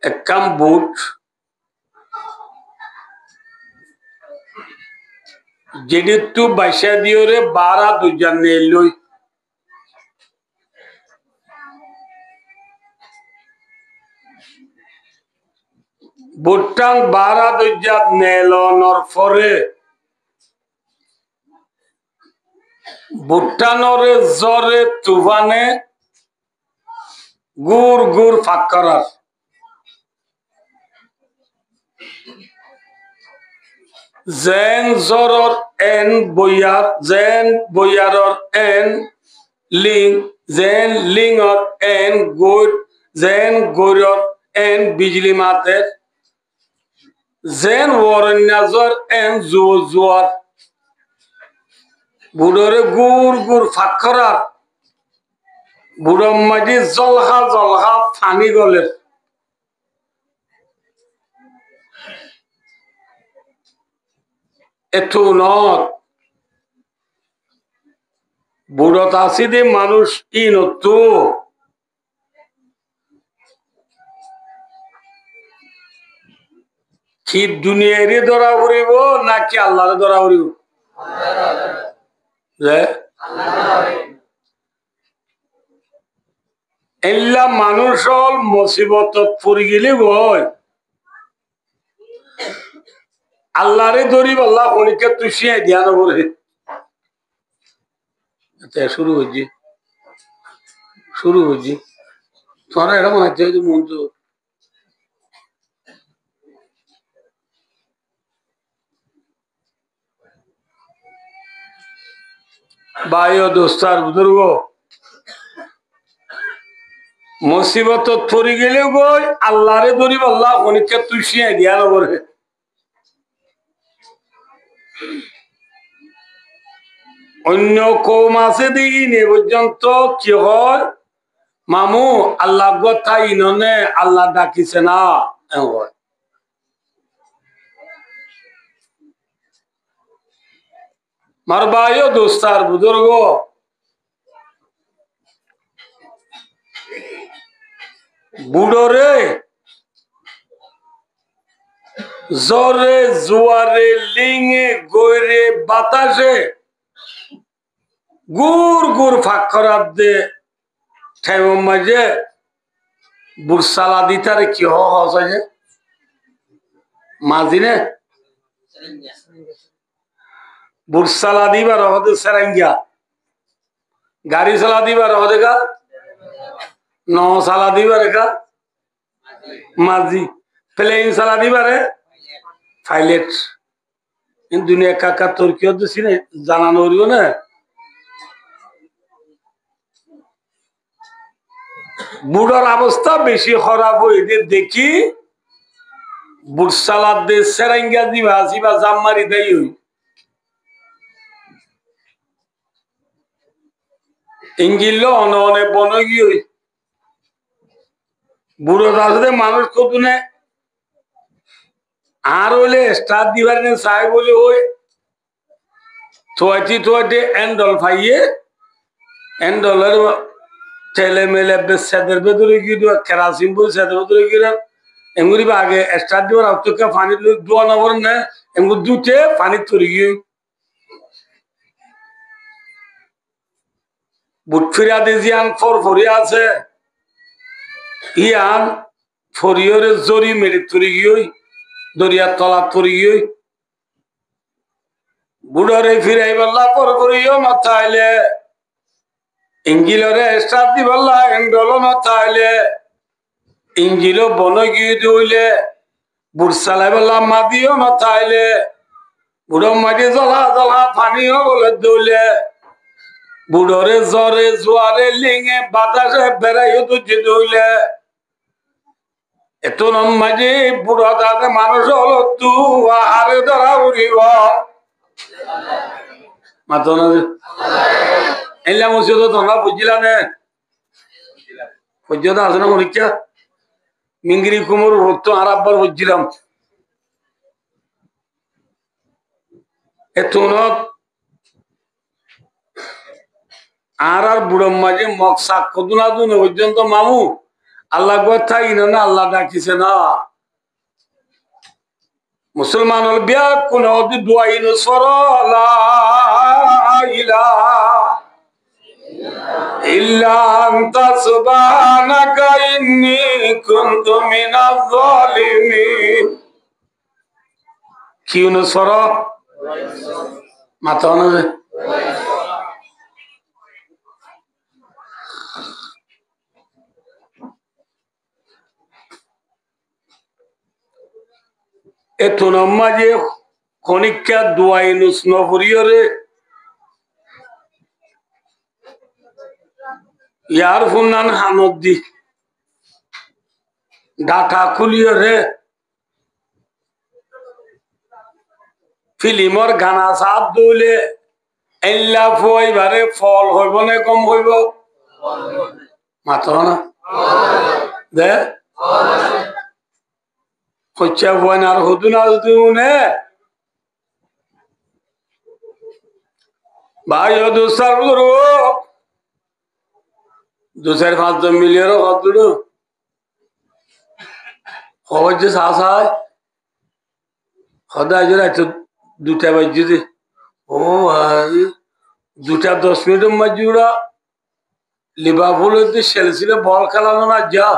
একখান বুট যেটি তু বাইসা দিও রে 12 দুইজন নেই লই বুটটান 12 দুইজাত নেলনর পরে বুটটানরে জরে তুফানে গুর গুর ফাঁক করার জেন জরর এন বইয়ার জেন বইয়ারর এন লিং জেন লিংর এন গুর জেন গুরর এন বিজলি মাতের জেন ওরন্যাজর এন জোয়ার বুড়োরে গুর গুর ফাঁক করার বুড়ো মাঝি জলহা জলহা ফানি গলের এটু নত বুড়ো তাসি দে মানুষ ই নতু কি দুনিয়ারে ধরা উড়িব নাকি আল্লাহরে ধরা উড়িব এল্লা মানুষ হল মুসিবত পড়ে গেলে বই আল্লাহরে ধরিব আল্লাহ পরীক্ষা তুই শিয়াই ধ্যান করে শুরু হচ্ছে তোরা এটা মনে হচ্ছে মঞ্জুর ভাই ও দোস্তার বুজুর্গ মুসিবত পড়ে গেলে বই আল্লাহরে ধরিব আল্লাহ পরীক্ষা তুই শিয়াই ধ্যান করে অন্য কৌম আছে দেখি নে পর্যন্ত কি হয় মামু আল্লাহ কথা ইননে আল্লাহ ডাকিছে না মার ভাইও দোস্তার বুজুর্গ বুড়োরে জরে জুয়ারে লিঙে গইরে বাতাসে গুর গুর ফাঁক করার দে ঠেম মাঝে বুরসালা দিতারে কি হচ্ছে মাঝিনে বুরসালা দিবার হতে সেরাঙ্গিয়া গাড়ি চালা দিবার হতে গা নসালা দিবার একা মাঝি প্লেন চালা দিবারে পাইলট দুনিয়া কাকা তোর কি হচ্ছে জানানো হইব না বুড়োর অবস্থা বেশি খারাপ হইতে দেখি বুরসালাদ দে সেরাঙ্গা দিবা আসিবা জাম্মারি দেই হই ইঙ্গিল অনে বনগি হই বুড়ো রাজদে মানুষ কতুনে আর হইলে স্টার দিবার নে চাই বলে ওই থোয়াইতে এন্ডল ফাইয়ে এন্ডলের ছেলে মেলে সেদের ভেতরে গিয়ে কেরাসিন বই সেদের ভেতরে গিয়ে এমনি আগে স্টার দিবার আউটকে পানি দোয়া না করেন না এমনি দুটে পানি তরি গিয়ে বুট ফিরা দিয়ান ফরিয়া আছে ইয়ান ফরিয়রে জরি মেরে তরি গিয়ে দরিয়ার তলা তরি গিয়ে বুড়রে ফিরাই বললা পর করিও মাথাইলে ইঞ্জিলরে স্টার দি বললা এন্ডলো মাথাইলে ইঞ্জিল বন গিয়ে দইলে বুড়সালাই বললা মাদিও মাথাইলে বুড়ো মাটি জ্বলা জ্বলা পানিও বলে দইলে বুড়রে জ্বরে জোয়ারে লিঙে বাতাসে বেড়াইও তুঝে দইলে এত নম মাঝে বুড়ো দাদা মানুষ হলো তু আহারে ধরা উড়িব মাতো না এলা মসজিদ তোমরা বুঝিলা নে পর্যন্ত আছে না পরীক্ষা মিঙ্গিরি কুমোর রক্ত আর আব্বার বুঝছিলাম এত আর বুড়ো মাঝে মগ শাক কদুনা দুনে পর্যন্ত মামু আল্লাহ কথা ইনো না আল্লাহ ডাকিছে না মুসলমান হল বিয়া কোন দোয়া ইনো সর লা ইলাহা ইল্লা আনতা সুবহানাকা ইন্নী কুনতু মিনাজ জালিমিন কি ইনো সর মাথা না এতন মাঝে খনিকা দোয়া ইনুস নবরিয়রে ইয়ার ফুনান হানদ্দি ডাটা খুলিয়রে ফিল্মর গানা সাপ দৌলে এল্লা ফুয়াইবারে ফল হইব না কম হইব মাত্র না দে কচ্চা ফুয়ান আর হতু না নে ভাই দুসার গুরু 2-5 মিলিয়ন হতুড়ু খবর যে সাহস হয় সদায় জোর একটু 2টা বাজছে ও ভাই 2:10 মাঝে ওরা লিভারপুল হইতে চেলসিতে বল খেলানো না যা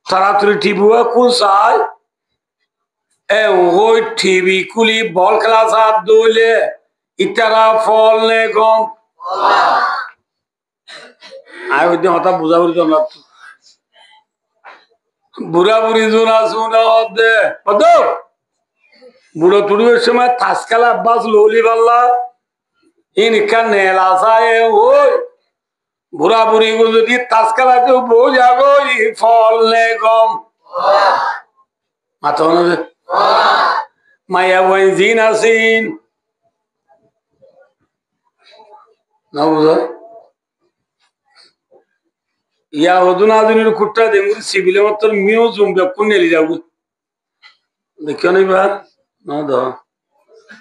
তাড়াতাড়ি টিভি কোন চাই এ ওই টিভি কুলি বল খেলা সাপ দৌলে ইতারা ফল নে গম আয় ওই হতা বুঝা বুঝি না বুড়া বুড়ি জোনা শুনা হতে কত বুড়ো টুড়ির সময় তাস খেলা আব্বাস লৌলি পাল্লা ইনকা নেলা চায় ওই বুড়া বুড়ি যদি তাস খেলাতে বউ যাগো ফল নে গম মাথা মায়া বই জিন আসিন না বুঝা ইয়া হদুন আদুনির কুট্টা দেমুর সিভিলে মাত্র মিউজিয়াম বেকুন নেলি যাবো দেখিও নাই বার না দ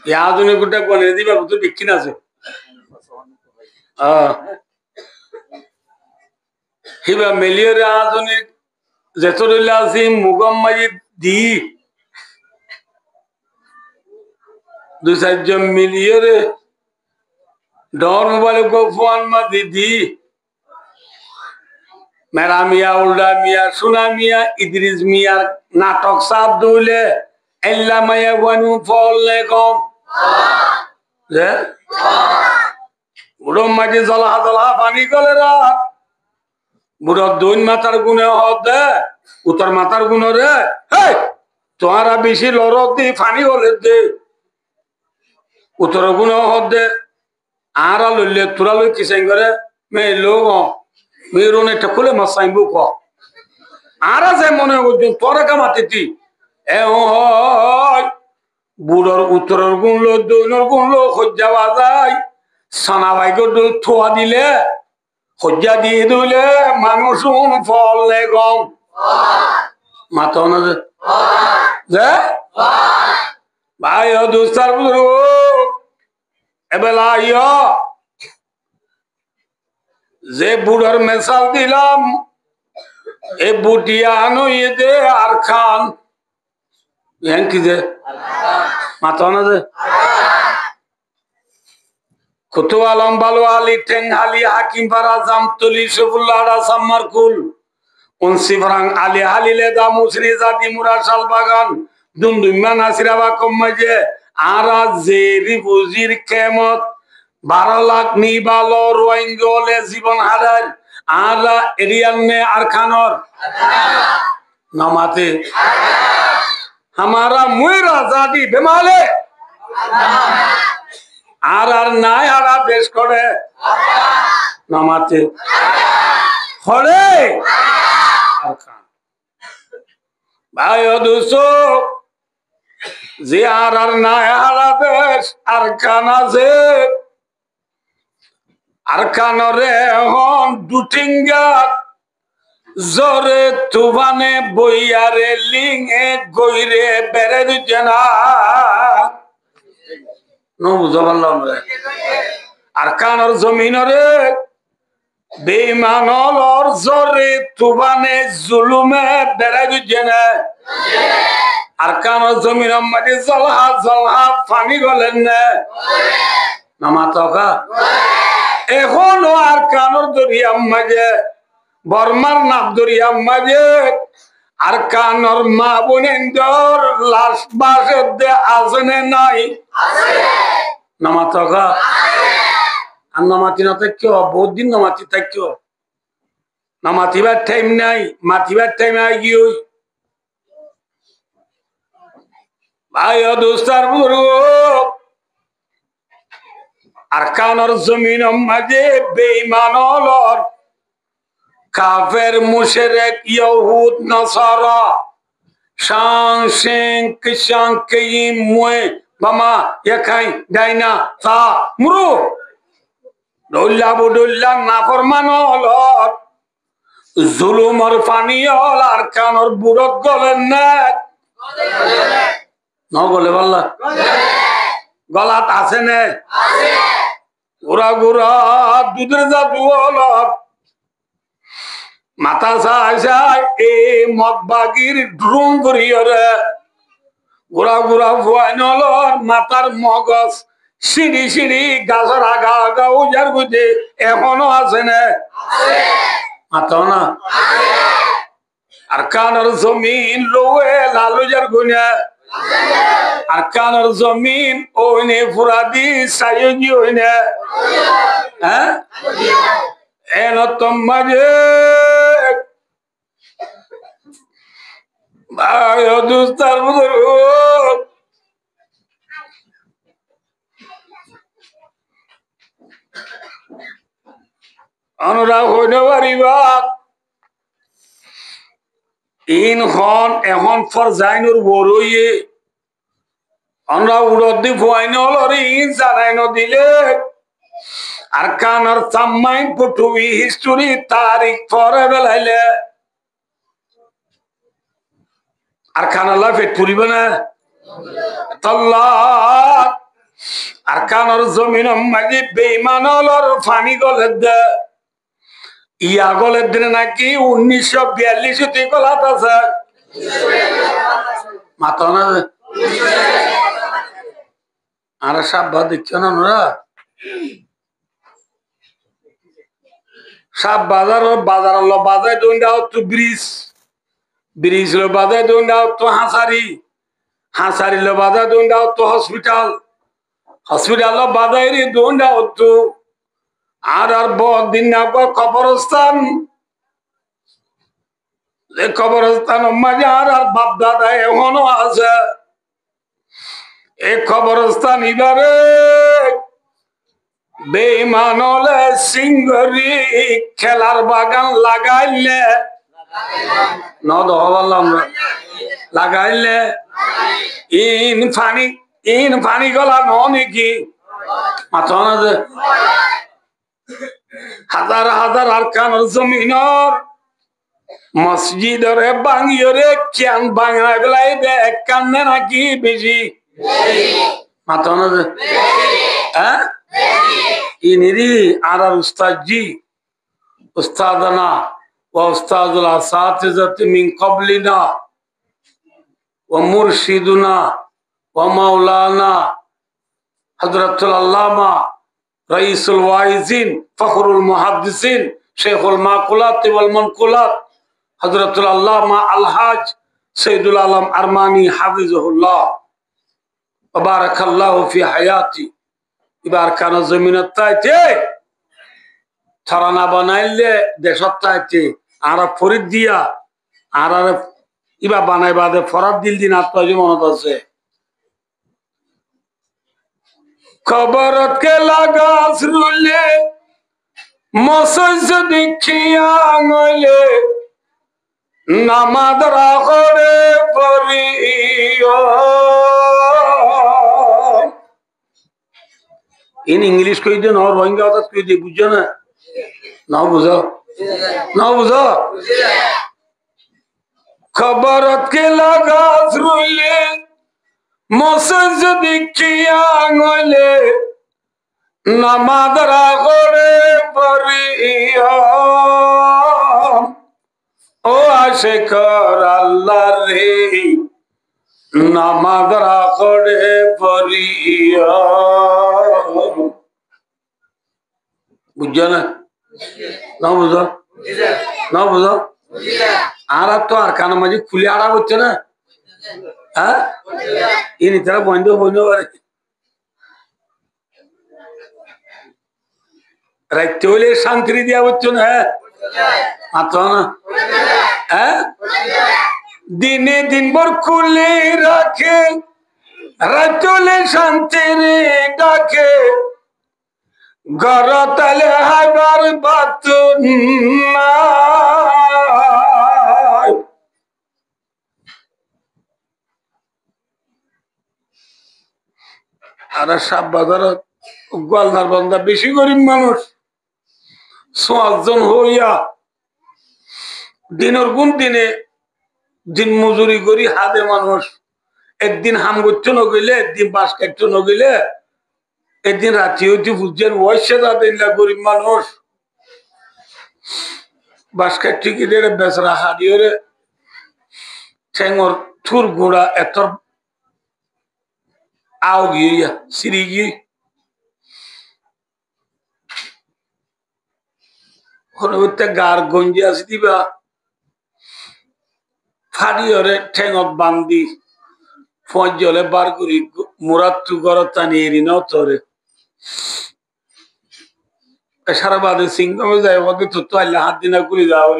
ইয়া আদুনির কুট্টা কোনে দিবা তো দেখি না আছে হিবা মেলিয়র আধুনিক যেতরুল্লাহ আসিম মুগম মাজিদ দি 2-4 জন মিলিয়রে ডর মোবাইল গো ফোন মা দিদি মেরা মিয়া উল্ডা মিয়া সুনা মিয়া ইদ্রিস মিয়ার নাটক সাপ দৌলে এল্লা মায়া ওয়ানু ফল নে কম যে বুড়ো মাটি জলা পানি গলে রাত বুড়ো দৈন মাথার গুণে হদে উত্তর মাথার গুণ রে তোমারা বেশি লড়ক দি ফানি হলে দে উত্তর গুণ হদে আরা লইলে তোরা লই কিসাই করে মে লোক মেয়ের একটা খুলে মাসাইবু ক আরা যে মনে করছেন তোরা কামাতি এ বুড়োর উত্তরের গুণ লো দৈনের গুণ লো খোঁজা যায় সানা ভাইকে থোয়া দিলে খোঁজা দিয়ে দিলে মানুষ ফল নে গম মাথা না যে ভাই দুস্তার এবেলা যে বুড়োর মেশাল দিলাম এ বুটিয়া আনো দে আর খান কি যে মাথা না যে কুতু আলম বালু আলী টেঙ্গালি হাকিম পারা জামতলি সফুল্লাহরা সাম্মারকুল উনসিফরাং আলী হালিলে দা মুসরি জাতি মুরা শালবাগান দুমদুম্মা নাসিরা বা কম্মাজে আরা জেরি বুজির কেমত 12 লাখ নিবালো রোহিঙ্গলে জীবন হারার আরা এরিয়ানে আর খানর নামাতে हमारा मुइर आजादी बेमाले আর নাই হারা দেশ করে নামাতে হরে ভাই দুশো যে আর নাই হারা দেশ আর কান আছে আর কানরে হন দুটিঙ্গা জোরে তুবানে বইয়ারে লিঙে গইরে বেড়ে দিনা নো বুঝা পারলাম রে আর কানর জমিনরে বেঈমানর জরে তুবানে জুলুমে বেড়াই গুজেনে আর কানো জমিন মাটি জলহা জলহা পানি গলেন না মাতকা এখনো আর কানোর দরিয়ার মাঝে বর্মার নাব দরিয়ার মাঝে আর কানোর মা বোনেন্দর লাশ বাসের দে আসনে নাই নামাতকা আর নামাতি না থাকো বহুত দিন নামাতি থাকো নামাতিবার টাইম নাই মাতিবার টাইম আই গিয়ে ভাই দোস্তার বুড়ো আর কানোর জমিন মাঝে বেঈমানর কাফের মুশরিক ইহুদ নাসারা শাংকিম মুয়ে মামা একাই ডাইনা তা মুরু দোল্লা বুদুল্লা নাফরমান হল জুলুমর পানি হল আর কানোর বুড়ক গলেন না গলে বললা গলাত আছে নে গুড়া গুড়া দুধের জাদু হল মাথা চাই চাই এ মদ বাগির ড্রুম করিয়রে গুড়া গুড়া ভুয়াই নল মাথার মগজ সিঁড়ি সিঁড়ি গাছের আগা আগা উজার গুজে এখনো আছে না মাথা না আর কানোর জমিন লোয়ে লালুজার গুনে আর কানোর জমিন ওইনে ফুরাদি সাইজি ওইনে হ্যাঁ এন তোমাজে ভাই দুস্তার বুজুর্গ অনুরাগ হইতে পারিবা ইন হন এখন ফর জাইনুর বড়ইয়ে আমরা উড়দ দি ফুয়াইন হলরে ইন জানাইন দিলে আর কানার সাম্মাইন পুটুই হিস্টোরি তারিখ পরে বেলাইলে আর কানালা পেট পুরিবে না তল্লাক আর কানার জমিন মাঝে বেঈমান হলর ফানি গলে দে ইয়া গলে দিনে নাকি 1942 তে গলাত আছে মাথা না আর সাব্বা দেখছো না ওরা সাব বাজার লো বাজায় দৌড়াও তো ব্রিজ লো বাজায় দৌড়াও তো হাসারি লো বাজায় দৌড়াও তো হসপিটাল লো বাজায় রে দৌড়াও তো আর বহুত দিন না কবরস্থান কবরস্থান মাঝে আর বাপ দাদা এখনো আছে এই কবরস্থান এবারে বেঈমান হলে সিংহরি খেলার বাগান লাগাইলে লাগাইলে ইন ফানি গলা নাকি মাথা না যে হাজার হাজার আর কানোর জমিনর মসজিদরে বাঙিয়রে কেন বাংলা বেলাই দেখ কান্নে নাকি বেশি মাথা না যে হ্যাঁ ইনিরি আর উস্তাদজি উস্তাদনা واستاذ الاساتذه من قبلنا ومرشدنا ومولانا حضرة العلامة رئيس الواعظين فخر المحدثين شيخ المعقولات والمنقولات حضرة العلامة الحاج سيد العالم ارماني حفظه الله وبارك الله في حياتي ইবারকানো জমিনের তাইতে থারানা বানাইলে দেশত তাইতে আর ফরিদ দিয়া আর ইবা বানাই বাদে ফরাদ দিল দিন আত্মজি মনত আছে খবরত কে লাগাস রুলে মসজ দেখিয়া আঙলে নামাদরা করে পড়িও इन इंग्लिश कही दे और रोहिंग्या होता कही दे बुझो ना बुझो खबर के लगा रुले मसज दिखिया आंगले নামাদরা করে পড়িয়া ও আশিকর আল্লাহ রে নামাদরা করে পড়িয়া বুঝছো না না বুঝো না বুঝো আর তো আর কানা মাঝে খুলে আড়া হচ্ছে না হ্যাঁ ইনি তারা বন্ধ বন্ধ করে রাখতে হলে শান্তি দিয়া হচ্ছে না হ্যাঁ মাত্র না হ্যাঁ দিনে দিনভর খুলে রাখে রাখলে শান্তির ডাকে গরতালে হাইবার বাতুন আর সাপ বাজার গোয়ালদার বন্ধা বেশি গরিব মানুষ ৫ জন হইয়া দিনের কোন দিনে দিন মজুরি করি হাতে মানুষ একদিন হাম করতে নগিলে একদিন বাস কাটতে নগিলে একদিন রাত্রি হইতে বুঝছেন ওয়াইসে তাদের গরিব মানুষ বাস কাটতে গিয়ে বেচরা হারিয়ে ঠেঙর থুর গুড়া এত আও গিয়া সিঁড়ি গিয়ে গার গঞ্জি আছে দিবা ফাড়ি হরে ঠেঙত বান্ধি ফজ জলে বার করি মুরাত তু গরত টানি এরি ন তরে সারা বাদে সিংহমে যায় ওকে তো আল্লাহ হাত দিনা করে যাও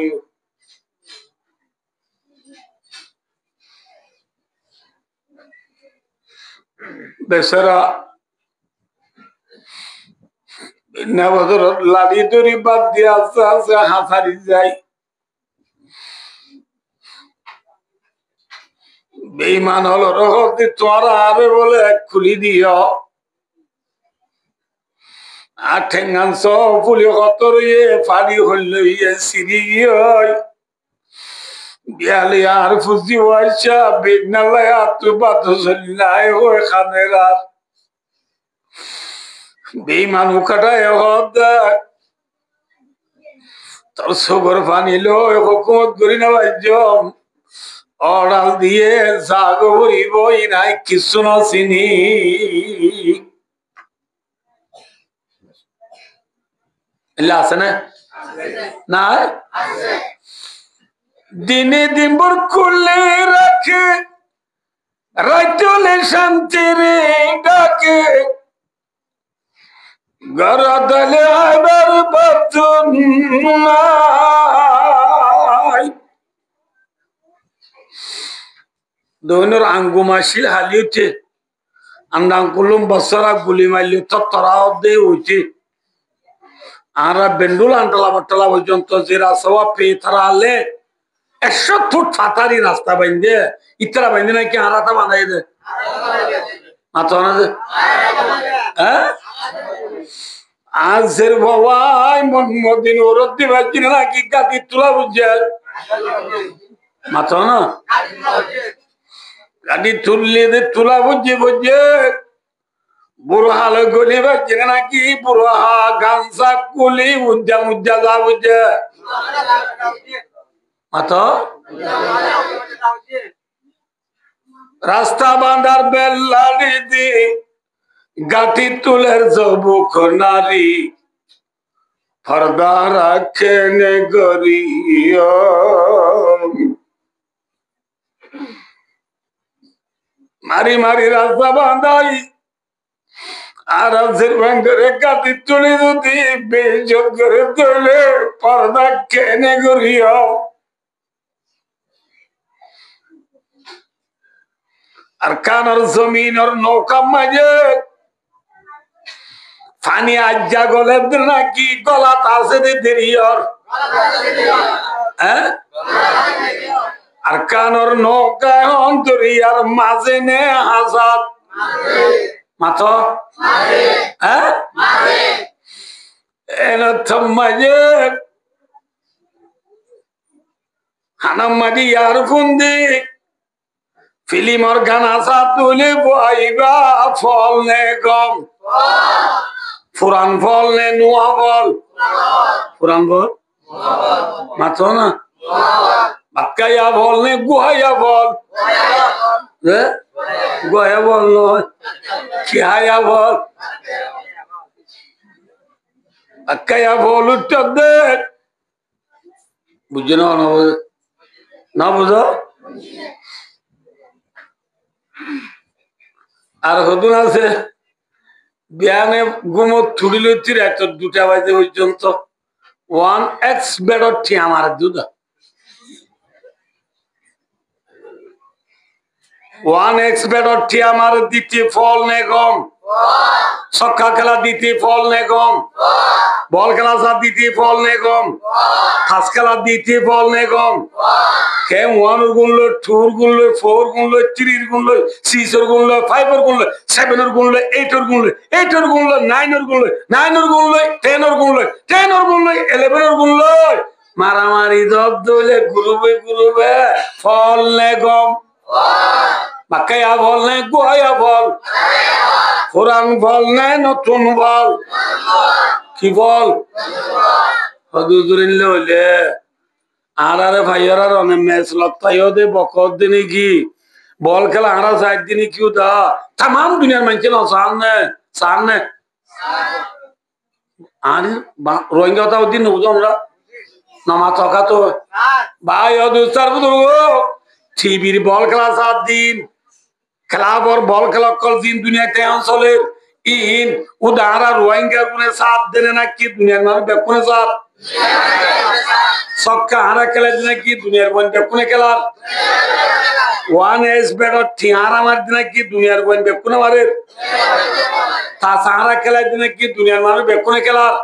বেচারা লাড়ি দড়ি বাদ দিয়ে আস্তে আস্তে হাসারি যায় বেইমান হলো রহতি তোরা আবে বলে খুলি দিও আর ঠেঙ্গান সব ফুলি কতর ফাড়ি হইল সিঁড়ি বিয়ালি আর ফুজি ওয়াইসা বেদনালয় আত্ম বাদ চল্লাই ওই খানের আর বেইমান উকাটায় হদার তোর সগর পানি লো হুকুমত করি না ভাইজ অড়াল দিয়ে জাগ হরিব নাই কিছু না চিনি আছে না না দিনে দিন ভর খুলে রাখে রাইতলে শান্তির ডাকে গরদলে আবার বাতুন দৈনর আঙ্গুমাশিল হালি উঠে আন্দাঙ্কুলুম বছরা গুলি মারলি তরাও দে উঠে আরা বেন্ডুল আন্টালা বাট্টালা পর্যন্ত যে রাস্তা পেয়ে তারা আলে ১০০ ফুট ফাতারি রাস্তা বাইন্দে ইতারা বাইন্দে নাকি আরাটা বানাই দে মাথা না দে হ্যাঁ আজের বাবাই মদিন ওরত দিবার দিন নাকি গাদি তোলা বুঝছে মাথা না গাড়ি তুললে তোলা বুঝছে বুঝছে বুড়হাল গলি বাজছে নাকি বুড়হা গামছা কুলি উজ্জা মুজ্জা যা বুঝছে মাথা রাস্তা বাঁধার বেল্লাড়ি দি গাঠি তুলের জবুক নারী ফর্দা রাখেন গরি মারি মারি রাস্তা বাঁধাই আর ব্যাংকের গাঠি তুলে যদি বেজত করে তুলে পর্দা কেনে গরিও আর কানার জমিনের নৌকা মাঝে ফানি আজ্জা গলে নাকি গলাত আছে দেরিয়র হ্যাঁ আর কানর নৌকা দরিয়ার মাঝে নে হাজাত মাথ হ্যাঁ মাঝে হানাম মাঝি ইয়ার ফুন্দি ফিলিমর গান আসা তুলে বইবা ফল নে কম ফুরান ফল নে নোয়া ফল ফুরান ফল মাত্র না বাক্কাইয়া ফল নে গুহাইয়া ফল গুহাইয়া ফল নয় খিহাইয়া ফল বাক্কাইয়া ফল উত্তর দে বুঝছো না না বুঝো আর হতুন আছে বিয়ানে গুমত ছুটি লইছি রাত 2টা বাজে পর্যন্ত 1x বেডর ঠি আমার দুধা 1x বেডর ঠি আমার দিতে ফল নে কম ছক্কা খেলা দিতে ফল নে কম বল খেলা সাথ দিতে ফল নে কম খাস খেলা দিতে ফল নে কম কে 1 গুনলো 2 গুনলো 4 গুনলো 3 গুনলো 6 গুনলো 5 গুনলো 7 গুনলো 8 গুনলো 8 গুনলো 9 গুনলো 9 গুনলো 10 গুনলো 10 গুনলো 11 গুনলো মারামারি দব দলে গ্রুপে গ্রুপে ফল নে কম বাক্কাইয়া ফল নে গুহাইয়া ফল পুরান ফল নে নতুন ফল কি ফল হদুদুরিন লইলে আরে ভাইয়ারা রনে ম্যাচ লত্তাইও দে বকর দিনে কি বল খেলা আরা 4 দিনে কিউ দা তাম দুনিয়ার মানুষ না সামনে আর রোহিঙ্গা তাও দিন বুঝো আমরা নামা থকা তো ভাই অদুস্তার বুঝো টিভির বল খেলা 7 দিন খেলা বল খেলা কল দিন দুনিয়াতে অঞ্চলের ইন উদাহরা রোহিঙ্গা গুনে 7 দিনে নাকি দুনিয়ার মানুষ বেকুনে স্যার সবকা হারা খেলা দিনে কি দুনিয়ার বন বেকুনে খেলার 1s বেডর ঠিয়ারা মার দিনে কি দুনিয়ার বন বেকুনে মারে তা সাহারা খেলা দিনে কি দুনিয়ার মানুষ বেকুনে খেলার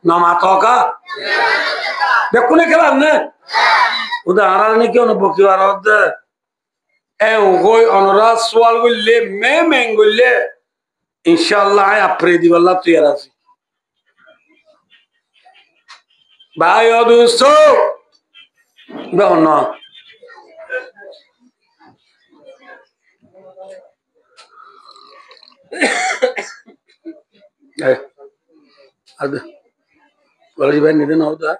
নামা থকা বেকুনে খেলার না উদাহরা নে কি অনুভব কি আর দে এ ওই অনুরা সওয়াল গলে মেং গলে ইনশাআল্লাহ আপরে দিবাল্লাহ তৈয়ার আছে ভাই অদুস্ত না ಅದು ಒಳಗೆ ಬಂದಿದೆ ಹೌದಾ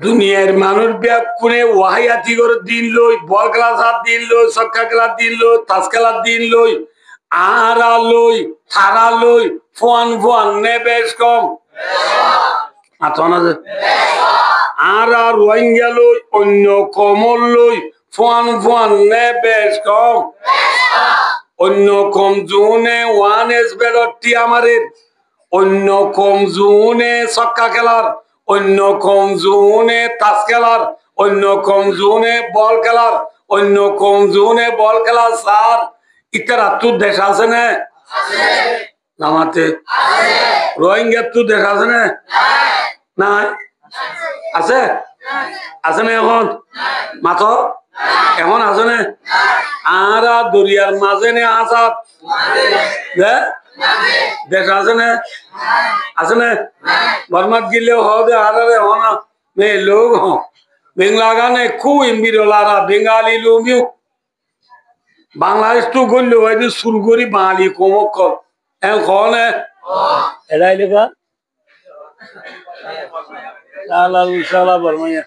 দুনিয়ার মানুষ ব্যাকুনে ওয়াহিয়াতি করে দিন লই বল খেলা 7 দিন লই ছক্কা খেলা দিন লই তাস খেলা দিন লই আরা লই থারা লই ফোন নে বেশ কম আতনা যে আরা রোহিঙ্গা লই অন্য কমল লই ফোন নে বেশ কম অন্য কম জুনে 1s বেডটি আমারে অন্য কম জুনে ছক্কা খেলার অন্য কম জুনে তাস খেলার অন্য কম জুনে বল খেলার অন্য কম জুনে বল খেলার স্যার ইতারা তো দেশ আছে না নামাতে রোহিঙ্গা তো দেশ আছে না নাই আছে আছে না এখন মাথো এখন আছে না আরা দরিয়ার মাঝে নে আসাদ দেশ আছে না বর্মাত গিলে হবে আরে হনা মে লোক হ বেঙ্গলা গানে খুব ইম্বিরলারা বেঙ্গালি লোমিও বাংলাদেশ তো গল্য হয়তো শুরু করি বাঙালি কমক এখন এটাই লেখা বর্মাইয়া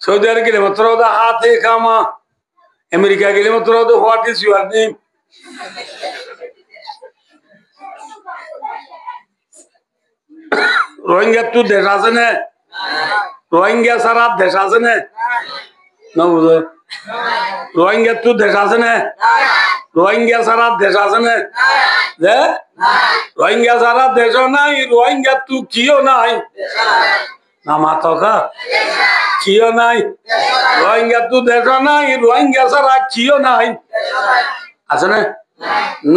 সৌদি আরব গেলে মাত্র হাতে কামা আমেরিকা গেলে মাত্র what is your name Rohingya তো দেশ আছে না রোহিঙ্গা সারা দেশ আছে না বুঝো রোহিঙ্গা তো দেশ আছে না রোহিঙ্গা সারা দেশ আছে না যে রোহিঙ্গা সারা দেশও নাই রোহিঙ্গা তো কিও নাই না মাথা কিও নাই রোহিঙ্গা তো দেশও নাই রোহিঙ্গা সারা কিও নাই আছে না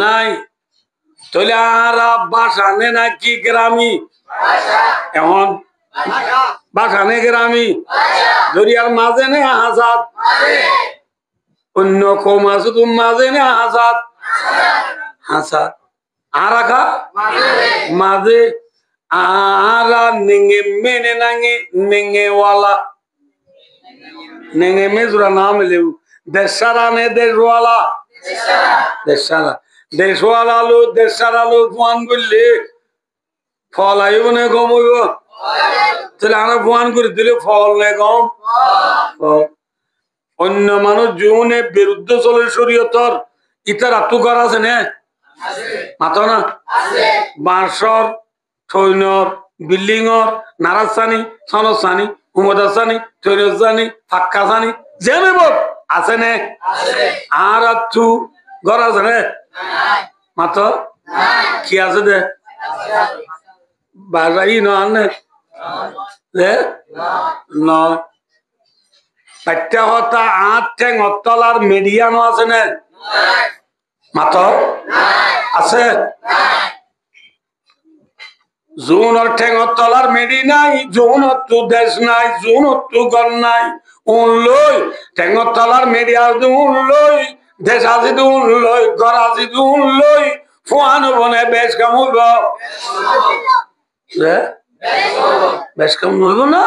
নাই তাহলে আর বাসা নে নাকি গ্রামী এমন বাসা নে গ্রামী দরিয়ার মাঝে নে হাসাদ অন্য কম আছে তুমি মাঝে নে হাসাদ আর রাখা মাঝে ara nenge mene nange nenge wala nenge mezura naam lew desara ne deswala desara deswala lo desara lo fuan gulle ফল আইব না কম হইব তাহলে আমরা ফুয়ান করে দিলে ফল নেই কম অন্য মানুষ জীবনে বিরুদ্ধ চলে শরীয়তর ইতার আত্মকার আছে না মাথা না বাঁশর সৈন্যর বিল্ডিংর নারাসানি সনসানি হুমদাসানি তৈরসানি ফাক্কাসানি জেনে বল আছে না আর আত্মু ঘর আছে না মাথা কি আছে দে বাজাই নয় পাঠ্যা হতা আট ঠেং অতলার মেডিয়ানো আছে না মাত আছে জোন ঠেং অতলার মেডি নাই জোন তো দেশ নাই জোন তো গণ নাই উন লই ঠেং অতলার মেডিয়া উন লই দেশ আজি উন লই ঘর আজি উন লই ফুয়ান বনে বেশ কাম হইব বেশ কাম হইব না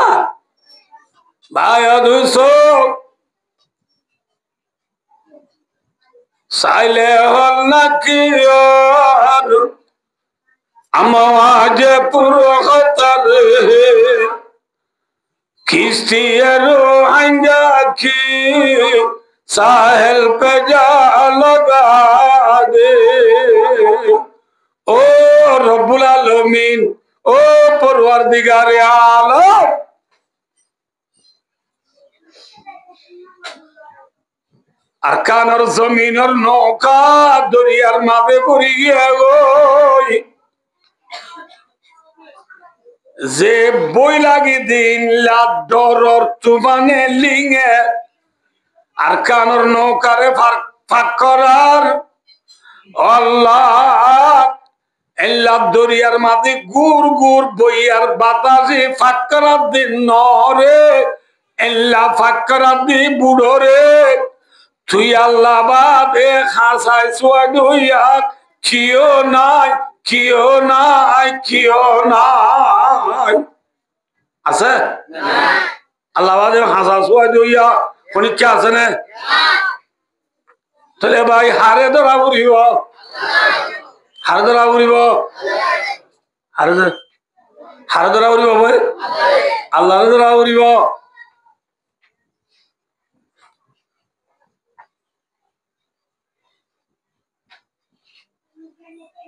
ভাই অধুস সাইলে হল নাকি আমাজে পুরো খতর কিস্তির আইঙ্গা কি साहिल पे जा लगा दे ओ रब्बुल आलमीन ओ परवरदिगार आलम আরকান আর জমিনের নৌকা দরিয়ার মাঝে পড়ে গিয়া গই যে বই লাগি দিন লাডর তুমানে লিঙে আরকানোর নৌকারে ফাঁক করার আল্লাহ এল্লা দরিয়ার মাঝে গুড় গুড় বইয়ার বাতাসে ফাঁক করার দিন নরে এল্লা ফাঁক করার দিন বুড়ো রে তুই আল্লাহ বাদে খাসাই সোয়া দইয়া কিও নাই কিও নাই কিও নাই আছে আল্লাহ বাদে খাসা সোয়া দইয়া পরীক্ষা আছে না তাহলে ভাই হারে ধরা উড়িব হারে ধরা উড়িব হারে ধরা উড়িব ভাই আল্লাহ ধরা উড়িব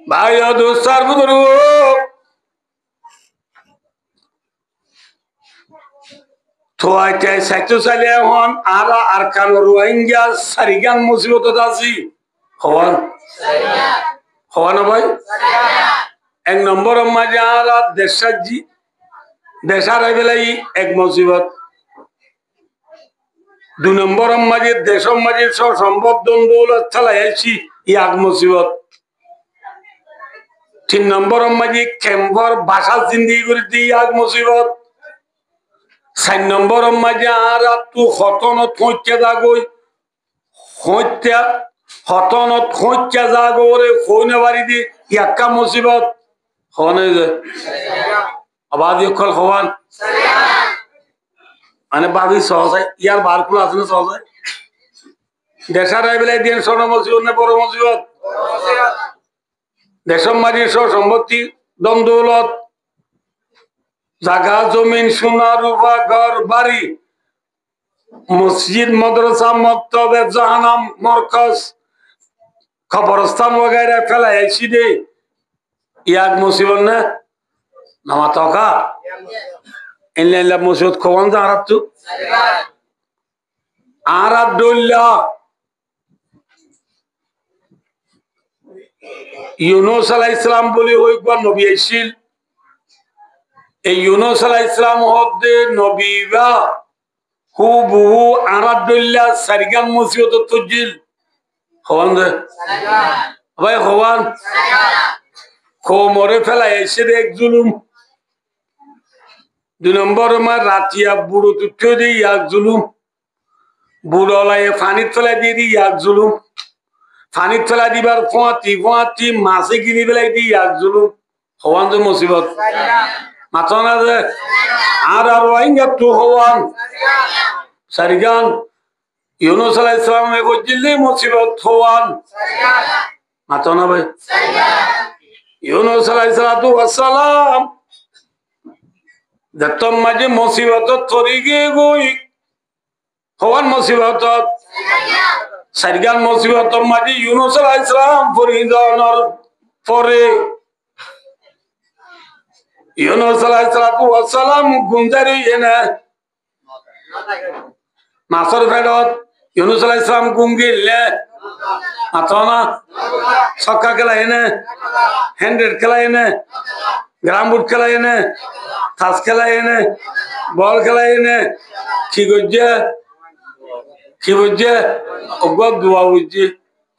ভাই দোস্তার বুধরু থোয়াইতে সাইতো চাইলে এখন আর কান রোহিঙ্গা সারিগান মুসিবত আছি হওয়ান হওয়ান ভাই এক নম্বর মাঝে আর দেশাজি দেশার বেলাই এক মুসিবত দুই নম্বর মাঝে দেশের মাঝে সব সম্পদ দ্বন্দ্ব চালাই আইছি এক মুসিবত তিন নম্বর মাঝে ক্যাম্পর ভাষা জিন্দিগি করে দিই এক মুসিবত 4 নম্বর মাঝে আর তু হতনত হইতে যাগই হইতে হতনত হইতে যাগরে কইনে বাড়ি দি একা মুসিবত হনে যে আবাদ ইকল হওয়ান মানে বাদি সহসাই ইয়ার বারকুল আছে না সহসাই দেশার আইবেলাই দিন সোন মুসিবত না বড় মুসিবত দেশের মাঝে সব সম্পত্তি দ্বন্দ্বলত জাগা জমিন সোনা রূপা ঘর বাড়ি মসজিদ মাদ্রাসা মক্তবে জাহানাম মরকজ কবরস্থান वगैरह ফেলাই আইছি দে ইয়াক মুসিবত না নামা তকা ইল্লা মুসিবত কোন জারাতু আরাব দুল্লা ইউনুস আলাইহিস সালাম বলি ওইবার নবী আইছিল এই ইউনুস আলাইহিস সালাম হদে নবীবা হুবহু আরাদুল্লাহ সারিগান মুসিবত তুজিল হওয়ান দে ভাই হওয়ান কোমরে ফেলাই এসে এক জুলুম দুই নম্বর মা রাতিয়া বুড়ো তুঠে দিই এক জুলুম বুড়োলায় ফানিত ফেলাই দিয়ে দিই এক জুলুম ফানিত ফেলাই দিবার ফোঁয়াতি ফোঁয়াতি মাছে কিনি ফেলাই দিই এক জুলুম হওয়ান তো মুসিবত মাথা না যে আর ওয়াইঙ্গা তু হওয়ান সারিগান ইউনুস আলাইহিস সালাম এ বজিল্লি মুসিবত হওয়ান মাথা না ভাই ইউনুস আলাইহিস সালাম দত্তম মাঝে মুসিবত তরিগে গই হওয়ান মুসিবত সারিগান মুসিবত মাঝে ইউনুস আলাইহিস সালাম ফরিদানর পরে ইউনুস আলাইহিস সালাম গুঞ্জারি এনে মাসর ফেরত ইউনুস আলাইহিস সালাম গুঙ্গিলে আতনা সক্কা খেলা এনে হ্যান্ডেড খেলা এনে গ্রাম বুট খেলা এনে তাস খেলা এনে বল খেলা এনে কি বুঝছে অগদ দোয়া বুঝছে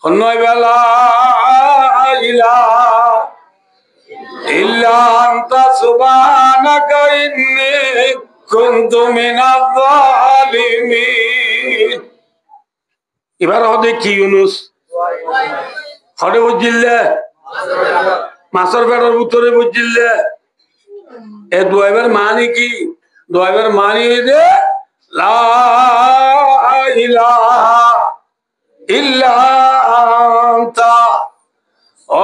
হন্নয় বেলা ইলা ইল্লা আনতা সুবহানাকা ইন্নী কুনতু মিনাজ জালিমিন এবার হবে কি ইউনুস হরে বুঝিলে মাসর পেটের ভিতরে বুঝিলে এ দোয়াইবার মানে কি দোয়াইবার মানে যে লা ইলাহা ইল্লা আনতা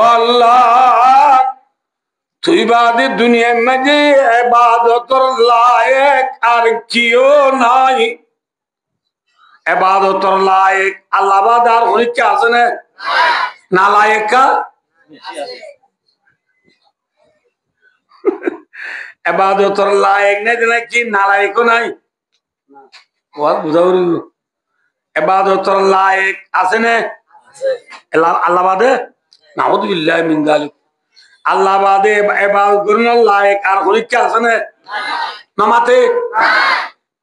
আল্লাহ তুই বাদে দুনিয়ার মাঝে ইবাদতের লায়েক আর কেউ নাই ইবাদতের লায়েক আল্লাহ বাদ আর হইছে আছে না না লায়েকা ইবাদতের লায়েক নাই নাকি না লায়েকও নাই ওয়া বুঝাউরি ইবাদতের লায়েক আছে না আল্লাহ বাদে নাউযুবিল্লাহি মিন যালিক আল্লাহ বাদে ইবাদত করার লায়েক আর হইছে আছে না নামাতে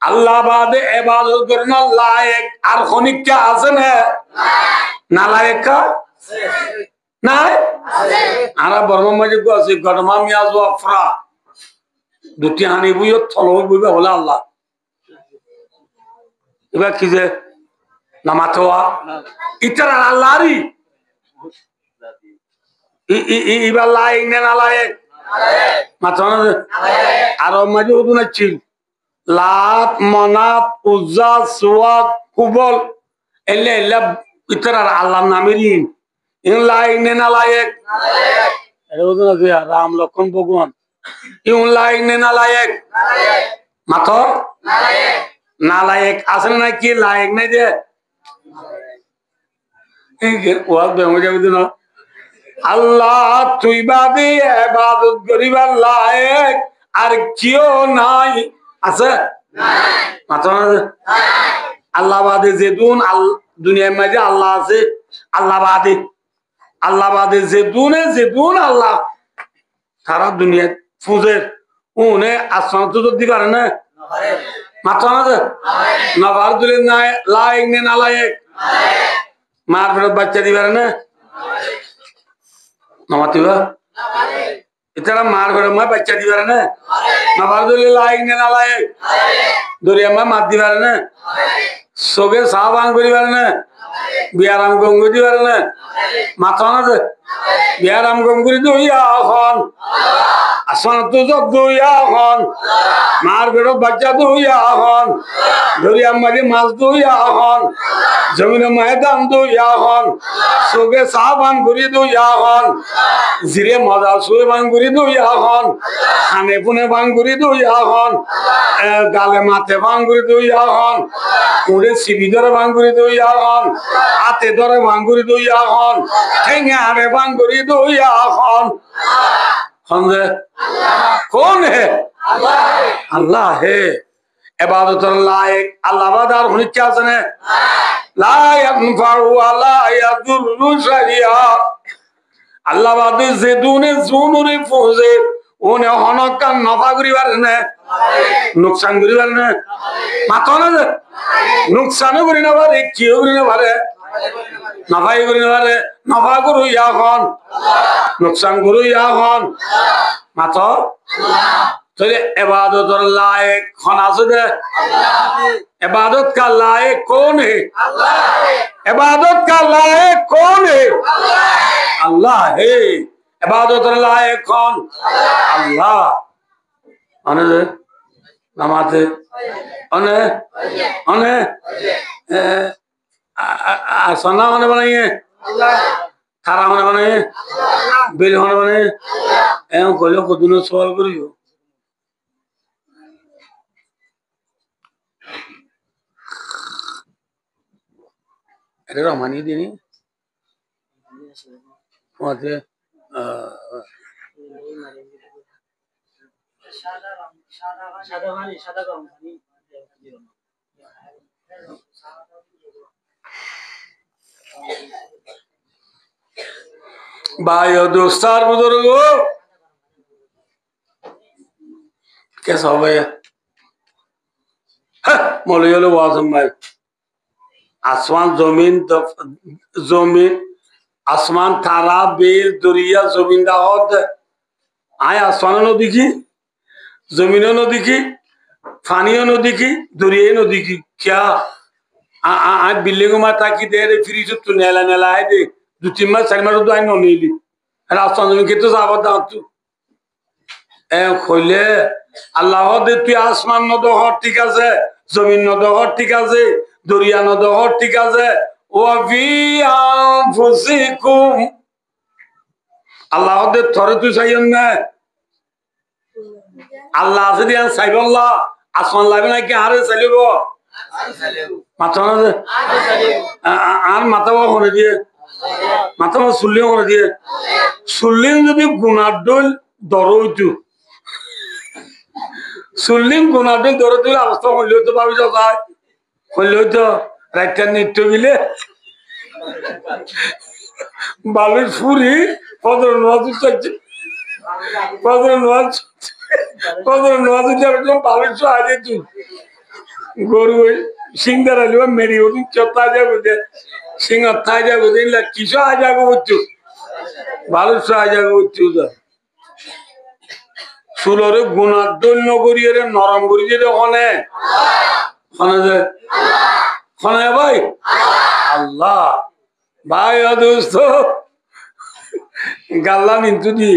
আল্লাহ বাদে ইবাদত করার লায়েক আর হইছে আছে না না লায়েকা নাই আরা বর্মা মাঝে গো আছে গডমা মিয়াজ ওয়াফরা দুটি হানি বুইও থলো বুইবা হলো আল্লাহ এবার কি যে নামাতোয়া ইতার আল্লাহরি ইবার লায়েক না না লায়েক মাথা আর মাঝে উদুন ছিল লাত মনাত উজ্জা সুয়াদ কুবল এলে এলে ইতার আল্লাহ নামেরই ইন লায়েক না না লায়েক আরে উদুন আছে রাম লক্ষণ ভগবান ইন লায়েক না না লায়েক মাথা না লায়েক আছে না কি লায়েক নাই যে ওয়াজ বেমো যাবে না আল্লাহ তুই বাদে ইবাদত করিবার লায়েক আর কেউ নাই আছে মাথা আল্লাহ বাদে যে দুনিয়ার মাঝে আল্লাহ আছে আল্লাহ বাদে যে দুন আল্লাহ সারা দুনিয়া ফুজের উনে আসমান তো দিতে পারে না মাথা না নবার দিলে নাই লায়েক নে না লায়েক মার ফেরত বাচ্চা দিবার না নমাতিবা ইতারা মার ফেরত মা বাচ্চা দিবার না নবার দিলে লায়েক নে না লায়েক দরিয়া মা মাত দিবার না সবে সাহাবান করিবার না বিয়ারাম গঙ্গু দিবার না মাথা না বিয়ারাম গঙ্গুরি দইয়া হন আসমান তো সব দইয়া হন মার ফেরত বাচ্চা দইয়া হন দরিয়া মাঝে মাছ দইয়া হন জমিনে ময়দান দইয়া হন সবে সাহাবান করি দইয়া হন জিরে মজা শুয়ে বাঙ্গুরি দইয়া হন খানে পুনে বাঙ্গুরি দইয়া হন গালে মাথে বাঙ্গুরি দইয়া হন উড়ে সিবি ধরে বাঙ্গুরি দইয়া হন হাতে ধরে বাঙ্গুরি দইয়া হন ঠেঙে আরে বাঙ্গুরি দইয়া হন हमसे कौन है अल्लाह है इबादत लायक अल्लाह बादार होने क्या सने ला यनफउ वला यदुरु शरिया अल्लाह बादे जेदुने जुनुरे फुजे ओने हनका नफा करिबार ने नुकसान करिबार ने मातो ना नुकसान करि ना बारे कियो करि ना बारे नफाई करि ना बारे नफा करू या हन नुकसान करू या हन मातो तो इबादत लायक खाना से दे इबादत का लायक कौन है इबादत का लायक कौन है अल्लाह है ইবাদতের লায়েক কোন? আল্লাহ। অনে নামাজে অনে অনে সোনা হনে বানাইয়ে খারা হনে বানাইয়ে বিল হনে বানাইয়ে এম কইলো কদিন সওয়াল করিও এটা রমানি দিনি ওতে भाई और दोस्तार बुजुर्गो कैसा हो भैया मौलवी वासम भाई आसमान जमीन जमीन आसमान तारा बेल दरिया जमीन दाहद आए आसमान नो दिखी जमीनों नो दिखी फानियों नो दिखी दरिया नो दिखी क्या आज बिल्ली को माता की दे रे फ्री तू नेला नेला है दे दो तीन मास चार मास तो आई नो नीली रास्ता जमीन कितो साबत दांत तू ए खोले अल्लाह दे तू आसमान नो दो हट ठीक है जमीन नो दो हट ठीक है दरिया नो दो हट ठीक है वफी अनफुसिकुम अल्लाह दे थोड़े तू सही ना अल्लाह से दिया साइब अल्लाह आसमान लागे ना क्या हारे चलेगो माथा ना आर माथा वो होने दिए माथा वो सुल्ली होने दिए सुल्ली जो भी गुनाडोल दरोइतु सुल्ली गुनाडोल दरोइतु अवस्था हो लियो तो बाबी जाता है हो लियो तो राइटर निट्टो बिले बालूर फूरी पदर नवाज़ चच्चे पदर नवाज़ जब तुम बालूर चो आजे तू गोरू सिंगर अलवा मेरी उन चौथा जब उधे सिंग अत्था जब उधे लकीशो आ जागो उच्चू बालूर चो आ जागो उच्चू दा सुलोरे गुनाडोल नगरी रे नरमगुरी जे होने जे होने भाई अल्लाह भाई दोस्तों गाल्ला इंटू दी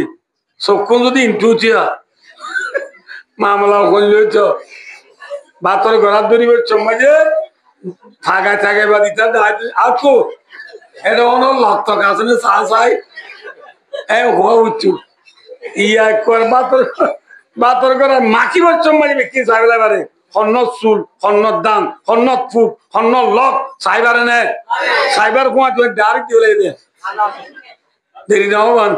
सोकुन जो दी इंटू चिया मामला खोल लो तो बातों गराब दूरी में चम्मचे थागा थागे बादिता दाद आपको एडोनो लगता कासे ने सासाई ए हुआ उच्चू इया कोर बातों गराब माकी में चम्मचे बिक्की साइबला बारे हन्नत सुल हन्नत दाम हन्नत फुक हन्नत लक साइबर ने साइबर को आज डायरेक्ट दिले दे देरी ना हो वन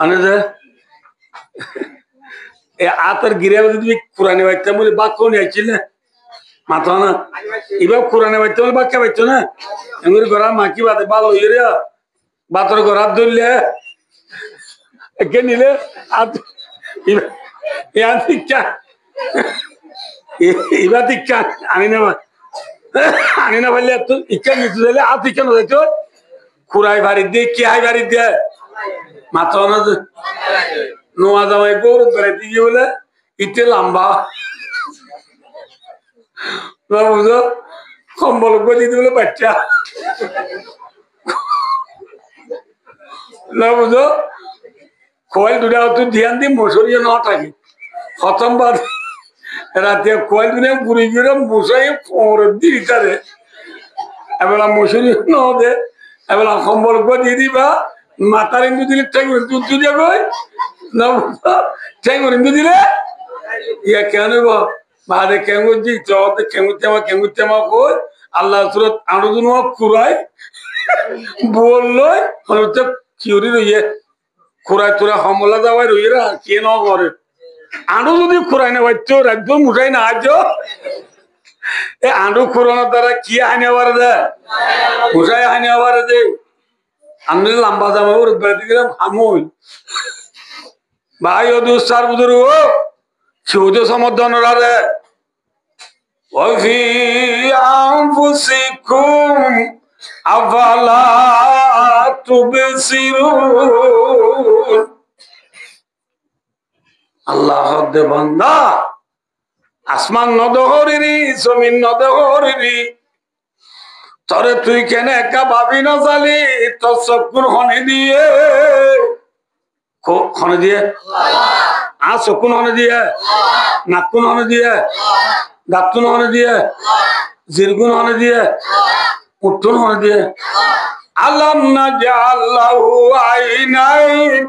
अनदे ए आतर गिरे बदे भी कुराने वाइट मुझे बात कौन है चिल्ले माता ना इबा कुराने वाइट मुझे बात क्या वाइट ना इंगुरी गराब माकी बात है बालो ये रे बातर गराब दुल्ले क्या नीले आत इबा यार क्या इबा क्या आने ना बोले तो इक्का निचले ले आप इक्का न देखो कुराई भारी दे क्या है भारी दे माता ना नवाज़ में गोर बरती जी बोले इतने लंबा ना मुझे कंबल को दी बोले बच्चा ना मुझे कोयल दुनिया तो ध्यान दी मौसरी ना टाकी खत्म बात रात या कोयल दुनिया बुरी गिरा मुसाई और दी करे अब ना मौसरी ना होते अब ना कंबल को दी बा माता रिंदु दिले टैंग रिंदु दिले कोई ना टैंग रिंदु दिले या क्या ने वो बाद केंगु जी चौथ केंगु तेमा कोई अल्लाह सुरत आनुदुनु कुराई बोल लो और तो क्यूरी रो ये कुराई तुरा हमला दावा रो ये रा क्या ना करे आनुदुनु कुराई ने बच्चों रद्दो मुझे ना आजो ए आनु कुराना तारा किया है वार दे मुझे है वार दे हमने लंबा समय और बैठ गया हमोल भाई और दूसरा बुजुर्ग चौदह समाधान रहा है वफी अनफुसिकुम अफला तुबसिरून अल्लाह दे बंदा आसमान न दहरिरी जमीन न दहरिरी তরে তুই কেন একা ভাবি না জালি তোর চক্ষুর হনে দিয়ে হনে দিয়ে আর চক্ষুন হনে দিয়ে নাকুন হনে দিয়ে দাঁতুন হনে দিয়ে জিরগুন হনে দিয়ে উঠুন হনে দিয়ে আলাম না জাল্লাহু আইনাইন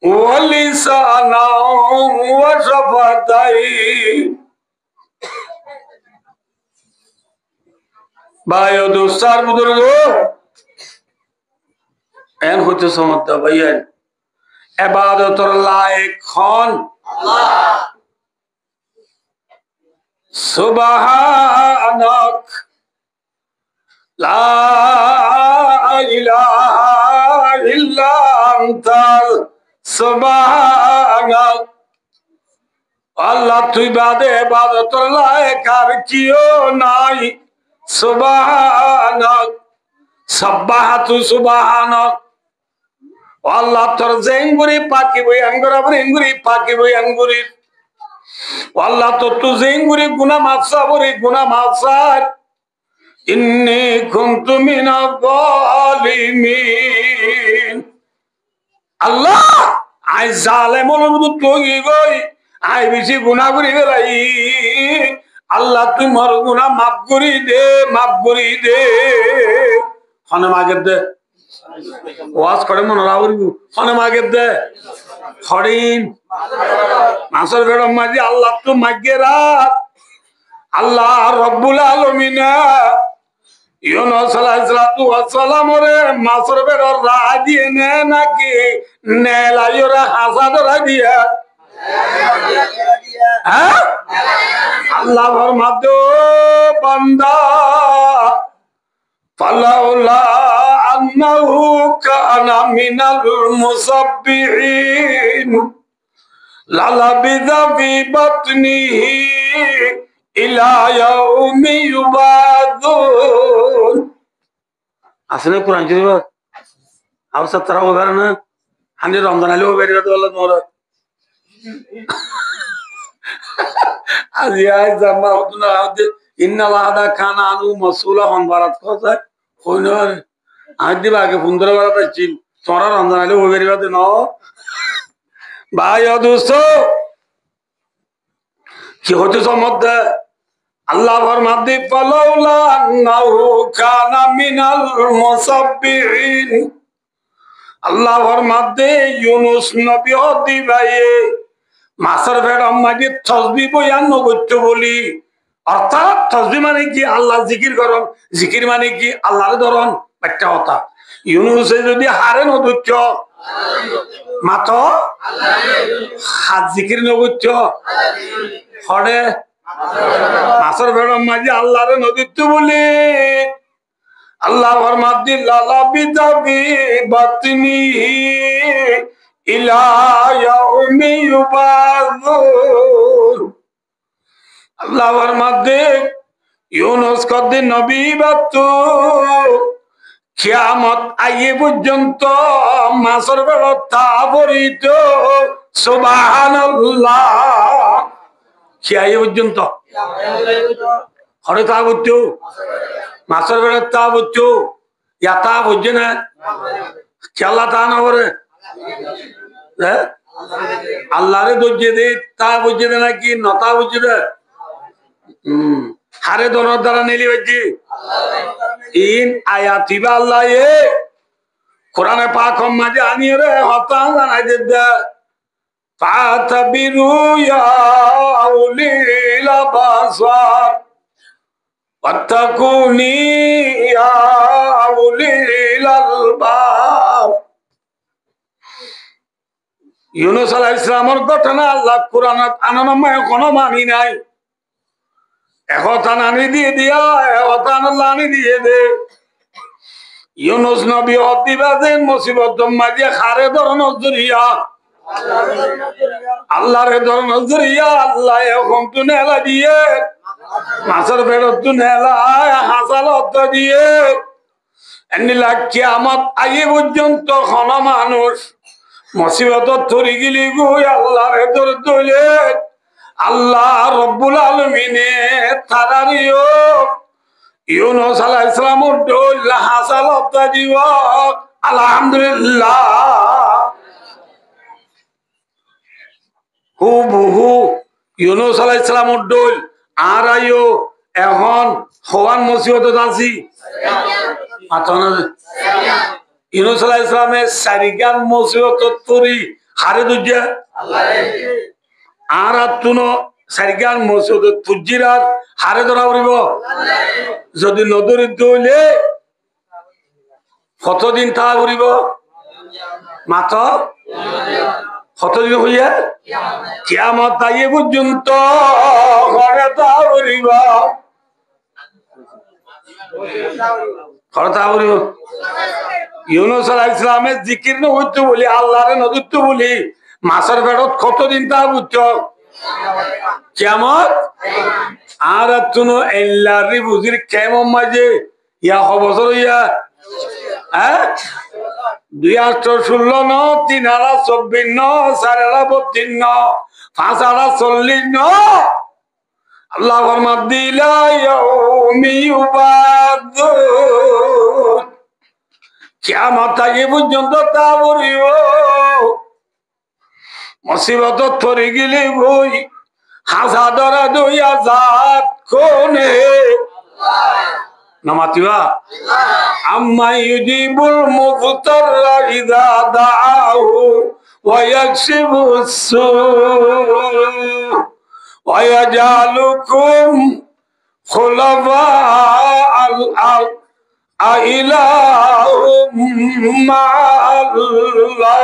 ওয়া লিসানাও ওয়া শাফাতাইন ভাইও দোস্তার বুজুর্গ এন হতে সমর্থ ভাইয়েন ইবাদতর লায়েক হন আল্লাহ সুবহানাক লা ইলাহা ইল্লা আনতাল সুবহানাক আল্লাহ তুই বাদে ইবাদতর লায়েক আর কিও নাই সুবহানাক সাব্বাহাতু সুবহানাক আল্লাহ তোর জেঙ্গুরি পাকি বই আঙ্গুর আবার ইঙ্গুরি পাকি বই আঙ্গুরি আল্লাহ তো তু জেঙ্গুরি গুনাহ মাফসা বরি গুনাহ মাফসার ইন্নী কুনতু মিনাল যালিমিন আল্লাহ আই জালেমুল মুতকি গই আই বেশি গুনাহ করি বেলাই আল্লাহ তুই মোর গুনাহ মাফ করি দে হনে মাগে দে ওয়াজ করে মনে রাখবি হনে মাগে দে হরিণ মাসর বেড়ম মাঝি আল্লাহ তো মাগে রাত আল্লাহ রব্বুল আলামিন ইউনূস আলাইহিস সালাতু ওয়াস সালাম রে মাসর বেড়র রা দিয়ে নে নাকি নে লাইরা হাসাদরা দিয়া হ্যাঁ আল্লাহ ফরমাতো বান্দা ফালাউলা আন্নাহু কানা মিনাল মুসাব্বিহিন লালাবিযা ফি বাতনিহি ইলা ইয়াউমি ইউবাদুন আসলে কোরআন শরীফ আওসা তারা ওবার না হানি রমজান আলে ওবার তো আল্লাহ তোমার আজি আজ জামা হতুনা ইন্না লাদা খানা আনু মাসউলা হন বারাত কথা কইনো আজ দিবা আগে 15 বারাত আছি তোরা রমজান আলে ওবার তো ন ভাই ও দোস্ত কি হতে সম্মত আল্লাহ ফরমাতে ফালাউলা আন্নাহু কানা মিনাল মুসাব্বিহিন আল্লাহ ফরমাতে ইউনূস নবী হদি ভাই মাসর ভেড় মাঝে তসবিহ বয়ান করতে বলি অর্থাৎ তসবিহ মানে কি আল্লাহ জিকির করন জিকির মানে কি আল্লাহর ধরন একটা কথা ইউনূসে যদি হারে নদুচ্চ মাত হাত জিকির নগুচ্চ হড়ে মাসর ভেড় মাঝে আল্লাহরে নদীত্ব বলি আল্লাহ ফরমাতে লালাবিযা ফি বাতনিহি ইলা ইয়াউমি ইউবাদুন আল্লাহ ফরমাতে ইউনূস কদে নবী বাতু কিয়ামত আইয়ে পর্যন্ত মাসর বেড় তা বরিত সুবহানাল্লাহ কি আইয়ে পর্যন্ত হরে তা বুঝছো মাসর বেড় তা বুঝছো ইয়া তা বুঝছে না খেলা তা না বলে আল্লাহরে দর্জে দে তা বুঝে দে নাকি নতা বুঝে দে হারে দনের দ্বারা নেলি হয়েছি ইন আয়াতিবা আল্লাহ এ কোরআনে পাক মাঝে আনিয়ে রে হতা জানাই দে ফাতাবিরু ইয়া উলিল আবসার ওয়াত্তাকুনি ইয়া উলিল আলবাব ইউনূস আলাইহিস সালামের ঘটনা আল্লাহ কোরআনত আনানাময় কোনো মানি নাই একতা নানি দিয়ে দিয়া একতা নানি দিয়ে দে ইউনূস নবী অতিবাদের মুসিবত মাঝে খারে ধরনের জরিয়া আল্লাহরে ধরনের জরিয়া আল্লাহ এখন তো নেলা দিয়ে মাছের ফেরত তো নেলা হাসালত দিয়ে এনিলা কিয়ামত আগে পর্যন্ত কোন মানুষ মুসিবত ধরে গেলি গো আল্লাহরে ধরে ধরে আল্লাহ রব্বুল আলামিনে তারারিও ইউনুস আলাইহিস সালামর ডোল হাসালত দিব আলহামদুলিল্লাহ হুবহু ইউনুস আলাইহিস সালামর ডোল আর আইও এখন হওয়ান মুসিবত আছি আতনা ইউনুস আলাইহিস সালামের সারিগান মুসিবত তুরি হারে দুজা আল্লাহ আর আতুনো সারিগান মুসিবত তুজিরার হারে ধরা উড়িব যদি নদরি দইলে কতদিন তা উড়িব মাত্র কতদিন হইয়া কিয়ামত আইয়ে পর্যন্ত ঘরে তা উড়িব ঘরে তা উড়িব ইউনুস আলাইহিস সালামের জিকির ন হইতো বলি আল্লাহরে নদুত্ব বলি মাছের পেটত কতদিন তা বুঝছ কিয়ামত আর তুনো এল্লারি বুঝির কেমন মাঝে ইয়া বছর ইয়া হ্যাঁ ২৮১৬ ন ৩,২৪ ন ৪,৩২ ন ৫,৪০ ন আল্লাহ ফরমান দিলা ইয়াউমি ইউবাদুন কিয়ামত আগে পর্যন্ত তা বলিব মুসিবত পড়ে গেলে বই হাসা ধরা ২,০০০ কোনে নামাতিবা আম্মা ইউজিবুল মুফতাররা ইযা দাআহু ওয়া ইয়াকশিফুস সূ ওয়া ইয়াজালুকুম খুলাফা আল আরদ আইলাহুম মা'আল্লাহ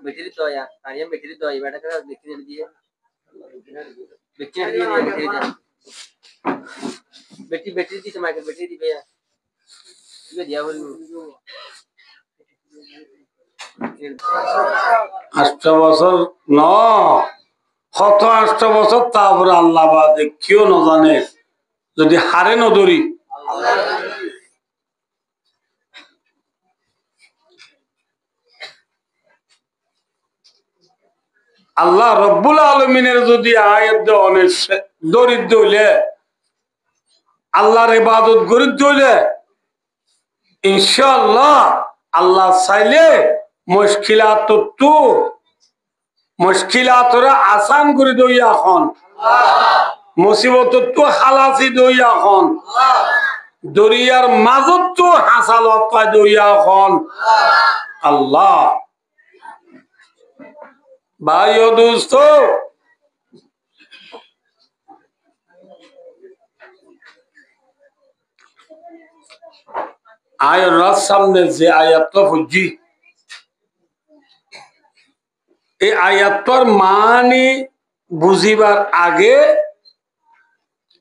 बैटरी तो यार तारियां बैटरी तो आई बैठा कर देखने दिए बैटरी दी समय कर बैटरी दी भैया ये दिया बोल ৮ বছর ন কত ৮ বছর তারপর আল্লাহ বাদে কেউ ন জানে যদি হারে নদরি আল্লাহ রব্বুল আলমিনের যদি আয়াত অনেক দরিদ্র হইলে আল্লাহর ইবাদত গরিব হইলে ইনশাআল্লাহ আল্লাহ চাইলে মুশকিলাতরা আসান করে দই এখন মুসিবত তো হালাসি দই এখন দরিয়ার মাজত তো হাসালত পায় দই এখন আল্লাহ ভাই ও দোস্ত আয়ার সামনে যে আয়াতটা বুঝি এই আয়াতটার মানে বুঝিবার আগে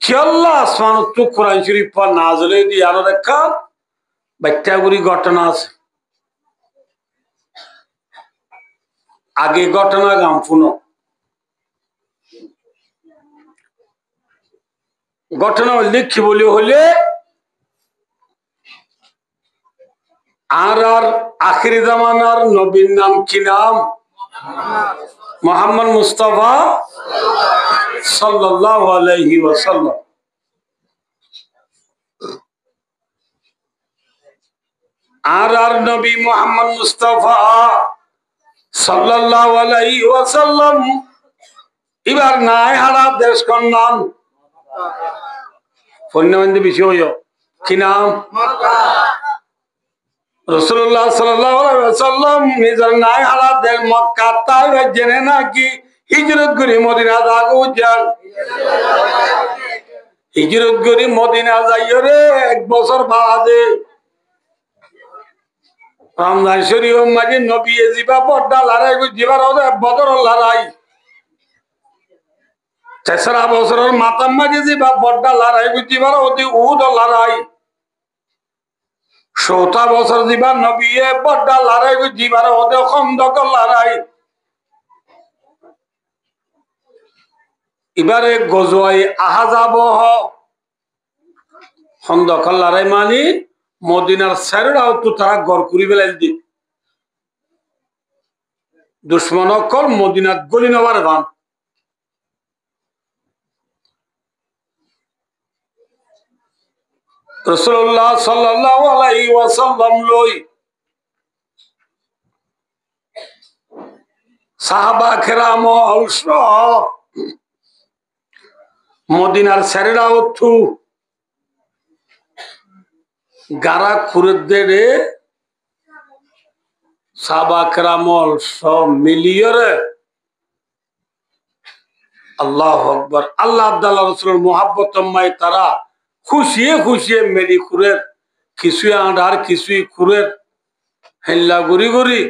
কি আল্লাহ আসমানত তো কোরআন শরীফ পর নাজলে দিয়ে আরো দেখা বাচ্চাগুলি ঘটনা আছে আগে ঘটনা গাম শুনো ঘটনা লিখি বলি হলে আর আখিরি জামানার নবীর নাম কি নাম মুহাম্মদ মুস্তাফা সাল্লাল্লাহু আলাইহি ওয়াসাল্লাম আর নবী মুহাম্মদ মুস্তাফা সাল্লাল্লাহু আলাইহি ওয়াসাল্লাম এবার নাই হারা দেশ কোন নাম ফন্নবন্দি বিষয় কি নাম মক্কা রাসূলুল্লাহ সাল্লাল্লাহু আলাইহি ওয়াসাল্লাম নিজের নাই হারা দেশ মক্কা তাই জেনে নাকি হিজরত করে মদিনা যাগো যান হিজরত করে মদিনা যাইও রে 1 বছর বাদে রমজান শরীফ মাঝে নবী জিবা বড় লড়াই জিবার ওদে বদর লড়াই তেসরা বছরের মাতাম মাঝে জিবা বড় লড়াই জিবার ওদে উহুদ লড়াই 17 বছর জিবা নবী বড় লড়াই জিবার ওদে খন্দক লড়াই এবারে গজওয়ায়ে আহজাব খন্দক লড়াই মানে মদিনার সাইরাও তো তারা গড় করি বেলাই দি দুশ্মন কল মদিনাত গলি নেওয়ার ভান রাসূলুল্লাহ সাল্লাল্লাহু আলাইহি ওয়াসাল্লাম লই সাহাবা কেরাম মদিনার সেরেরা উঠু গারা খুরদেরে সাহাবা কেরাম সব মিলিয়ে আল্লাহু আকবার আল্লাহ আব্দুল্লাহ রাসূলের মোহাব্বত মাই তারা খুশিয়ে খুশিয়ে মেরি খুরের কিছুই আন্ডার কিছুই খুরের হেল্লা গুরি গুরি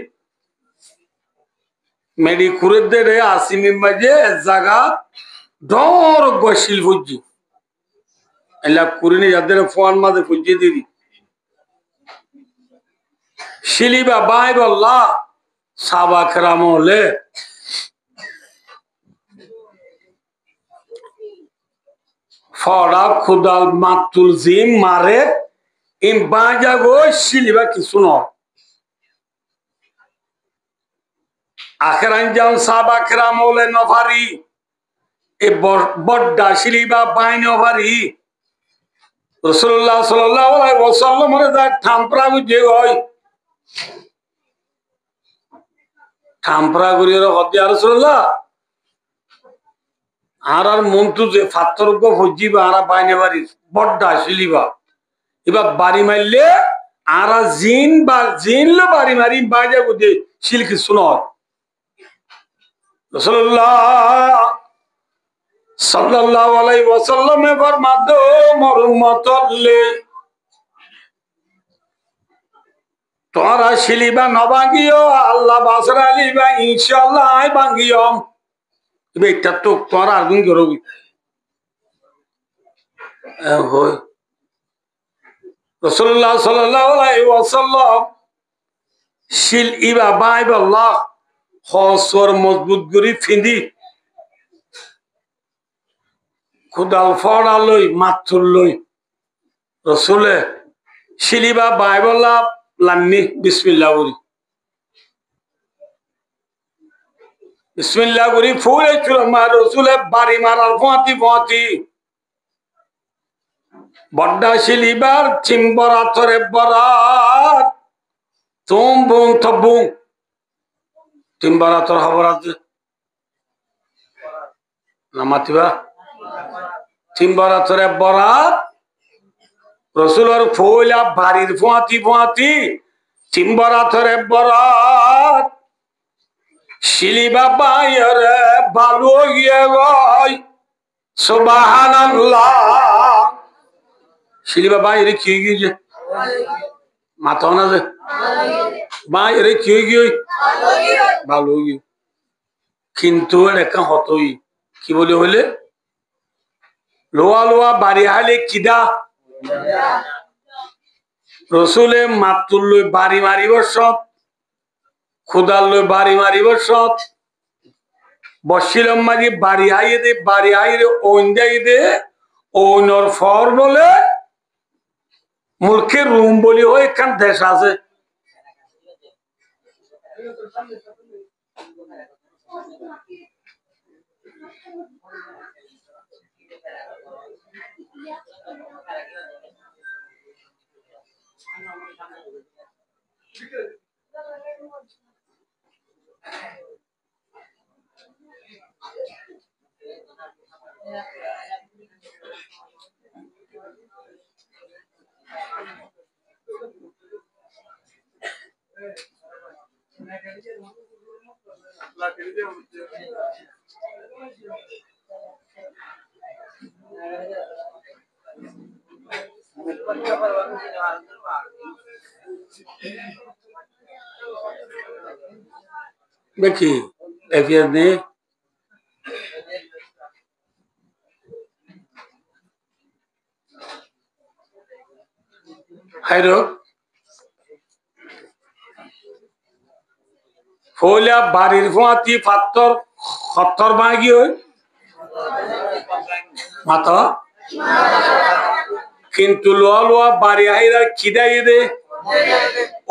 মেরি খুরের দেরে আসিমি মাঝে জায়গা ডর গশিল ফুজি হেল্লা কুরিনি যাদের ফোন মাঝে ফুজি দিদি শিলিবা বাই বল্লা সাহাবা কেরাম হলে ফড়া খুদাল মাতুল জিম মারে ইন বাজা গো শিলিবা কিছু নয় আখের আঞ্জাম সাহাবা কেরাম হলে নভারি এ বড্ডা শিলিবা বাই নভারি রাসূলুল্লাহ সাল্লাল্লাহু আলাইহি ওয়াসাল্লামের দা ঠামপ্রা বুঝে গয় ঠামপ্রা করিয়ে হদি আর রাসূলুল্লাহ আর মন্তু যে ফাত্তর গো ফজিবা আর বাইনে বাড়ি বড্ডা শিলিবা এবার বাড়ি মারলে আর জিন বা জিনলে বাড়ি মারি বাজে বুঝে শিলকি শুনো রাসূলুল্লাহ সাল্লাল্লাহু আলাইহি ওয়াসাল্লাম এবার মাদো মরুমতলে তোরা শিলিবা নবাঙ্গিও আল্লাহ বাসরা আলিবা ইনশাআল্লাহ আই বাঙ্গিও এটা তো তোরা আগুন করবি হয় রাসূলুল্লাহ সাল্লাল্লাহু আলাইহি ওয়াসাল্লাম শিল ইবা বাইবাল্লাহ হসর মজবুত গরি ফিন্দি খুদাল ফড়া লই মাথুর লই রসুলে শিলিবা বাইবাল্লাহ লাম্মি বিসমিল্লাহ করি বিসমিল্লাহ করি ফুলে চুরমা রসুলে বাড়ি মারার ফোঁয়াতি ফোঁয়াতি বড্ডা শিলিবার চিম্বরা থরে বরাত তুম বুং থবুং চিম্বরা থর হবরাত নামাতিবা চিম্বরা থরে বরাত রসুলের ফুলা বাড়ির ফোঁয়াতি ফোঁয়াতি চিম্বরা থরে বরাত শিলিবা বাইরে বালু গিয়ে গয় সুবহানাল্লাহ শিলিবা বাইরে কি গিয়ে মাথা না যে বাইরে কি গিয়ে ভালো গিয়ে কিন্তু একা হতই কি বলে হইলে লোয়া লোয়া বাড়ি হালে কিদা রসুলে মাতুল লই বাড়ি মারিব সব খুদার লই বাড়ি মারিব সব বসিলম মাঝি বাড়ি হাইয়ে দে বাড়ি হাইরে ওন যাই দে ওনর ফর বলে মুলকের রুম বলি হয় এখান দেশ আছে দেখি এফিয়ার নেই হাইরো ফৌলিয়া বাড়ির ফোঁয়াতি পাত্তর সত্তর বাগি হয় মাথা কিন্তু লোয়া লোয়া বাড়ি হাইরা খিদাই দে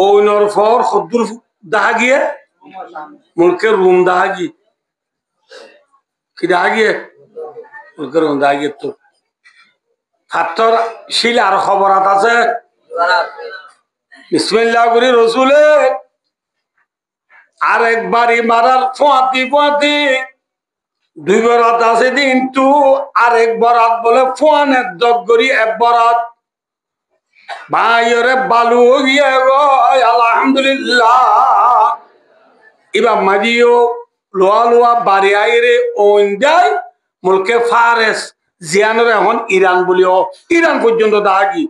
ওইনর ফর খদ্দুর দাহা গিয়ে মুলকের রুম দাহা গিয়ে খিদা গিয়ে মুলকের রুম দাহা গিয়ে তো হাতর শিলার খবরাত আছে বিসমিল্লাহ করি রসুলে আর একবারই মারার ফোঁয়াতি ফোঁয়াতি দুই বরাত আছে কিন্তু আর এক বরাত বলে ফোয়ানের দগ করি এক বরাত ভাইরে বালু গিয়ে গয় আলহামদুলিল্লাহ এবার মাজিও লোয়া লোয়া বাড়ি আইরে ওন যায় মুলকে ফারেস জিয়ানোর এখন ইরান বলিও ইরান পর্যন্ত দাগি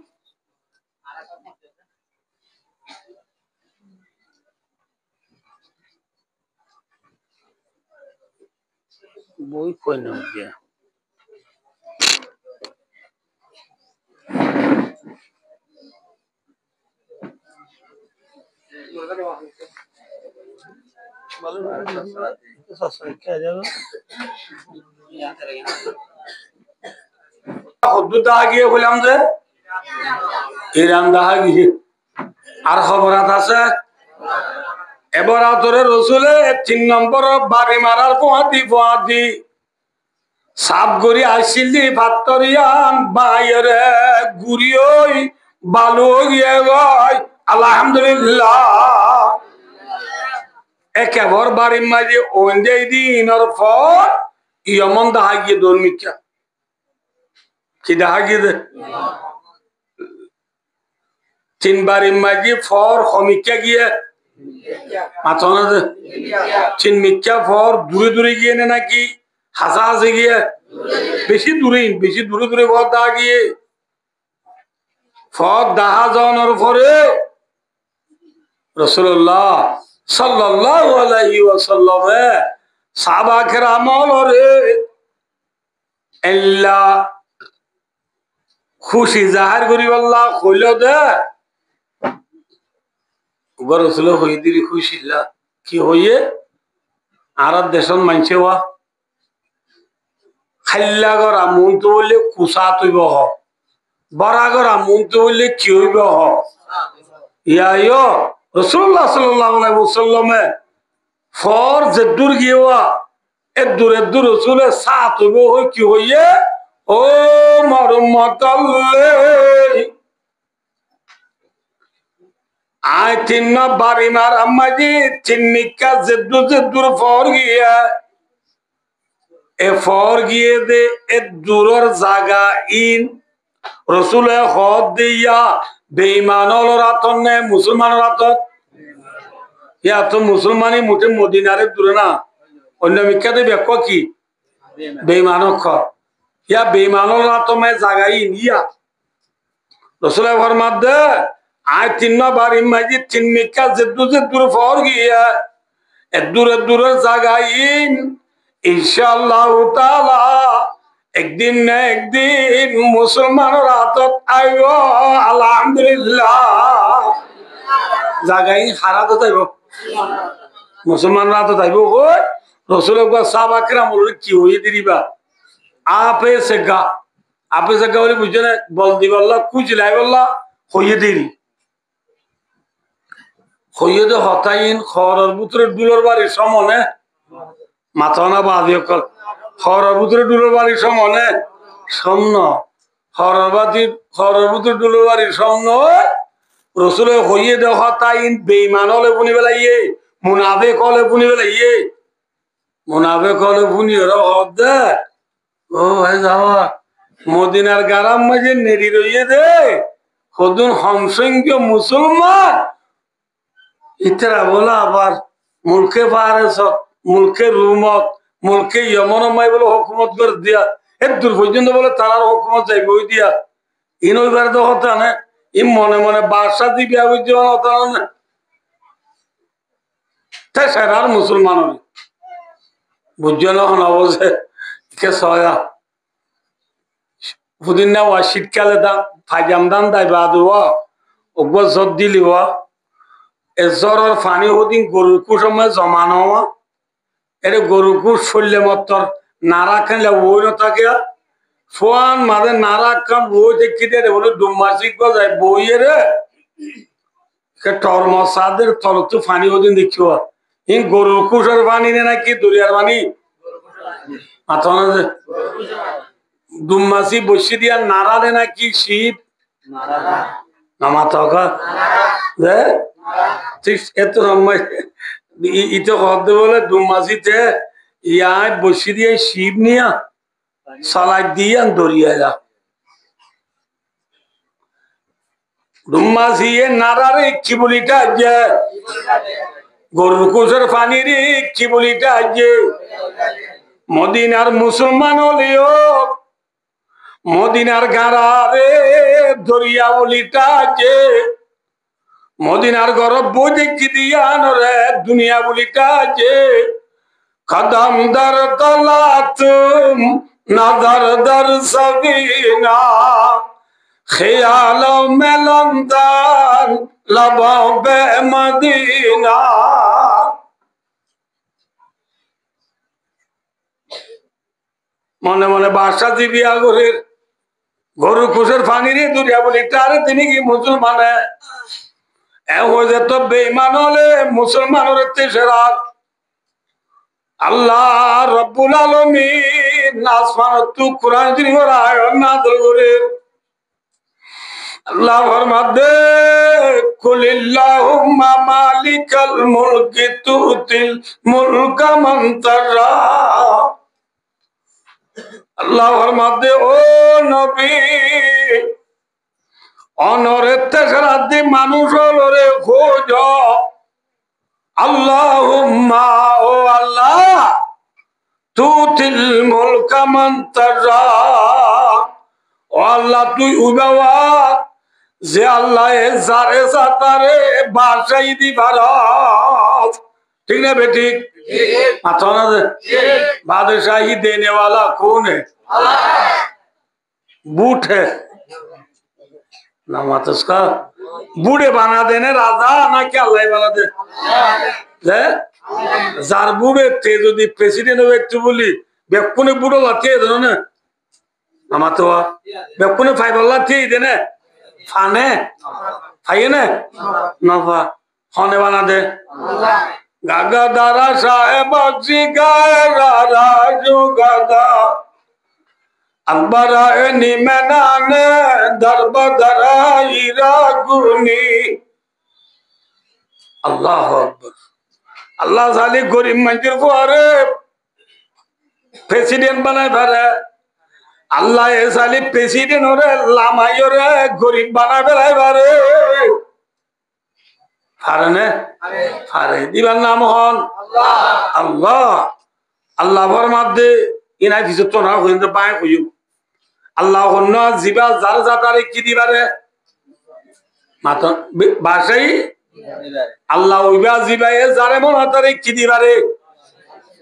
বই কই না গিয়া বললাম যে ইরান দেখা গিয়ে আর খবরাত আছে এবার তোরে রসুলে ৩ নম্বর বাড়ি মারার পোহাতি সাপ গড়ি আসিলি ভাতরিয়ান বাইরে গুড়িওই বালু গিয়ে গয় আলহামদুলিল্লাহ একেবার বাড়ির মাঝে ওই দিনের পর ইয়মন দেখা গিয়ে দর্মিকা কি দেখা গিয়ে ৩ বাড়ির মাঝে ফর সমীক্ষা গিয়ে মাথা ৩ মিথ্যা ফর দূরে দূরে গিয়ে নে নাকি হাসা হাসে গিয়ে বেশি দূরে দূরে ফর দেখা গিয়ে ফর দেখা যাওয়ার পরে রাসূলুল্লাহ সাল্লাল্লাহু আলাইহি ওয়াসাল্লাম সাহাবা কেরাম রে আল্লাহ খুশি জাহির করি আল্লাহ কইল দে ওগর রাসূল হই দিলি খুশি লা কি হইয়ে আর দেশন মানছে ওয়া খাইলা গরা মন তো বললে কুসা তৈব হ বড়া গরা মন তো বললে কি হইব হ ইয়া রাসূলুল্লাহ সাল্লাল্লাহু আলাইহি ওয়াসাল্লামে ফর যে দূর গিয়া এ দূর রাসূলে সাত হইব হই কি হইয়ে ও মারুমাতাল্লে আয় ৩ বাড়ি মার আম্মাজি ৩ নিকা যে দূর ফর গিয়া এ ফর গিয়ে দে এ দূরের জায়গা ইন রসুলে হদ দিয়া বেঈমানর রাতন নে মুসলমানের রাতন ইয়া তো মুসলমানি মোটে মদিনারে দূরে না অন্য বিখ্যাত ব্যাখ্যা কি বেঈমানক খ ইয়া বেঈমানর রাতমে জায়গা ইন ইয়া রসুলে ফরমাদ দে আয় ৩ বাড়ি মাঝি ৩ মিকা যে দূর ফর গিয়া এ দূরের জায়গা ইন ইনশাআল্লাহ তাআলা একদিন না একদিন মুসলমানের হাতত আইব আলহামদুলিল্লাহ জাগাই হারাতে যাইব মুসলমানের হাতত আইব কই রাসূলের সাহাবা কেরাম কি হই দিবা আপে সেগা বলে বুঝে না বল দিব আল্লাহ কুচ লাই আল্লাহ হইয়ে দিরি হইয়ে দে হতাইন খরর ভিতরে দুলর বাড়ির সমনে মাথা না বাঁধিয়ে কল খরর ভিতরে দুলর বাড়ির সমনে সমন খরর ভিতরে দুলর বাড়ির সমন রসুলে হইয়ে দে হতাইন বেঈমান হলে বুনি বেলাইয়ে মুনাফিক হলে বুনি বেলাইয়ে মুনাফিক হলে বুনি ওরা হদ দে ও ভাই যাওয়া মদিনার গারাম মাঝে নেড়ি রইয়ে দে কদুন হমসংখ্য মুসলমান ইতরা বলা আবার মুলকে ফারেস মুলকে রুমত মুলকে ইয়মন মাই বলে হুকুমত করে দিয়া এর দূর পর্যন্ত বলে তারার হুকুমত যাইব ওই দিয়া ইন ওইবার তো হতা না ই মনে মনে বাদশা দি বিয়া বুঝতে হতা না তাই সারার মুসলমান বুঝছো না হন অবশ্যে কে সয়া পুদিন না ওয়া শীতকালে দাম ফাইজাম দাম দাই বাদুয়া ওগো জব দিলিওয়া এ জ্বরের পানি হদিন গরুর সময় জমানো হওয়া এটা গরুর শরীরে মতর নাড়া খেলে ওই না থাকে ফোয়ান মাঝে নাড়া খান বই দেখি দে বলে ডুমাসিক বাজায় বইয়ে রে টরমসাদের তলত পানি হদিন দেখিও ইন গরুর কুশের পানি নে নাকি দরিয়ার পানি মাথা না যে দুমাসি বসে দিয়া নাড়ালে নাকি শিব নামাতা এত ইতো হতে বলে দুমাসিতে ইয়ায় বসে দিয়ে শিব নিয়া সালাদ দিয়ে দরিয়া যা দুমাসি নাড়ারে কি বলিটা যে গরুর কুসের পানির কি বলিটা যে মদিনার মুসলমান হলেও মদিনার গাঁড়ারে দরিয়া বলিটা যে মদিনার গরব দেখি দিয়া নরে দুনিয়া বলিটা যে কদম দর তলাত নজর দর সবিনা খেয়াল মেলন্দার লবে মদিনা মনে মনে বাসা দিবিয়া গরের গরু খুশের ফানিরে দুরিয়া বলি তারে তিনি কি মুসলমান হয়ে তো বেঈমান হলে মুসলমানের তেসরা আল্লাহ রব্বুল আলামিন আসমানত তু কুরআন শরীফের আয়াত নাযিল করে আল্লাহ ফরমাতে কুলিল্লাহুম্মা মালিকাল মুলকি তুতিল মুলকা মান তারা আল্লাহ ফরমাতে ও নবী অনরের তেসরা দি মানুষ হলরে খোঁজ আল্লাহুম্মা ও আল্লাহ তুতিল মুলকা মান তারা ও আল্লাহ তুই উবাওয়া যে আল্লাহ যারে সাতারে বাসাই দিবার ঠিক না বেঠিক মাথা না बादशाही देने वाला कौन है बूट है ना मत उसका बूढ़े बना देने राजा ना क्या अल्लाह बना दे जार बूढ़े थे जो दी प्रेसिडेंट व्यक्ति बोली बेकुने बूढ़ो लाते हैं ना ना मत हुआ बेकुने फाइबर लाते हैं इधर फाने फाइए ना ना फा खाने बना दे गागा दारा साहेब अक्सी गायरा राजू गादा अकबरा निमनाने दरब दरा हीरा गुनी अल्लाह अकबर अल्लाह साली गरीब मंजिल को अरे प्रेसिडेंट बनाए भरे अल्लाह ये साली प्रेसिडेंट हो रहे लामाई हो रहे गरीब बनाए भरे फारने फारे दिवान नाम हन अल्लाह अल्लाह फरमाते इना किसी तो ना हुए तो पाए कोई अल्लाह होना जिबा जार जातारे की दीवारे माता बाशाई अल्लाह उबा जिबा ये जारे मन जातारे की दीवारे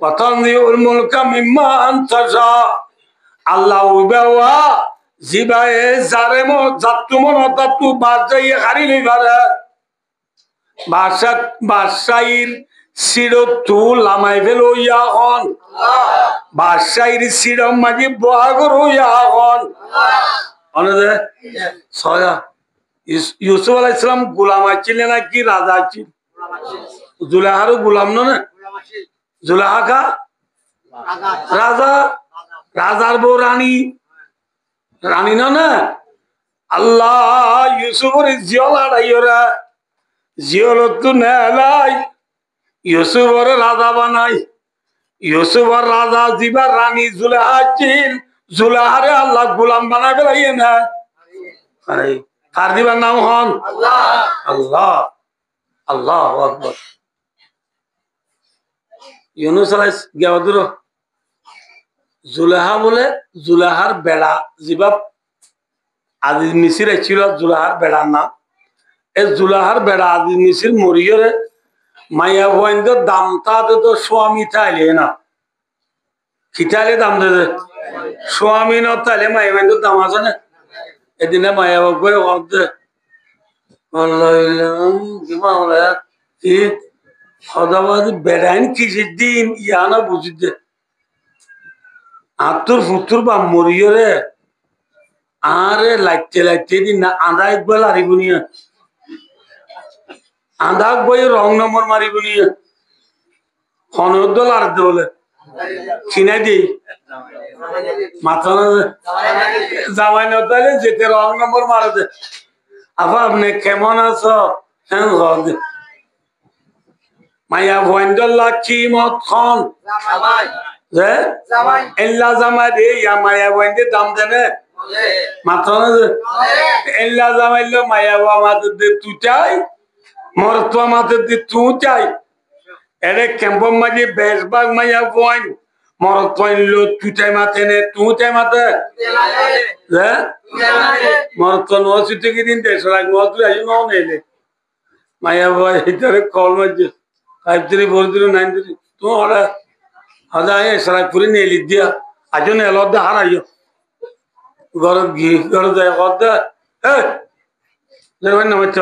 वतन दिउल मुल्का मिम्मा अंतशा अल्लाह उबा वा जिबा ये जारे मन जातु मन जातु बाशाई खारी नहीं बारे बाशा बाशाइर सिरो तू लामाई फेलो या हन बाशाइर सिरो माजी बुआगरो या हन अनदे सोया यूसुफ अलैहिस्सलाम गुलाम आचिले ना की राजा आचिल जुलाहारो गुलाम न जुलाहा का राजा राजार बो रानी रानी न अल्लाह यूसुफ रे जियोला डाइयोरा जियोलतु नेलाई यूसुफ और राजा बनाई यूसुफ और राजा जीवा रानी जुलाहा चिल जुलाहा रे अल्लाह गुलाम बना के लाइए ना अरे फारदीबा नाम हन अल्लाह अल्लाह अल्लाह अकबर यूनुस अलैहिस गयादुरो जुलाहा बोले जुलाहार बेड़ा जीवा आदि मिसिर छिलो जुलाहार बेड़ा ना जुलाहार बेड़ा आदि मिसिर मरियो माया बंद दामता तो स्वामी ताले ना किताले दाम दे स्वामी न ताले माया बंद दाम आसा ना एदिने माया बगोय वद अल्लाह किमा होला कि खदाबाद बेड़ाइन किसी दिन याना बुझदे आतुर फुतुर बा मरियो रे आरे लाइते दिन ना आंदा एक बेला रिबुनिया आंधा कोई रंग नंबर मारी बुनिया खाने दो लार दो ले কিনা দিই মাথা জামাই নতালে যেতে রং নম্বর মারা দে আপা আপনি কেমন আছো মাইয়া ভয়েন্দ্র কি মত খন এল্লা জামাই রে ইয়া মায়া ভয়েন্দ্রে দাম দেনে মাথা এল্লা জামাইলো মায়া মাথা দে তুই চাই মরত্বা মাথা দে তুই চাই এরে কেম্পম মাঝে বেশবাগ মাইয়া ভয়েন মরত পয়েন্টলো তুই চাই মাথে নে তুই চাই মাথে মরত নসি থেকে দিন দেশ লাগ নতুন আই ন নেলে মায়া ভয় এটারে কল মাঝে 534093 তুই ওরা হাজা এ সরাইপুরি নেলি দিয়া আজনে এলদা হারাইও গরদ গি গরদ গদা এ জরবেন না মত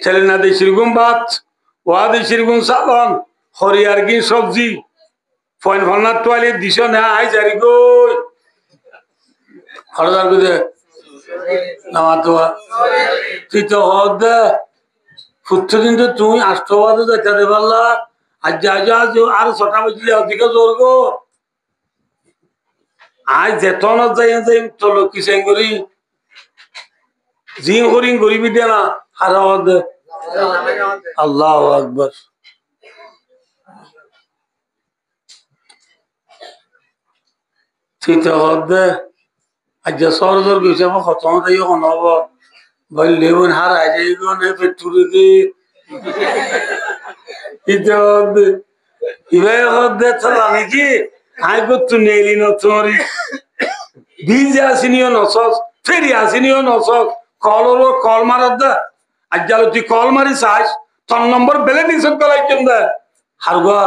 চলে না দে শিরগুম বাত ওয়াদি শিরগুম সাবান হরিয়ার কি সবজি ফয়েন ফলনা তোয়ালে দিছ না আই জারি গই হরদার গুদে নামাতোয়া তুই তো হদ ফুটতে দিন তো তুই আষ্টবাদে যেতে পারলা আজ যা যা আর 6টা বাজলে অধিক জোর গো আজ যেতন যাই যাই চলো কিসেন করি জিং হরিং গরিবি দে না হারাওয়াদ আল্লাহু আকবার ঠিক হবে আজ সরদর গেছে আমার খতম তাই হনব বললে বোন হারাই যাই গো নে পেটুরি দি ঠিক হবে ইবে হবে চল আমি কি আই গত নেলি ন তোরি বীজ আসিনিও নসস ফেরি আসিনিও নসস কলর কল মারদ দা আজ জালো তুই কল মারি চাস তোর নম্বর বেলে নিছত গলাই কেন্দ হারগো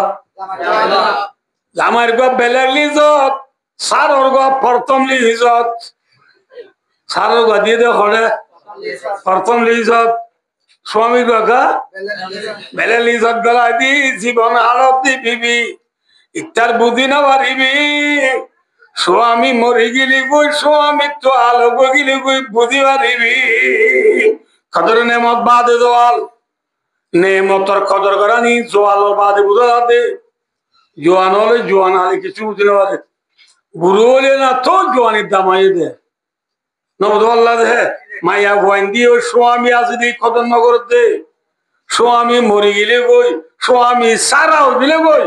জামার গো বেলে লিজত সার অর্গ প্রথম লিজত সার গো দিয়ে দে হরে প্রথম লিজত স্বামী গা বেলে লিজত গলাই দি জীবন হালত দি বিবি ইত্যার বুদ্ধি না পারিবি স্বামী মরি গেলি গই স্বামী তো আলো গিলি গই বুঝি পারিবি কদর নেমত বাদে দোয়াল নেমতর কদর করা নি জোয়ালোর বাদে বুঝা যাতে জোয়ান হলে জোয়ান আলে কিছু বুঝতে পারে বুড়ো হলে না তো জোয়ানির দামাই দে নবদুল্লাহ দে মাইয়া ভয়েন দিয়ে স্বামী আছে দি কদর নগর দে স্বামী মরি গেলে গই স্বামী সারাও দিলে গই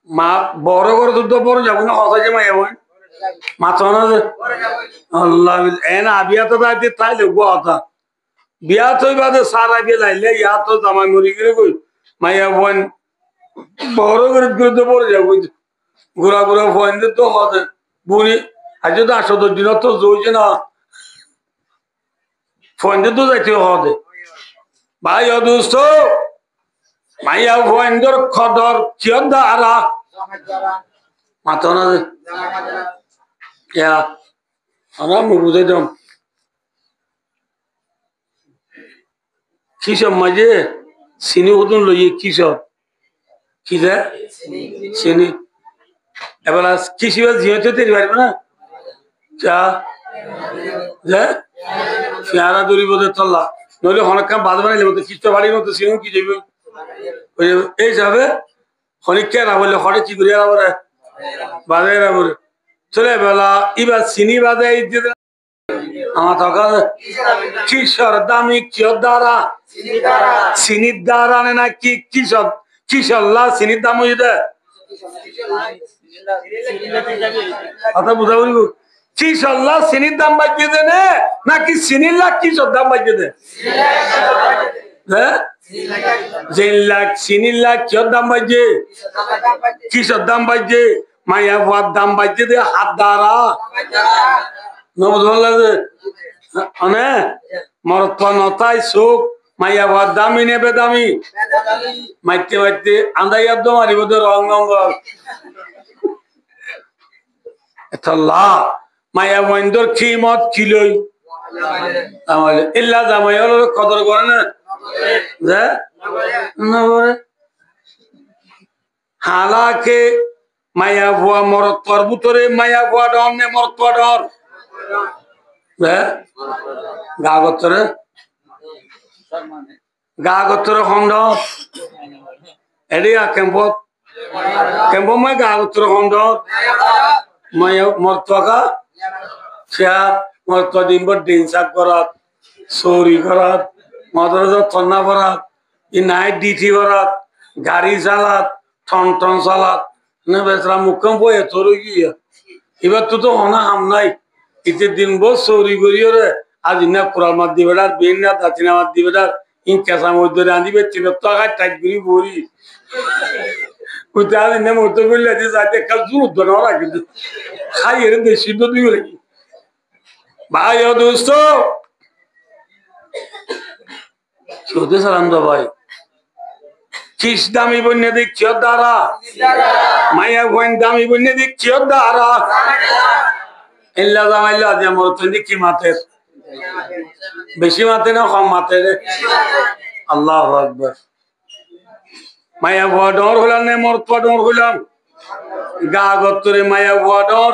মা বড় করে তো বড় যাবো না হসাইছে মাইয়া ভয়েন মাথা না আল্লাহ এন আবিয়া তো তাই তাইলে গোয়া বিয়া তো বাদে সারা বিয়ে লাইলে ইয়া তো জামাই মরি গেলে কই মাইয়া বোন বড় করে তো পড়ে যাবো ঘুরা ঘুরা ফোন তো হবে বুনি আজ তো 8 দিন তো জইছে না ফোন তো যাইতে হবে ভাই অদুস্ত মাইয়া ফোন দর খদর কিয়ন দারা মাথা না ইয়া আরাম বুঝাই দাম কিসব মাঝে চিনি কতন লইয়ে কিসব কি যে চিনি এবার কৃষিবা জিহতে তৈরি পারবে না চা যে পেয়ারা দড়ি বোধ চললা নইলে অনেক কাম বাদ বানাইলে মতো খ্রিস্ট বাড়ির মতো চিনি কি যাবে এই যাবে খনিককে না বললে হরে কি করিয়া রাবরে বাজাই রাবরে চলে বেলা এবার চিনি বাজাই দিতে আমার তখন কিশোর দামি কিয়র দ্বারা চিনির দ্বারা না কি কিশোর কিশোর চিনির দাম হয়ে দে কথা বুঝা বলব কিশোর চিনির দাম বাজিয়ে দে নাকি চিনির লাখ কিশোর দাম বাজিয়ে দে হ্যাঁ 3 লাখ চিনির লাখ কিয়র দাম বাজিয়ে কিশোর দাম বাজিয়ে মাইয়া ভাত দাম বাজিয়ে দে হাত দ্বারা নবদুল্লাহ অনে মরত নতাই সুখ মাইয়া ভাত দামি নেবে দামি মাইতে মাইতে আন্দাই আব্দ মারিব তো রং নম্বর এতলা মাইয়া বন্ধর খিমত কিলই আমার ইল্লা জামাই হলো কদর করে না যে না করে হালাকে মাইয়া ভুয়া মরত তরবুতরে মাইয়া ভুয়া ডর নে মরত ডর গা গতরে খন্ড এড়িয়া কেম্পত কেমন মাই গা উত্তর খন্ড মায়া মর্তকা সে মর্ত দিন দিন চাক করাত চৌরি করাত মদর থন্না করাত ই নাইট ডিউটি করাত গাড়ি চালাত ঠন ঠন চালাত না বেচরা মুখ্যম বই তোর গিয়া এবার তো হনা হাম নাই ইতে দিন বস চৌরি করিও রে আজ ইনা কুড়াল মাত দিবে আর বেন না দাচিনা মাত দিবে আর ইন কেঁচা মধ্যে রাঁধিবে চিন তো আগায় টাইট করি বলি কোথায় ইনে মতো করলে যে যাতে কাল জুর ধরা কিন্তু খাই এর বেশি তো দিবে নাকি ভাই ও দোস্ত চৌধে সালাম দো ভাই কিস দামি বন্যে দেখছি দ্বারা মায়া বন দামি বন্যে দেখছি দ্বারা এল্লা জামাইলা যে মোর তুমি কি মাতের বেশি মাতে না কম মাতে রে আল্লাহু আকবার মায়া ভুয়া ডর হলাম না মরতবা ডর হলাম গা গত্তরে মায়া ভুয়া ডর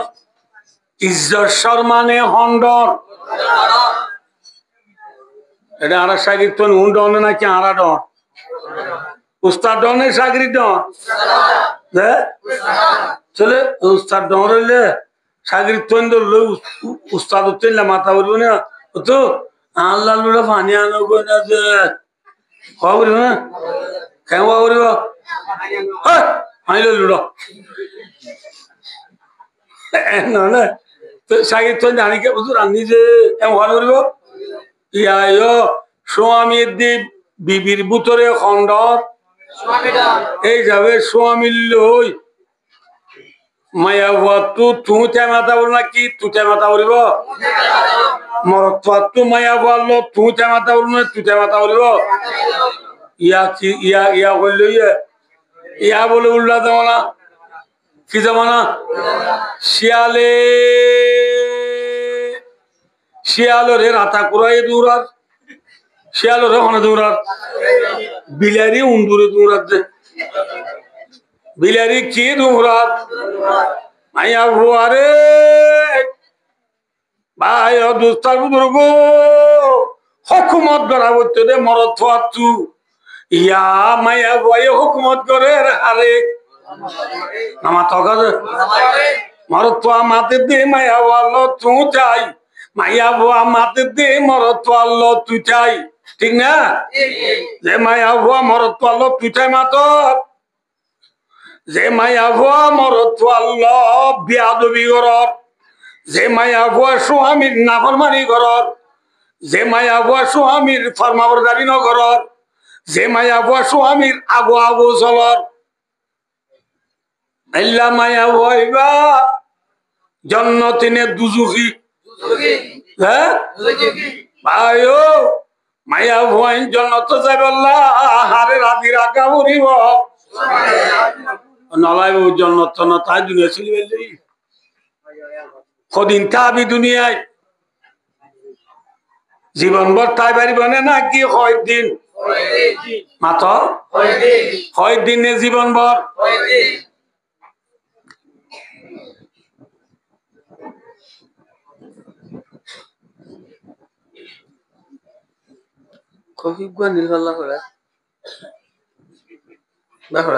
ইজ্জত সম্মানে হন্ডর এটা আর সাগির তো নুন ডর নাকি আরা ডর উস্তাদ ডর নেই সাগরি ডর চলে উস্তাদ ডর হইলে সাগরির তো উস্তাদ উঠলে মাথা বলবো না তো আল্লাহ লুড়া পানি আনো গো না যে খবর না কেমন করিব আইলো লুড়ো না তো সাগরির তো জানি কে বুঝু রান্নি যে এমন ভালো করিব ইয়া স্বামীর দ্বীপ বিবির বুতরে খণ্ডর এই যাবে স্বামীর লই মায়া ভুয়া তুই মাথা বল না কি তুই মাথা বলিব মরত্তু মায়া বললো তুই মাথা বলব না তুই মাথা বলিব ইয়া কি ইয়া বললো ইয়া বলে উল্লা দেব না কি যাব না শিয়ালে শিয়ালরে রাতা কুড়াই দৌড়ার শিয়ালরে হনে দৌড়ার বিলারি উন্দুরে দৌড়ার যে বিলারি কি দৌড়ার মায়া ভুয়ারে ভাই দুস্তার বুজুর্গ হকুমত গড়া বলতে দে মরত থু ইয়া মায়া ভুয়াই হকুমত করে আরে নামা তকা মরত থা মাতে দে মায়া ভালো তু চাই মায়া ভুয়া মাতে দে মরত আল্লো তুই চাই ঠিক না যে মায়া ভুয়া মরত আল্লো তুই চাই মাতর যে মায়া ভুয়া মরত আল্লো বিয়াদবি গরর যে মায়া ভুয়া স্বামীর নাফরমানি গরর যে মায়া ভুয়া স্বামীর ফরমাবরদারি নগরর যে মায়া ভুয়া স্বামীর আগো আগো চলর আল্লাহ মায়া ভুয়া জন্নতিনে দুজুখি হ্যাঁ ভাই ও মায়া ভুয়া জন্নত যাইব হারে রাতি রাখা পড়িব নলাই জন্নত না তাই দুনিয়া চলি বেলি কদিন থাকবি দুনিয়ায় জীবনভর তাই পারিব না কি কয়দিন মাত্র কয়দিনে জীবনভর কফি গুয়া নীলফাল্লা করে দেখো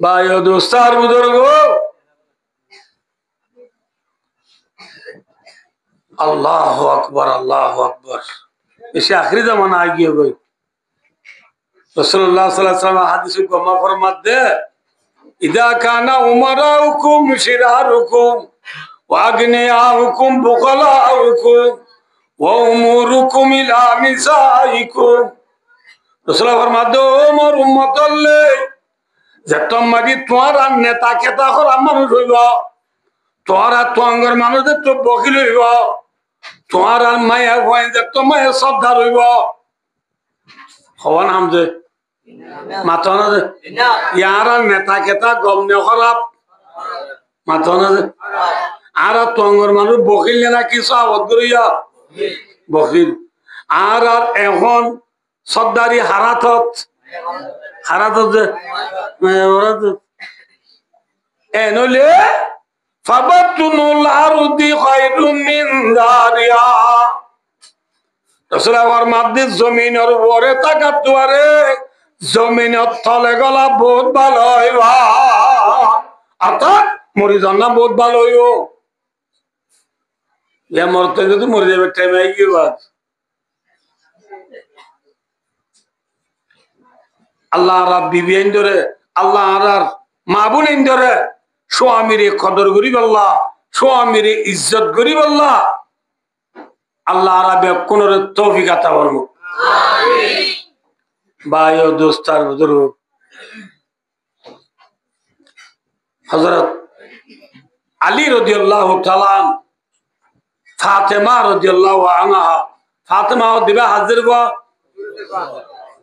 ভাই ও দোস্তার বুজুর্গ আল্লাহ আকবর এসে আখরি জামানা আ গিয়ে গই রাসূলুল্লাহ সাল্লাল্লাহু আলাইহি ওয়াসাল্লাম হাদিসে গমা ফরমাত দে ইদা কানা উমারাউকুম শিরারুকুম ওয়া আগনিয়াউকুম বুকালাউকুম ওয়া উমুরুকুম ইলা নিসাইকুম রাসূলুল্লাহ ফরমাত দে ও মোর উম্মতল্লে যে তোমার তোমার নেতা কেতা করা মানুষ হইব তোরা তোঙ্গর মানুষদের তো বকিল হইব তোমার আর মায়া হয় যে তোমার শ্রদ্ধা রইব হওয়া নাম যে মাথা না যে ইয়ার নেতা কেতা গমনে খারাপ মাথা না যে আর তোঙ্গর মানুষ বকিল না কি সাবত করিয়া বকিল আর এখন শ্রদ্ধারি হারাতত যে এনলে ফাবাতুনুল আরদি খায়রুম মিন দারিয়া রাসূলুল্লাহ ফরমাতে জমিনের উপরে তাকাতুয়ারে জমিনত তলে গলা বহুত ভালো হইবা অর্থাৎ মরি জন্না বহুত ভালো হইব ইয়া মরতে যদি মরে যাবে টাইম আই গিয়ে আল্লাহ আর বিবি ধরে আল্লাহ আর মা বোন ধরে স্বামীর কদর করিব আল্লাহ স্বামীর ইজ্জত করিব আল্লাহ আল্লাহ আর কোন তৌফিক আতা করবো ভাই ও দোস্তার বুজুর্গ হযরত আলী রাদিয়াল্লাহু তাআলা ফাতেমা রাদিয়াল্লাহু আনহা ফাতেমা দিবা হাজির বা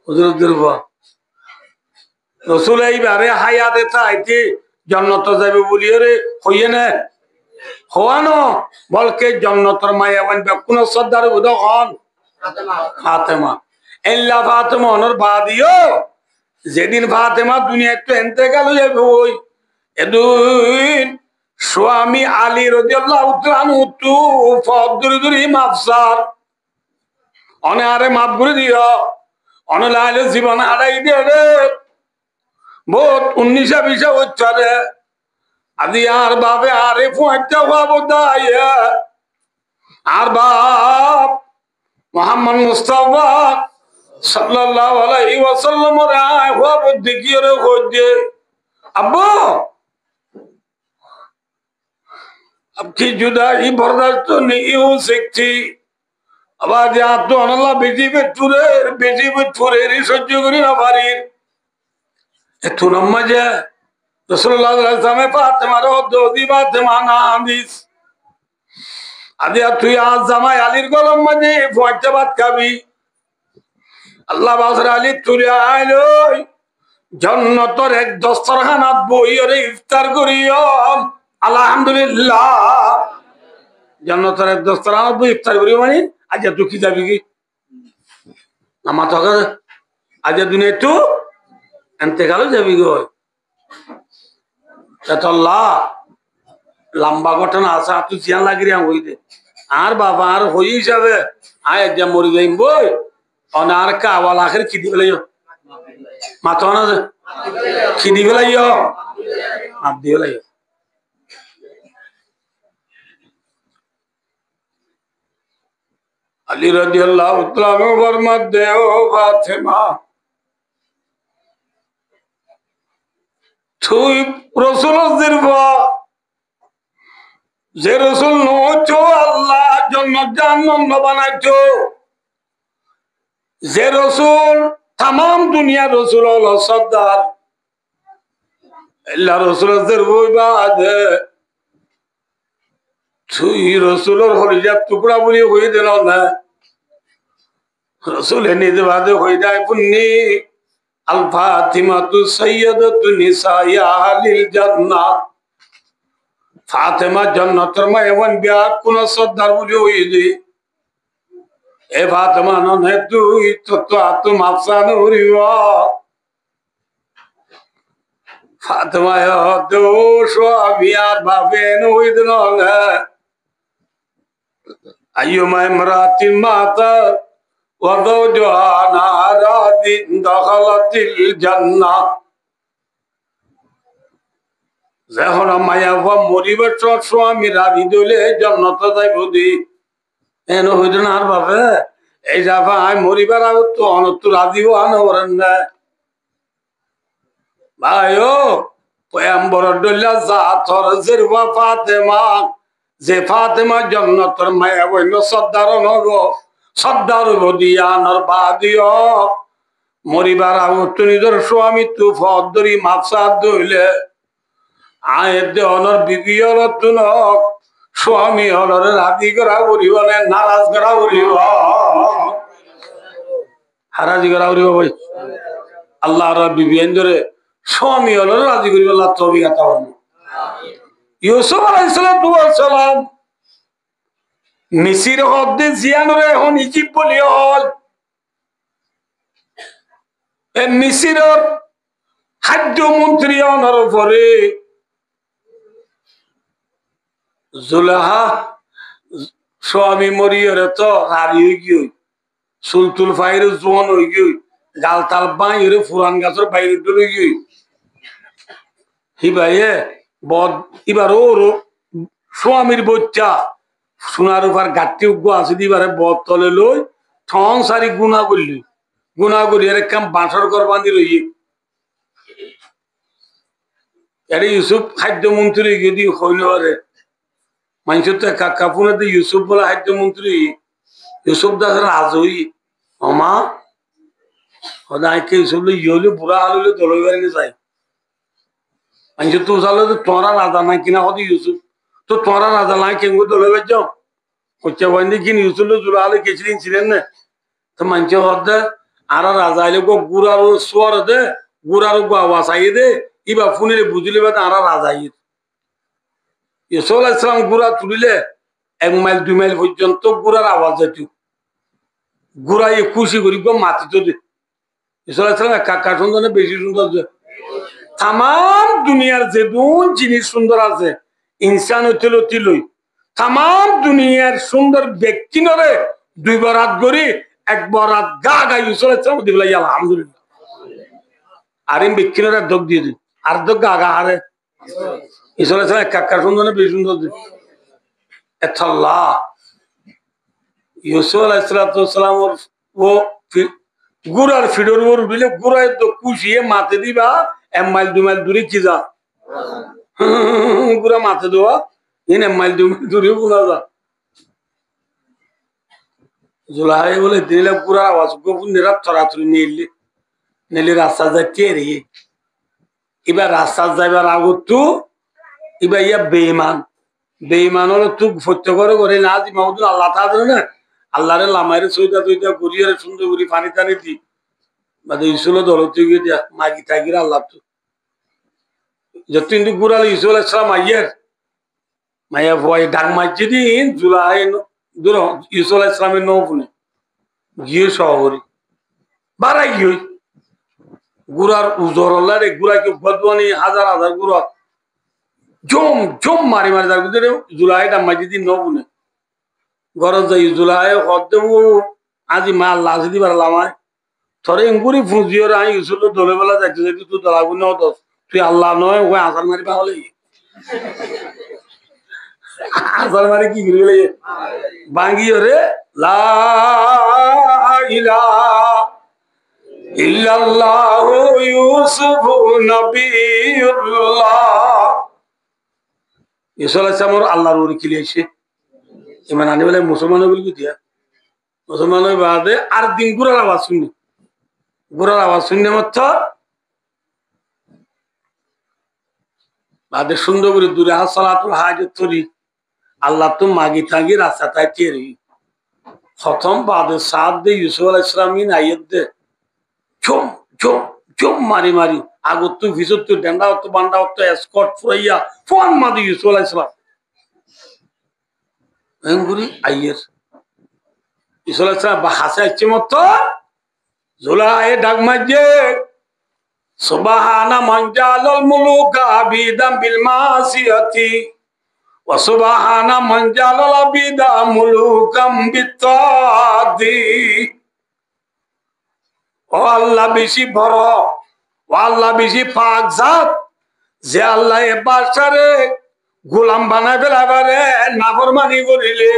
হুজুর দিবা রাসূল এইবারে হায়াতে চাইতে জান্নাত যাবে বলিয়ে রে হইয়ে না হওয়ানো বলকে জান্নাতের মায়া বানবে কোন সর্দার উদাহরণ ফাতেমা এল্লা ফাতেমা অনর বাদিও যেদিন ফাতেমা দুনিয়াতে ইন্তেকাল হয়ে যাবে ওই এদিন স্বামী আলী রাদিয়াল্লাহু তাআলা তু ফদরুরি মাফসার অনে আরে মাফ করে দিও অনে লাইলে জীবন হারাই দিয়ে রে বহুত 19-20 হচ্ছে আদি আর বাপে আরে ফুঁটা হওয়াবো দাইয়া আর বাপ মোহাম্মদ মুস্তাফা সাল্লাল্লাহু আলাইহি ওয়াসাল্লাম রায় হওয়াবো দেখিয়ে রে হইছে আব্বু आपकी जुदाई बर्दाश्त तो नहीं हो सकती अब आज आप तो अनल्ला बेटी पे चुरे सह्य करी ना पारी तू नम्मा जा रसूलुल्लाह सल्लल्लाहु अलैहि वसल्लम फातिमा रो दोदी फातिमा ना आदिस आदि तुई आज জামাই আলীর গলম মধ্যে ফয়টা ভাত খাবি আল্লাহ বাসর আলী তুই আইলো জান্নাতের এক দস্তরখানাত বইরে ইফতার করিও আলহামদুলিল্লাহ জান্নাতের এক দস্তরখানাত বই ইফতার করিও মানে আজ তুই কি যাবি কি নামা তো আজ দুনিয়া তো ইন্তেকাল যাবি গো আল্লাহ লম্বা ঘটনা আছে তুই জিয়ান লাগি রে হইতে আর বাবা আর হই হিসাবে আয় যা মরি যাইম বই অনার কাওয়াল আখের কি দিবে লাইও মাতো না কি দিবে লাইও আপ দিবে লাইও আলী রাদিয়াল্লাহু তাআলা ফরমাতে ও ফাতেমা তুই রাসূলের জিরবা যে রাসূল নচো আল্লাহ জান্নাত জাহান্নাম বানাইছো যে রাসূল तमाम দুনিয়া রাসূল হলো সর্দার আল্লাহ রাসূলের জিরবা বাদে তুই রাসূলের হলিজাত টুকরা বলি হই দিল না রাসূলের নিজে বাদে হই যায় পুন্নি আল ফাতিমাতু সাইয়্যিদাতু নিসাই আহলিল জান্নাহ ফাতেমা জান্নাতের মেহমান বিয়া কোন সর্দার বলি হইলি এ ফাতেমা নহে তুই তো আতু মাফসানু রিওয়া ফাতেমা দোষ বিয়ার বাবেন হইদিন না আইয়ুমা ইমরাতিন মাতা ওয়া যাওজুহা নারাদিন দাখালাতিল জান্নাহ যখন মায়া মরিবার স্বামী রাজি দিলে জান্নাতে যাইব দি এন হইল না আর বাপে এই যাবা আই মরিবার আগ তো অনত রাজি আন করেন না ভাই ও পয়ম্বর ডল্লা জাতর জিরবা ফাতেমা যে ফাতেমা জান্নাতের মায়া হইল সর্দার নগ সর্দার বদিয়ানর বাদিও মরিবার আগ তো নিজের স্বামী তু ফদরি মাফসাদ দইলে আয়ের অনর বিবি হল স্বামী হলর রাজি করা করিব না নারাজ করা করিব হারাজি করা করিব ভাই আল্লাহ বিবি ধরে স্বামী হলর রাজি করিব আল্লাহ তৌফিক আতা করুন ইউসুফ আলাইহিস সালাম মিসির হদ্দে জিয়ানরে এখন ইজিপ্ট বলি হল এ মিসিরর খাদ্য মন্ত্রী অনর পরে জুলাহা স্বামী মরিয়রে তো হারি হয়ে গিয়ে সুলতুল ফাইর জোয়ান হয়ে গিয়ে গাল তাল বাঁ এরে ফুরান গাছের বাইরে তুলে গিয়ে হিবাইয়ে বদ এবার ওর স্বামীর বচ্চা সোনার উপর গাঠটি উগ্র আছে দিবারে বদ তলে লই ঠং সারি গুণা করলি গুণা করি এর কাম বাঁশর কর বাঁধি রই এর ইউসুফ খাদ্যমন্ত্রী যদি হইল রে মানুষের তো কাকা পুনে ইউসুফ বলে খাদ্যমন্ত্রী ইউসুফ দাস রাজই অমা সদাইকে ইউসুফ ইহলে বুড়া হাললে দলইবার যায় মানুষের তো উঠালে তো তোরা রাজা নাই কিনা হতে ইউসুফ তো তোরা রাজা নাই কেমন দলইবার যাও হচ্ছে বন্ধু কিন ইউসুফ জুড়া হালে গেছিলেন ছিলেন না তো মানুষ হতে আর রাজা আইলে গো গুড়ার সোয়ার দে গুড়ার গো আওয়াজ আইয়ে দে ইবা ফুনিরে বুঝলে বা আর রাজা আইয়ে ইউসুফ আলাইহিস সালাম গুড়া তুলিলে 1 মাইল 2 মাইল পর্যন্ত গুড়ার আওয়াজ যেত গুড়াই খুশি করি গো মাতি তো দে ইউসুফ আলাইহিস সালাম কাকা সুন্দর বেশি সুন্দর যে তাম দুনিয়ার যে দুন জিনিস সুন্দর আছে ইনসান হইতেল তিলই তাম দুনিয়ার সুন্দর ব্যক্তি নরে 2 বরাত করি 1 বরাত গা গা ইউসুফ আলাইহিস সালাম দিবলাই আলহামদুলিল্লাহ আরিম ব্যক্তি নরে দগ দিয়ে দি আর দগ গা গা হারে ইউসুফ আলাইহিস সালাম কাকা সুন্দর বেশি সুন্দর যে এতাল্লাহ ইউসুফ আলাইহিস সালাম ও গুড়ার ফিডর ওর বিলে গুড়ায় তো কুশিয়ে মাতে দিবা 1 মাইল 2 মাইল দূরে কি যা গুড়া মাতে দেওয়া 1 মাইল 2 মাইল দূরে গুণা যা জুলাই বলে দিলে গুড়ার আওয়াজ গোপন নিরাপ থরাথরি নিলে রাস্তা যাচ্ছে রে এবার রাস্তা যাইবার আগত তো এবার ইয়া বেইমান হলো তুই সত্য করে না দি মাহমুদুল আল্লাহ তাআলা না আল্লাহরে লামাইরে সইদা তইদা গড়িয়ারে সুন্দর করে পানি টানি দি বাদে ইসুল দলতে গিয়ে দিয়া মাগি তাগিরা আল্লাহ তো যতদিন গুড়ালে ইসুল আলাইহিস সালাম আইয়ার মায়া ভয় ডাক মারছে দিন জুলাই দূর ইসুল আলাইহিস সালামের নৌপুনে গিয়ে শহরে বাড়াই গিয়ে গুড়ার উজর আল্লাহরে গুড়াকে বদওয়ানি হাজার হাজার গুড়া জম মারি যার ভিতরে জুলাই ডাক মারছে দিন নৌপুনে গরজ যাই জুলাই হদ্দে আজি মা আল্লাহ আজি দিবার লামায় থরে এঙ্গুরি ফুঁজিও রাই ইউসুল দলে বেলা যাইতে যাইতে তুই দলাবু ন দস তুই আল্লাহ নয় ওই আসার মারি পাহলে আসার মারি কি করি বাঙ্গিও রে লা ইলাহা ইল্লাল্লাহ ইউসুফ নবিয়ুল্লাহ ইউসুফ আলাইহিস সালাম আল্লাহর ওরে কিলিয়েছে ইমান আনি বলে মুসলমান বলি কি দিয়া মুসলমান বাদে আর দিন গুড়ার আওয়াজ শুনে মত বাদে সুন্দর করে দূরে সালাতুল হাজত তরি আল্লাহ তো মাগি থাকি রাস্তা তাই চেরি প্রথম বাদে সাত দে ইউসুফ আলাইহিস সালাম আইয়ত দে ঝুম ঝুম ঝুম মারি আগত তো ভিজত তো ডান্ডা হতো বান্ডা হতো এসকট ফুরাইয়া ফোন মাদি ইউসুফ আলাইহিস সালাম এঙ্গুরি আইয়ের ইউসুফ আলাইহিস সালাম হাসে ইচ্ছে মতো জুলাই ডাক মাঝে সুবহানা মান জালাল মুলুকা আবিদাম বিল মাসিয়াতি ওয়া সুবহানা মান জালাল আবিদা মুলুকাম বিতাদি ও আল্লাহ বেশি বড় ও আল্লাহ বেশি পাক জাত যে আল্লাহ এ বাদশারে গোলাম বানাই ফেলাবারে নাফরমানি করিলে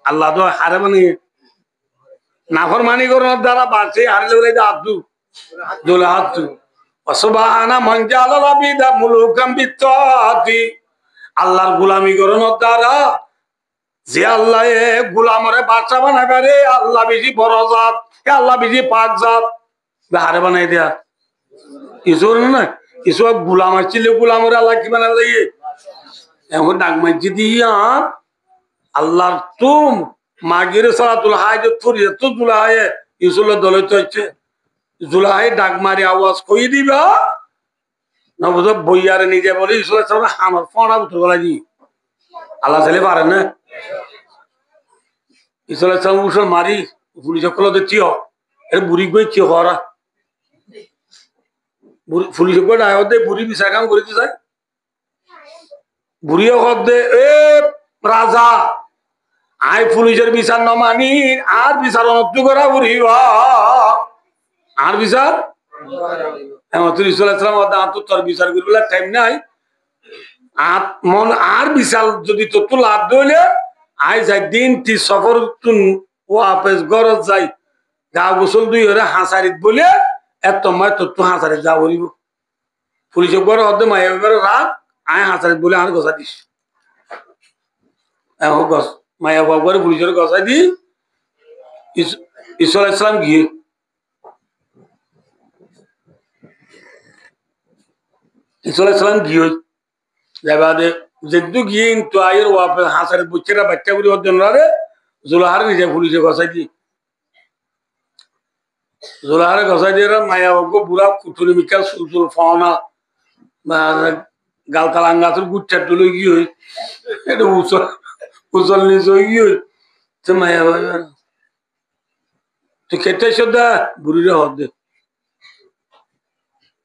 আল্লাহ তো হারে মানে নাফরমানি করার দ্বারা বাঁচে হারলে বলে আব্দু দোলা আব্দু সুবহানা মান জালাল আবিদা মুলুকাম বিতাদি আল্লাহর গোলামি করার দ্বারা যে আল্লাহ গোলামরে বাদশা বানাইবারে আল্লাহ বেশি বড় জাত আল্লাহ বেশি পাক জাত হারে বানাই দেয়া কিছু না কিছু গোলাম আসছিল গোলামরে আল্লাহ কি বানাবে এখন ডাক মাঝি দিয়া আল্লাহর তুম মাগির সালাতুল হাজত ফুরিয়ে তো জুলাই ইউসুল দলে তো হচ্ছে জুলাই ডাক মারি আওয়াজ কই দিবা না বুঝো বইয়ারে নিজে বলে ইউসুল আমার ফোনা উঠে গলা জি আল্লাহ ছেলে পারে না ইউসুল উসল মারি পুলিশ সকল দেখছি এর বুড়ি গই কি হরা পুলিশ ডায়দে বুড়ি বিচার কাম করিতে চাই বুড়িও হদ দে এ রাজা আই পুলিশের বিচার ন মানি আর বিচার অনত্য করা বুড়িব আর বিচার তোর বিচার করবে টাইম নাই মন আর বিশাল যদি তোর তো লাভ দইলে আই যাই দিন তি সফর তুন ওয়াপেস গরজ যাই গা গোসল দুই হরে হাঁসারিত বলে এত মায় তোর তো হাঁসারিত যা বলিব পুলিশের ঘর হতে মাই এবার রাত আয় হাঁসারিত বলে আর গসা দিস গছ মায়া বাবার পুলিশের গসাই দি ঈশ্বর ইসলাম গিয়ে ঈশ্বর ইসলাম গিয়ে যাবাদে যেদু গিয়ে তো আয়ের ওয়াপে হাঁসারিত বুচ্ছেরা বাচ্চা বুড়ি অর্জন রে জোলাহার নিজে পুলিশে গসাই দি জোলাহারে গসাই দিয়ে মায়া বাবু বুড়া কুটুরি মিকা সুলসুল ফাওনা গালকালাং গাছের গুচ্ছার টুলে গিয়ে এটা উচল নিচ গিয়ে মায়া বাবা তুই খেতে শ্রদ্ধা বুড়িরে হদ দে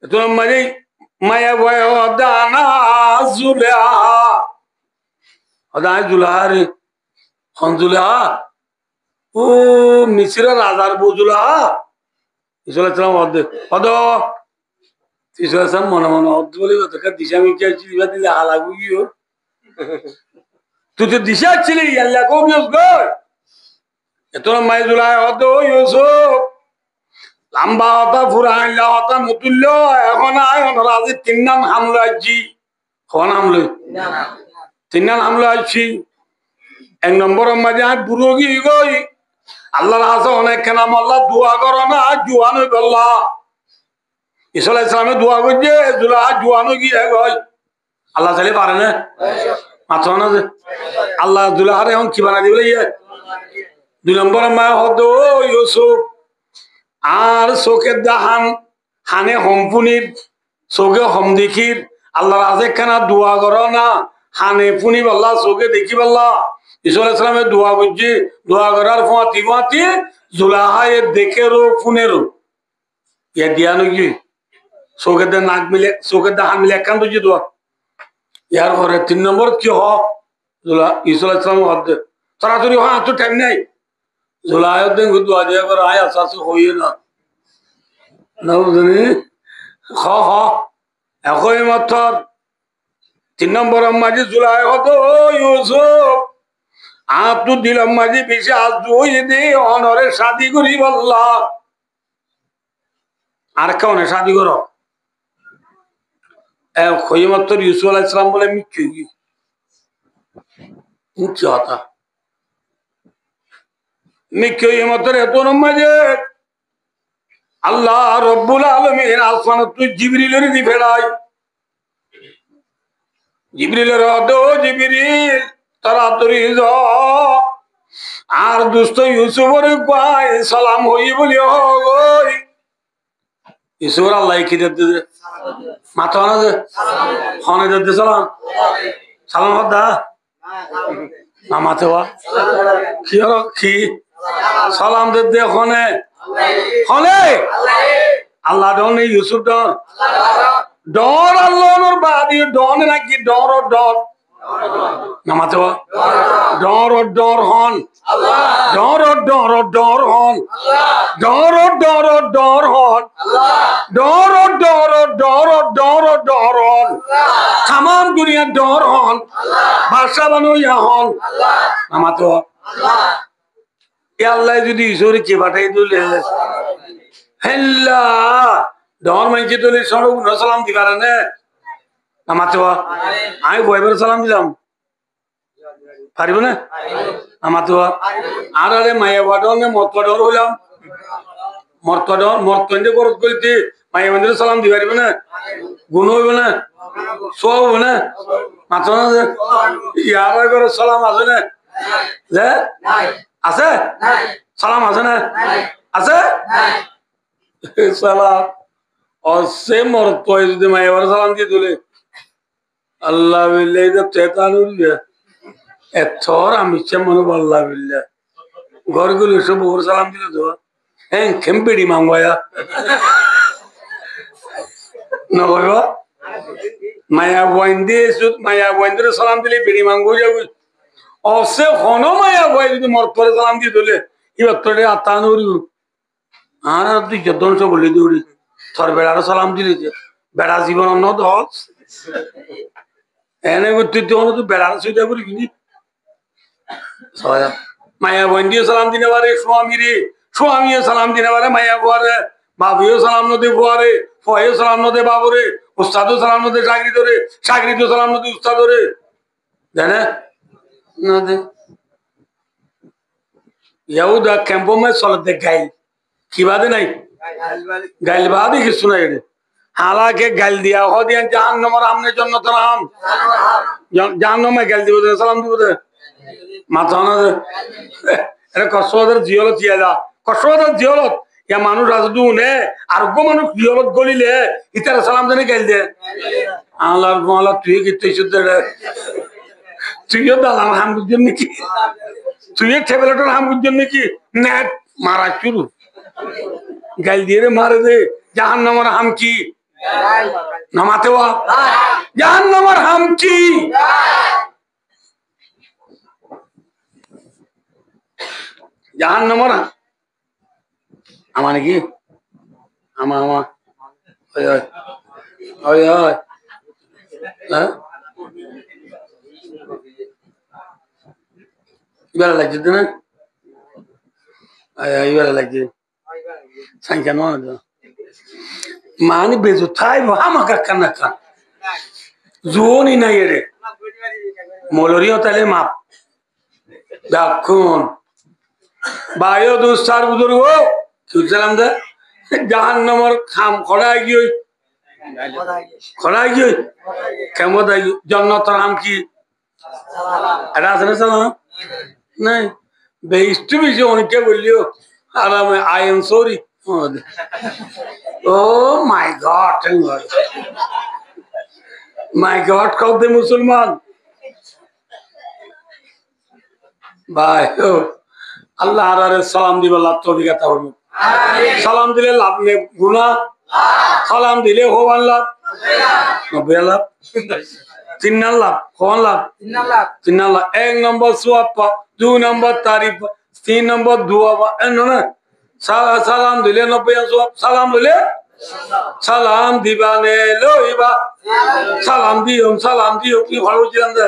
তোমার মাঝে মায়া ভয় দানা জুলেহা হদায় জুলাহারে হন জুলেহা ও মিশ্রা রাজার বউ জুলাহা ইসলাম হদ দে হদ ইসলাম মনে মনে হদ বলে দিশা মিকে দিবা দিলে হালাগু গিয়ে তুই তো দিশা ছিলি আল্লাহ কবিয়স গর এত মাই জুলাই হদ ইউসুফ লম্বা হতা ফুরাইন হতা মুতুল্য এখন রাজি তিন নাম হামলো আছি খন হামলো তিন নাম হামলো আছি এক নম্বর মাঝে আর বুড়ো গিয়ে গই আল্লাহর হাসে অনেক নাম আল্লাহ দোয়া করো না জুয়ানো বললা ইসলাম ইসলামে দোয়া করছে জুলা জুয়ানো গিয়ে গই আল্লাহ চাইলে পারে না মাথা না যে আল্লাহ জুলাহারে এখন কি বানা দিবে ইয়ে দুই নম্বর মায় হদ ইউসুফ আর চোখের দাহান হানে হমপুনির চোখে হম দেখির আল্লাহর হাসে খানা দোয়া করো না হানে পুনি বললা চোখে দেখি বললা ঈশ্বর ইসলামে দোয়া করছে দোয়া করার ফাঁতি ফাঁতি জুলাহায় দেখে রো পুনেরো ইয়া দিয়া নাকি চোখের দা নাক মিলে চোখের দা হান মিলে একান্ত যে দোয়া ইয়ার পরে তিন নম্বর কি হ জুলা ঈশ্বর ইসলাম হদ্দে তাড়াতাড়ি হ তো টাইম নাই জুলাই দিন দোয়া দিয়া করে আয় আসাসে হইয়ে না না বুঝলি হ হ একই মাত্র তিন নম্বর মাঝে জুলাই হতো ইউসুফ তো দিলাম মাঝে বেশি আজ দুই দে অনরে শাদি করি বললা আর কেমন শাদি করো মাত্র ইউসুফ আলাইহিস সালাম বলে মিথ্যে মিথ্যে হতা মিথ্যে মাত্র এত মাঝে আল্লাহ রব্বুল আলামিন আসমান তুই জিবরিলের দি ফেলাই জিবরিলের হতো জিবরিল তাড়াতাড়ি যা আর দুষ্ট ইউসুফের কয় সালাম হই বলি হই ইউসুফের আল্লাহ কি দিতে মাথা না যে হনে দিতে সালাম সালাম হদা না মাথা কি হলো কি সালাম দিতে হনে হনে আল্লাহ ডন ইউসুফ ডন ডর আল্লাহর বাদি ডন নাকি ডর ডর নামাতে ডর ডর হন ডর ডর ডর হন ডর ডর ডর হন ডর ডর ডর ডর ডর হন তামাম দুনিয়া ডর হন ভাষা বানুয়া হন নামাতে আল্লাহ যদি ঈশ্বরে কে পাঠাই দিলে হেল্লা ডর মাইকে দিলে সরব সালাম দি কারণে নামাতে আমি বইবার সালাম দিলাম পারিব না নামাতে আর আরে মায়া বাডনে মতডর হইলাম মর্তডর মর্তন্দে করত কইতে মায়া মন্দিরে সালাম দি পারিব না গুণ হইব না সব হইব না মাথা না ইয়ার করে সালাম আছে না যে আছে সালাম আছে না আছে সালাম অসে মর্ত যদি মায়া সালাম দিয়ে দিলে আল্লাহ বিল্লাহ এটা চেতানুর এথর আমি ইচ্ছা মনে আল্লাহ বিল্লাহ ঘরগুলো সব ওর সালাম দিল তো হ্যাঁ খেম্পিড়ি মাংবায়া না ভাইবা মায়া বইন্দে মায়া বইন্দে সালাম দিলে বিড়ি মাংবো যাবো অসে হনো মায়া বয় যদি মরতরে সালাম দিয়ে দিলে এবার তোরে আত্মা নড়ি আর তুই যদ্দংশ বলি দৌড়ি তোর বেড়ারও সালাম দিলি যে বেড়া জীবন অন্য দশ এনে তুই তুই বেড়ার সুবিধা করি কিনি মায়া বোন দিয়ে সালাম দিনে পারে স্বামী রে স্বামীও সালাম দিনে পারে মায়া বুয়ারে বাবুও সালাম নদে বুয়ারে ফয়েও সালাম নদে বাবুরে উস্তাদও সালাম নদে চাকরি ধরে চাকরিতেও সালাম নদে উস্তাদ ধরে জানে নদে ইয়াউদা ক্যাম্পো মে চলতে গাইল কি বাদে নাই গাইল বাদে কিছু নাই রে हालांकि गल दिया हो दिया जहन्नम और हमने जन्नत राम जहन्नम में गल दियो सलाम दियो दे माथा ना दे अरे कसोदर जियोलत किया जा कसोदर जियोलत या मानुष राजदू ने आरोग्य मानुष जियोलत गलिले इतर सलाम देने गल दे आल्लाह माला तू कितने शुद्ध रे तू ये दालाम हम गुजरने की तू ये टेबलेटर हम गुजरने की नेट मारा शुरू गल दिए रे मारे दे जहन्नम और हम की नमाते हुआ जहन्नम और हम की जहन्नम और हमारे की हम ओए ओए ओए ओए इबारा लग जितना आया इबारा लग जित संख्या नौ ना मानी बेजुताई वहाँ मगर करना कर जोनी ना ये रे मोलोरियों तले माप दाखून बायो दोस्तार बुजुर्गो क्यों चलाम दे जहन्नम और खाम खड़ा गई केमो दाई जन्नत राम की राज ने चला नहीं बेइष्ट भी जो उनके बोलियो आराम I am sorry Oh my God! My God, called the Musliman. Bye. Allah Arare salam diba lab to bigata hono. Salam dile lab ne guna. Salam dile hovan lab. Nobbe lab. Tinna lab. Hovan lab. Tinna lab. Ek number swap. 2 number tarif. 3 number dua. No na. सालाम दिले नब्बे सालाम दिले सालाम दीवाने लो इबा सालाम दियो की भालो जिंदा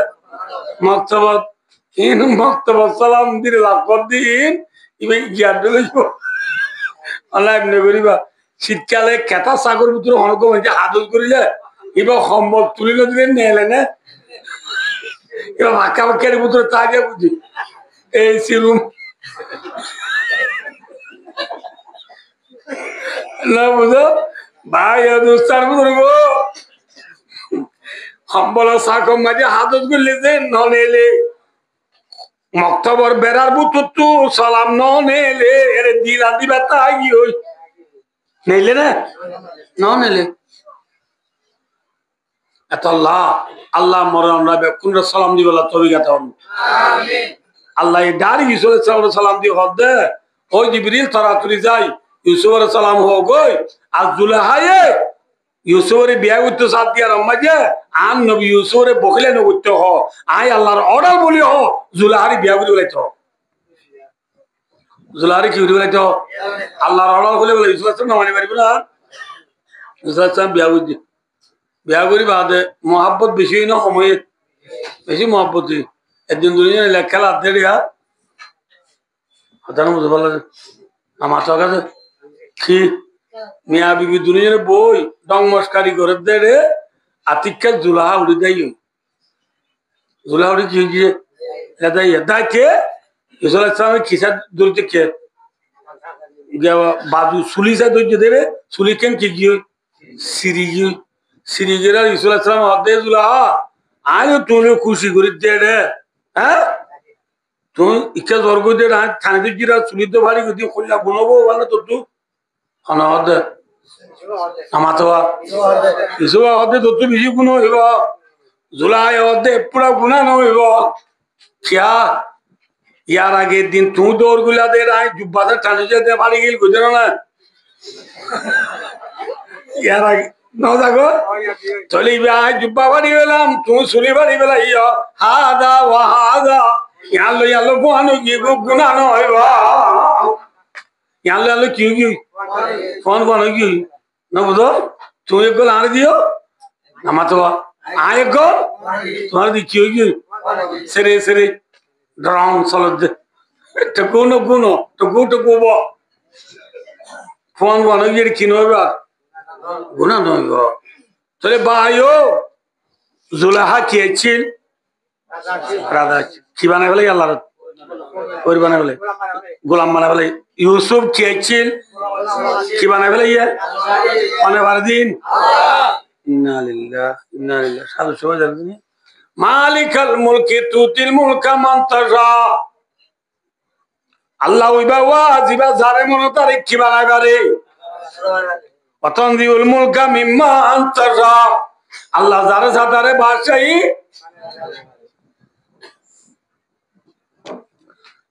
मक्तबत इन मक्तबत सालाम दिले लाकर दिन इबे याद दिले जो अल्लाह इब्ने गरीबा शीतकाले केता सागर ভিতরে অনেক মানে হাদুল করিলে ইবা সম্ভব তুলিলে দিলে নেলে না ইবা মাকা মাকের ভিতরে তাগে বুঝি এই সিরুম ना बुझो भाई दोस्तार बुजुर्गो हम बोला साको मजे हाथों को ले दे नौनेले मक्तबर बेरार बुतुतु सलाम नौनेले अरे दिल आदि बताई हो नेले ना नौनेले अतल्लाह अल्लाह मरन रबे कुन सलाम दी वाला तोबी गाता हूं आमीन अल्लाह ये डारी यूसुफ सलाम दी खुद ओ जिब्रील तरा तुरी जाई यूसुफ सलाम हो गई आज जुल्हाये यूसुफ रे बिया उतो साथ दिया रम्मजे आन नबी यूसुफ रे बखले न उतो हो आय अल्लाहर ऑर्डर बोली हो जुल्हारी बिया बोले तो जुल्हारी की बोले तो अल्लाहर ऑर्डर बोले बोले यूसुफ से न माने पारिबो ना यूसुफ से बिया करी बाद मोहब्बत बेশি না সময় বেশি मोहब्बत একদিন দুনিয়া লেখালা দেড়িয়া আদান বুঝ ভালো আমার তো কাছে কি মিয়া বিবি দুনিয়ার বই ডং মস্কারি করে দেড়ে আতিকা জুলাহা উড়ি দেয় জুলাহা উড়ি কি গিয়ে দাদাই দাকে ইসলাম ইসলামে খিসা দুলতে কে বাজু সুলি সা দইতে দেবে সুলি কেন কি গিয়ে সিরিগেরা ইসলাম ইসলাম হদে জুলাহা আয়ো তুলে খুশি করে দেড়ে হ্যাঁ তুই ইকা জর্গ দে রাত থানে দিরা সুলিতে ভারী গদি খোলা গুনবো বলে তো তুই অনহদ আমাতোয়া ইসুবা হদে তো তুই বেশি গুণ হইব জুলাই হদে পুরা গুণা ন হইব কিয়া ইয়ার আগের দিন তুই দৌড় গুলা দে রায় জুব্বাতে টানে যেতে পারি গেল গুজর না ইয়ার আগে ন দেখো চলি ভাই জুব্বা বাড়ি গেলাম তুই সুলি বাড়ি গেলা ইয়া হাদা ওয়াহাদা ইয়ালো বুয়ানো কি গুনা নয় বা ইয়ালো কি ফোন বানো কি না বুঝো তুমি একবার আনে দিও আমার তো আয় একবার তোমার দি কি সেরে সেরে ড্রাউন সলদ টুকু বো ফোন বানো কি কিনো বা গুনা নয় গো তাহলে ভাইও জুলাহা খেয়েছিল রাধা কি বানায় বলে আল্লাহ ওই বানায় বলে গোলাম বানায় বলে ইউসুফ খেয়েছিল কি বানায় বলে ইয়ে অনেক দিন সাধু সবাই জানি মালিকাল মুলকি তুতিল মুলকা মান তাশা আল্লাহ ওইবা ওয়াজিবা যারে মন তারে কি বানায় বারে ওয়াতানজিউল মুলকা মিম্মান তাশা আল্লাহ যারে সাদারে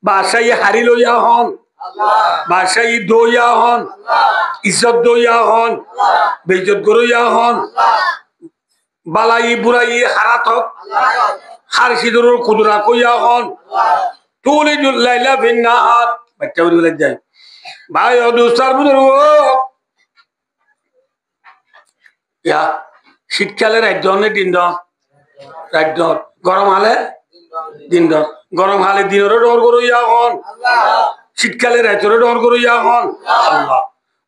বাসাই হারি লইয়া হন বাসাই দইয়া হন ইজ্জত দইয়া হন বেইজ্জত করইয়া হন বালাই বুড়াই হারাত হার সিদুর কুদরা কইয়া হন তুলিজুল লাইলা ফিন নাহার বাচ্চা বলে যায় ভাই দুস্তার বুঝুর্গ ইয়া শীতকালে রাজ্য দিন রাজ্য গরম হালে দিন গরম হালে দিনেরও ডর করইয়া হন শীতকালে রাতেরও ডর করইয়া হন আল্লাহ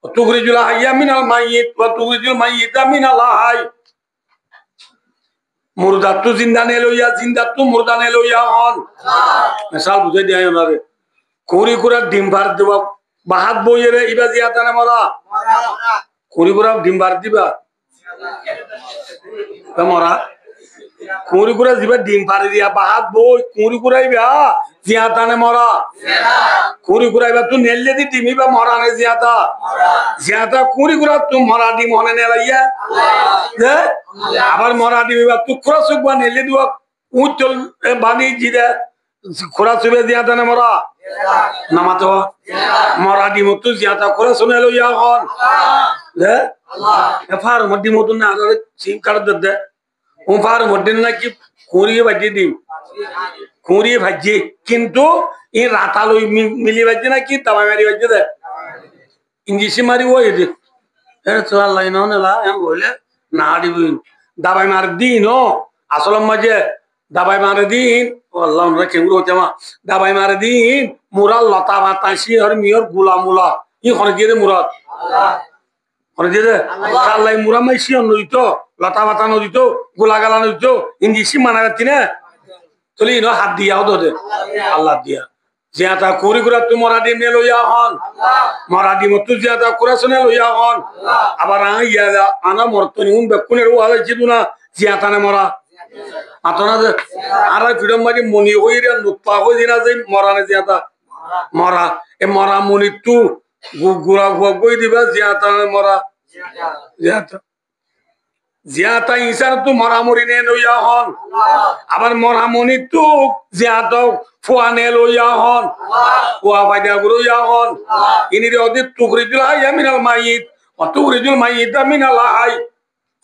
তুখরিজুল হাইয়া মিনাল মাইয়িত ওয়া তুখরিজুল মাইয়িতা মিনাল হাই মুরদাতু জিন্দানে লইয়া জিন্দাতু মুরদানে লইয়া হন মিসাল বুঝাই দিই ওনারে কুড়ি কুড়া ডিম ভার দেবা বাহাত বইরে ইবা জিয়াতানে মরা কুড়ি কুড়া ডিম ভার দিবা মরা কুড়ি কুড়া দিবা ডিম পারি দিয়া বাহাত বই কুড়ি কুড়াইবা জিয়াতানে মরা কুড়ি কুড়াইবা তুই নেলে দি ডিমিবা মরা নে জিয়াতা জিয়াতা কুড়ি কুড়া তুই মরা ডিম হনে নেলাইয়া আবার মরা ডিমিবা তুই খুড়া সুকবা নেলে দিবা উচ্চল বানি জিদে খুড়া সুবে জিয়াতানে মরা নামাতো মরা ডিম তুই জিয়াতা খুড়া শুনে লইয়া হন ফার মডি মতন না সিম কার্ড দে ফার মডেন নাকি কুড়িয়ে ভাজি দিম কুড়িয়ে ভাজি কিন্তু এই রাতালই মিলি ভাজি নাকি তামা মারি ভাজি দে ইংলিশে মারি ওই দে তো আল্লাহ নেলা এম বলে না দিবি দাবাই মার দিন আসল মাঝে দাবাই মারে দিন আল্লাহ কেমন হচ্ছে মা দাবাই মারে দিন মুরাল লতা বাতাসি আর মিয়র গুলা মুলা ই হরজিরে মুরাদ আল্লাহ মুরা মাইসি নইত লতা বাতা নদীত গোলা গালা নদীত ইংলিশি মানা যাচ্ছি না চলি ন হাত দিয়াও দে আল্লাহ দিয়া জিয়াতা কুড়ি কুড়া তুই মরা ডিম নে লইয়া হন মরা ডিম তুই জিয়াতা কুড়া শুনে লইয়া হন আবার ইয়া আনা মরতনি উন বেকুনের ওয়ালে জিদু না জিয়াতা নে মরা আতনা যে আর ফিডম মাঝে মনি হইরে নুপা হই দিনা যে মরা নে জিয়াতা মরা এ মরা মনি তু গুড়া গই দিবা জিয়াতা নে মরা জিয়াতা জিয়াতা ইনসান তু মরামরি নে লইয়া হন আবার মরামনি তু জিয়াতা ফুয়ানে লইয়া হন ফুয়া বাইদা লইয়া হন ইনিরে অদি তুকরিজুল হাইয়া মিনাল মাইয়িত ওয়া তুকরিজুল মাইয়িতা মিনাল হাই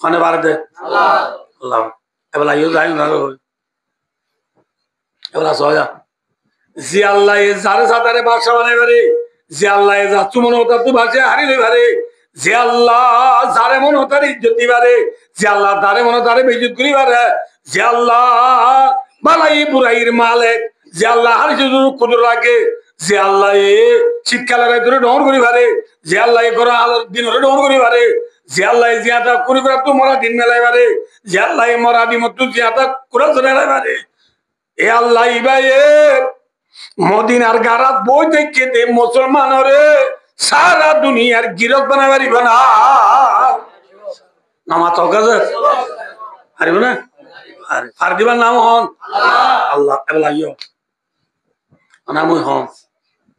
খানে বারদে আল্লাহ এবলা ইউ যাই না রই এবলা সয়া জি আল্লাহ এ যারে সাদারে বাসা বানাইবারে জি আল্লাহ এ যা তুমন ওটা তু ভাষে হারি লইবারে যে আল্লাহ যারে মন তার ইজ্জত দিবারে যে আল্লাহ তারে মন তারে বেইজ্জত করিবারে যে আল্লাহ বালাই বুড়াইর মালিক যে আল্লাহ হার সুদুর কুদুর রাখে যে আল্লাহ এ শীতকালের ধরে ডর করিবারে যে আল্লাহ এ গরা আলোর দিন ধরে ডর করিবারে যে আল্লাহ জিয়াদা করিবার তো মরা দিন মেলাইবারে যে আল্লাহ মরা দিন তো জিয়াদা করে চলাইবারে এ আল্লাহ ইবাই মদিনার গারাত বই দেখে দে মুসলমানরে সারা দুনিয়ার গিরক বানাবারি বানা নামা তো কাজে পারিব না আরে ফার দিবার নাম হন আল্লাহ এবলা ইয়ো নাম হন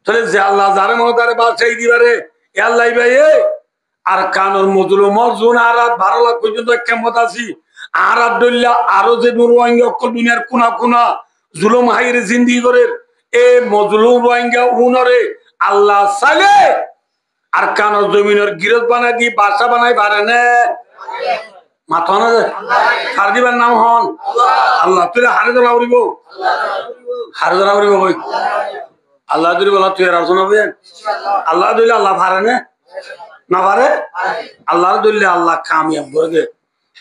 চলে যে আল্লাহ যারে মনে তারে বাদশাহী দিবারে এ আল্লাহ ভাই আর কানুর মজলুম মজুন আরাত 12 লাখ পর্যন্ত কেমত আছি আরাত দল্লা আরো যে রোহিঙ্গা অকল দুনিয়ার কোনা কোনা জুলুম হাইরে জিন্দেগি করে এ মজলুম রোহিঙ্গা উনরে আল্লাহ সালে আর কানোর জমিনের গিরত বানাই দি বাসা বানাই পারে না মাথা না হার দিবার নাম হন আল্লাহ তুই হারে ধরা উড়িব হারে ধরা উড়িব বই আল্লাহ যদি বলা তুই আর শোনাবেন আল্লাহ দিলে আল্লাহ পারে না পারে আল্লাহ দিলে আল্লাহ কামিয়াব করে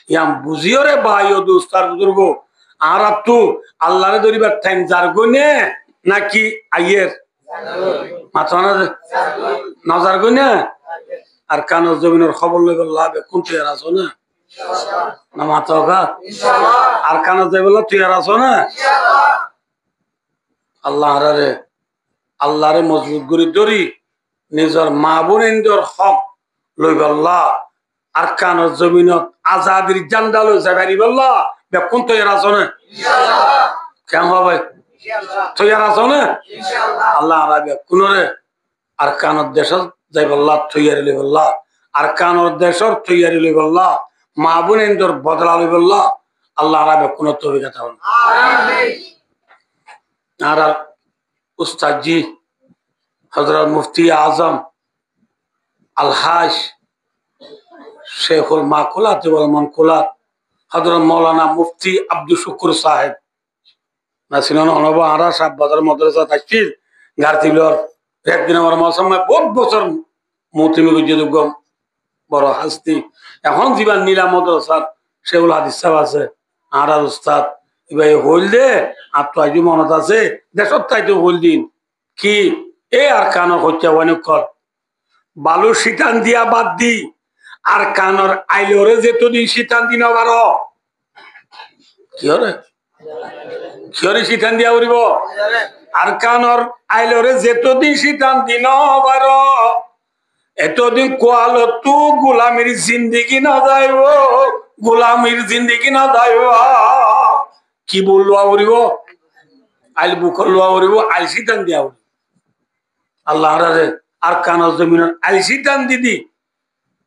ইয়াম বুঝিও রে ভাই ও দুস্তার বুজুর্গ আর তু আল্লাহরে ধরিবার টাইম যার গনে নাকি আইয়ের মাথা না নজার গনে আর কানোর জমিনের খবর লই বললা কোন তুই আর আছো না মাথা আর কানোর যাই বললা তুই আর আছো না আল্লাহ রে আল্লাহরে মজবুত করে ধরি নিজের মা বোনেন্দর হক লই বললা আর কানোর জমিনত আজাদির জান্ডা লই যাবারি বললা কোন তুই আর আছো না কেমন হবে তুই আর আছো না আল্লাহ আরাবে কোনরে আর কানোর দেশ যাই বললা তৈয়ারি লই বললা আর কানোর দেশর তৈয়ারি লই বললা মা বোনেন্দর বদলা লই বললা আল্লাহ আরাবে কোন তবিগা থাকুন আর উস্তাদ জি হযরত মুফতি আজম আলহাজ শেখুল মাকুলাত ওয়াল মানকুলাত হযরত মাওলানা মুফতি আব্দুল শুকুর সাহেব নাসিনন অনব আরা সাহেব বাজার মাদ্রাসা তাশফির গারতিলর একদিন আমার মৌসুম বহুত বছর মৌতিমি গুজুগ বড় হাস্তি এখন জীবন নীলা মাদ্রাসার শেখুল হাদিস সাহেব আছে আর উস্তাদ এবার হইল দে আর তো আজ মনত আছে দেশত তাইতো হইল দিন কি এ আর কানো হচ্ছে অনেক কর বালু শীতান দিয়া বাদ দি আর কানর আইলরে যেতদিন শীতান দিন আবার কিহরে শীতান দিয়া উড়িব আর কানর আইলরে যেতদিন শীতান দিন আবার এতদিন কোয়াল তু গোলামির জিন্দিগি না যাইব গোলামির জিন্দিগি না যাইব কি বললো উড়িব আইল বুকর লোয়া উড়িব আইল শীতান দিয়া উড়িব আল্লাহ রে আর কানর জমিন আইল শীতান দিদি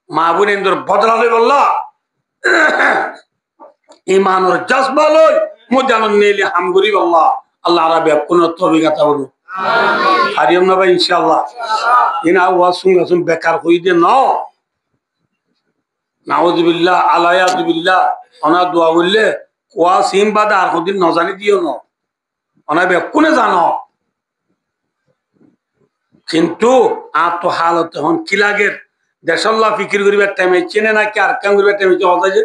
মা বোনেন্দর বদলা লই বললা ইমানের জজবা লই মুজানন নেলি হামগুরি বললা আল্লাহ রাবে কোন তবিগাতা বলু হারিয়ম না ভাই ইনশাআল্লাহ ইনা ওয়া সুন বেকার হই দে ন নাউযুবিল্লাহ আলায়াযুবিল্লাহ অনা দোয়া বললে কোয়া সিম বাদা আর কোনদিন ন জানি দিও ন অনা বে কোনে জানো কিন্তু আর তো হালত হন কি লাগে দেশাল্লাহ ফিকির করিবার টাইমে চেনে না কি আর কাম করিবার টাইমে হতা যে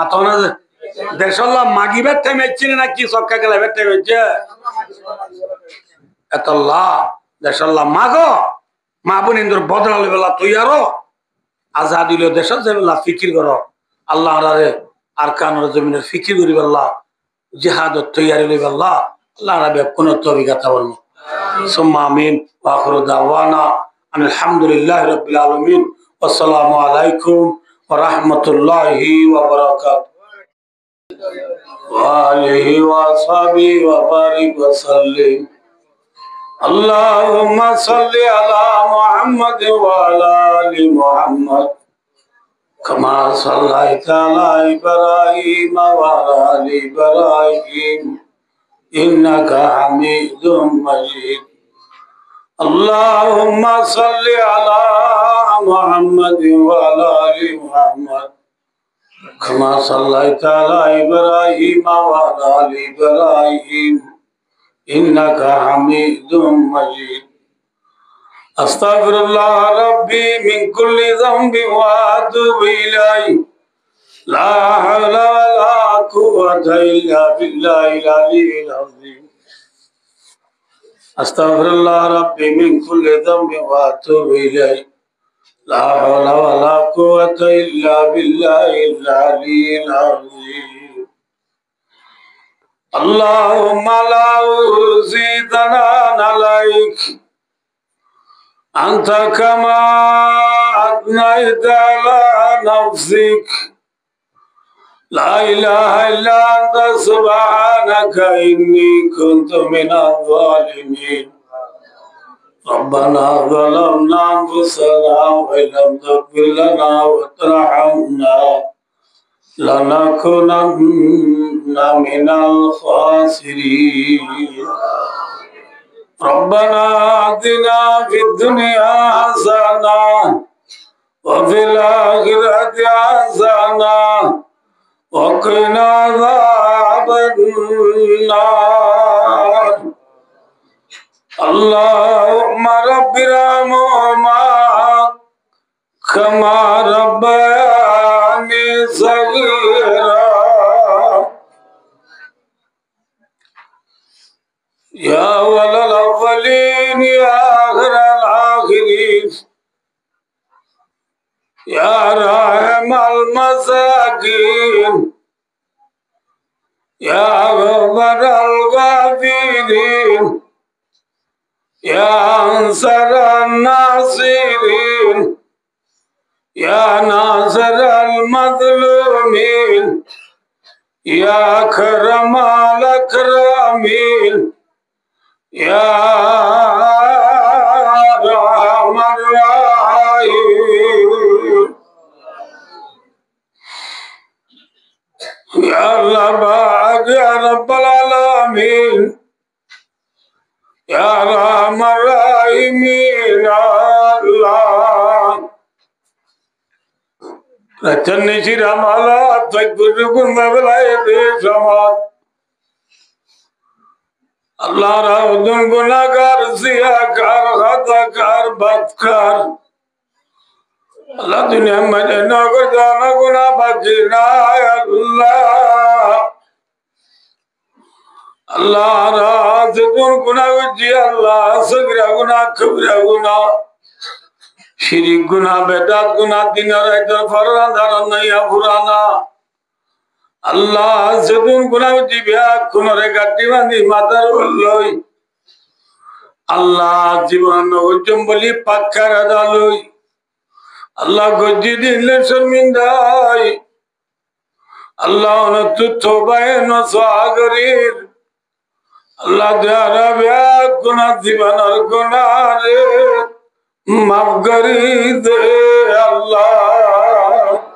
আতো না দেশাল্লাহ মাগিবার টাইমে চেনে না কি সক্কা গেলাবার টাইমে যে এতল্লাহ দেশাল্লাহ মাগো মা বোনেন্দর বদলা লইবেলা তুই আরো আজাদ হইল দেশ যাইবেলা ফিকির করো আল্লাহ রে আর কানোর জমিনের ফিকির করিবেলা জিহাদত তৈয়ারি লইবেলা আল্লাহ রাবে কোন তবিগাতা বলবো সুম্মা আমিন ওয়া আখিরু দাওয়ানা আলহামদুলিল্লাহি রাব্বিল আলামিন আসসালামু আলাইকুম ওয়া রাহমাতুল্লাহি ওয়া বারাকাতুহু ওয়া আলিহি ওয়া সাহবিহি ওয়া বারিক ওয়া সাল্লিম আল্লাহুম্মা সাল্লি আলা মুহাম্মাদ ওয়া আলা আলি মুহাম্মাদ কামা সাল্লাইতা আলা ইব্রাহিম ওয়া আলা আলি ইব্রাহিম ইন্নাকা হামিদুম মাজিদ اللهم صل على محمد وعلى ال محمد كما صليت على ابراهيم وعلى ال ابراهيم انك حميد مجيد استغفر الله ربي من كل ذنب واتوب اليه لا حول ولا قوه الا بالله العلي العظيم أستغفر الله ربي من كل ذنب وأتوب إليه لا حول ولا قوة إلا بالله العلي العظيم اللهم لا أحصي ثناء عليك أنت كما أثنيت على نفسك لا إله إلا أنت سبحانك إني كنت من الظالمين ربنا ظلمنا أنفسنا وإن لم تغفر لنا وترحمنا لنكونن من الخاسرين ربنا آتنا في الدنيا حسنة وفي الآخرة حسنة وقنا عذاب النار اللهم رب ارحمهما كما ربياني صغيرا يا أول الأولين يا آخر الآخرين يا راحم المساكين يا غفر الغافرين يا أنصر الناصرين يا ناصر المظلومين يا أكرم الأكرمين يا أرحم الراحمين يا الله باق يا رب العالمين يا أرحم الراحمين يا الله رتني شيرا مالا تكبر كن مبلاي بسمات الله راودن گناہگار زیاکار خطاکار بدکار اللہ دنیا میں جنا کو جانا گناہ باقی نہ اللہ اللہ راز دن گناہ وجی اللہ سگرہ گناہ کبرہ گناہ شریک گناہ بیدات گناہ دین رائدر فران داران نیا فرانا Allah sedun guna jibya kunore gatti bandi matar bolloi Allah jiban ujum boli pakkar adaloi Allah gojji dille sharmindai Allah onatu tobae no sagarir Allah dara bya guna jiban ar guna re maaf kari de Allah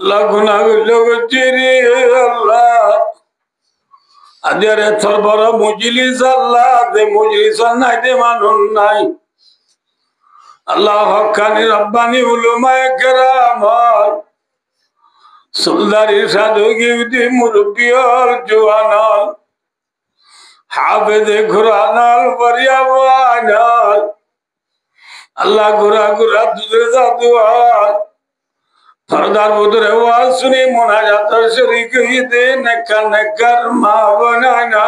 Allah gunaah logo jiri Allah adere thorbara mujlis Allah de mujlis nai de manun nai Allah haqqani rabbani ulama karam suldari sadhu givdi murabbial juanal hafiz quranal waryawanal Allah gura gura dudre zadual Sardar Budre was Suni Munajat Sharik Hide Nakar Mavanana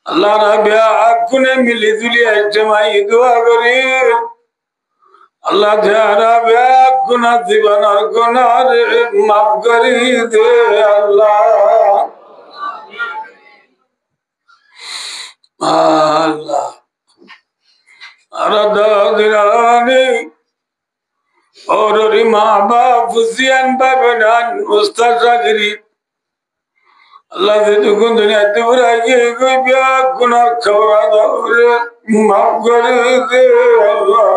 Allah Rabia Akune Milizuli Jamai Duagari Allah Rabia Kuna Zibana Gunar Mabgari De Allah Allah Arada Dirani और माँ बाप फुसियान बाबनान मुस्ताजागिरी अल्लाह से दुखन दुनिया दुबरा ये कोई ब्याह गुनाह खबरा दावरे माफ करे दे अल्लाह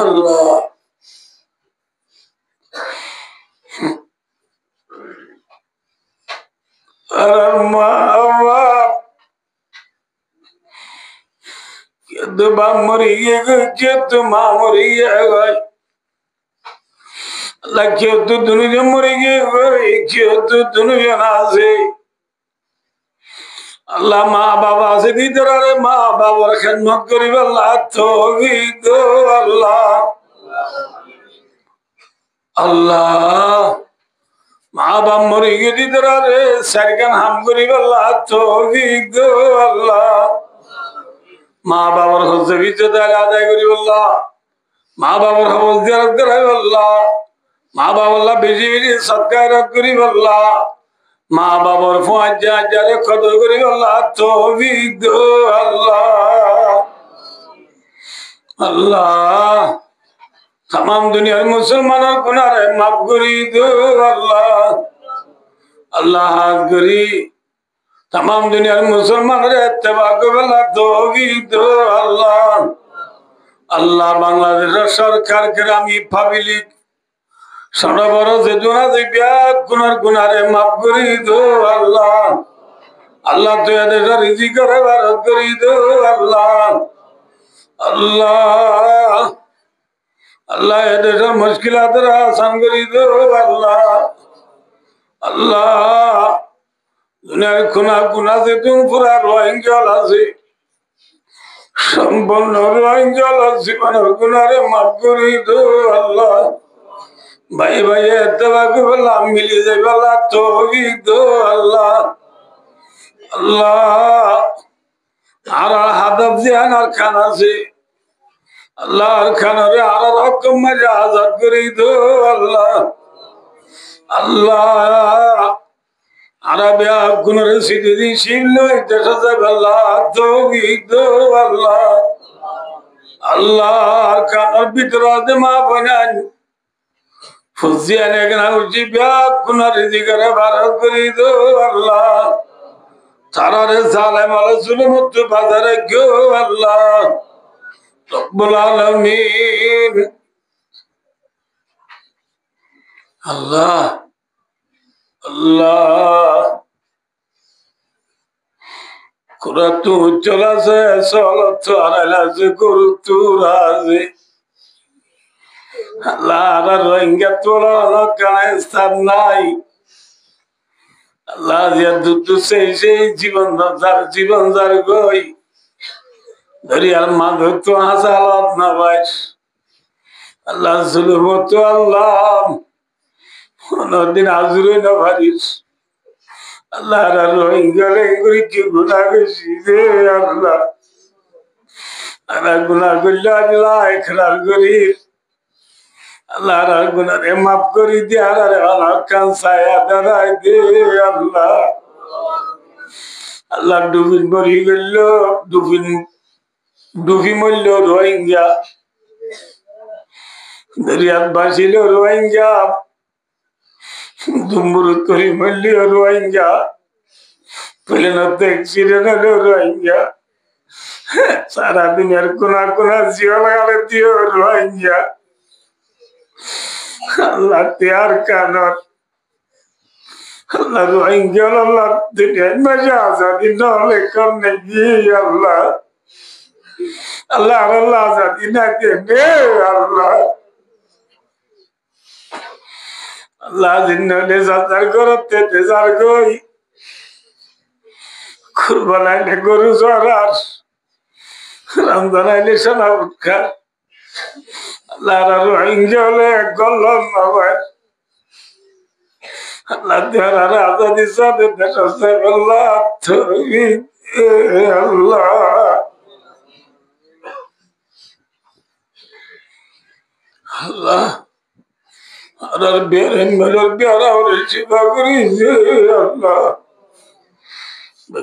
अल्लाह अरे माँ दुबा मरिए गए तो माँ मरिए गए अल्लाह क्यों तो दुनिया मरिए गए क्यों तो दुनिया ना से अल्लाह माँ बाबा से दी तरह रे माँ बाबा खिदमत करी अल्लाह तो भी दो अल्लाह अल्लाह माँ बाप मरिए दी तरह रे सरकन हम करी अल्लाह तो भी दो अल्लाह माँ बाबर खुद भी चदाल आदाय करी अल्लाह माँ बाबर हवल दियारत करे अल्लाह माँ बाप अल्लाह बिजी बिजी सत्कार करी अल्लाह माँ बाबर फुआज जा रे खदो करी अल्लाह तौफीक दो अल्लाह अल्लाह तमाम दुनिया मुसलमानों गुनाह रे माफ करी दो अल्लाह अल्लाह करी तमाम दुनिया मुसलमान रहते बागवला तौफीक दो अल्लाह अल्लाह बांग्लादेश सरकार ग्रामी पब्लिक सरोवर से दुना से ब्याह गुनाह रे माफ करी दो अल्लाह আল্লাহ তুই এদের রিজিক করে বারক করি দো আল্লাহ আল্লাহ আল্লাহ এদের মুশকিলাতের আসান করি দো আল্লাহ আল্লাহ দুনিয়ার খুনা গুনা যে তুমি পুরা রোহিঙ্গল আছে সম্পূর্ণ রোহিঙ্গল জীবনের গুনারে মাফ করি দো আল্লাহ ভাই ভাই এতবাকে বললাম মিলি যাই বলা তৌফিক দো আল্লাহ আল্লাহ আর হাদব জিয়ান আর খান আছে আল্লাহ আর খানরে আর রকম মজা আজাদ করি দো আল্লাহ আল্লাহ আরবে গুণরে সিদ্ধি শিল দেশা যাবে আল্লাহ তৌফিক দো আল্লাহ আল্লাহ আর খানর ভিতরে মা বানান ফুজিয়ানে গনা উজি ব্যাগ গুণরে জিগরে বারক করি দো আল্লাহ তারারে জালেম আলা জুলুমত বাজারে গো আল্লাহ রব্বুল আলামিন আল্লাহ আল্লাহ কুরাতু চলাছে সলত আলাজে গুরুতু রাজে আল্লাহ আর রোহিঙ্গা তোলা কানে স্থান নাই আল্লাহ দুধ সেই জীবন যার গই দরিয়ার মাধব তো হাসালত না ভাই আল্লাহ জুলুম তো আল্লাহ কোনদিন আজুরে না ভারিস আল্লাহ রোহিঙ্গা রেঙ্গুরি কি গুণা বেশি রে আল্লাহ গুণা করলে আল্লাহ এখলার করি আল্লাহ গুণা রে মাফ করি দে আর আল্লাহ কানসায়া দাঁড়াই দে আল্লাহ আল্লাহ ডুবিন মরি গেল ডুবি মরল রোহিঙ্গা দরিয়াত বাসিল রোহিঙ্গা দুম্বুরুত করি মরল রোহিঙ্গা প্লেনত অ্যাক্সিডেন্ট হলো রোহিঙ্গা সারা দিনের কোনা কোনা জিও লাগালে দিও রোহিঙ্গা আল্লাহ তেয়ার কানর আল্লাহ রোহিঙ্গা আল্লাহ দুনিয়ায় মজা আজাদি নহলে কমনে গিয়ে আল্লাহ আল্লাহ আল্লাহ আজাদি না কেনে আল্লাহ আল্লাহ জিন্নলে যাতার করতে তেজার গই কুরবান আইলে গরু চড়ার রমজান আইলে সোনা উৎখার আল্লাহ রোহিঙ্গা হলে এক গল্লম নবাই আল্লাহ দেওয়ার আজাদি সাথে দেশ আল্লাহ তুমি আল্লাহ আল্লাহ আর বেরেন মেরের বেড়া ওরে শিবা করি আল্লাহ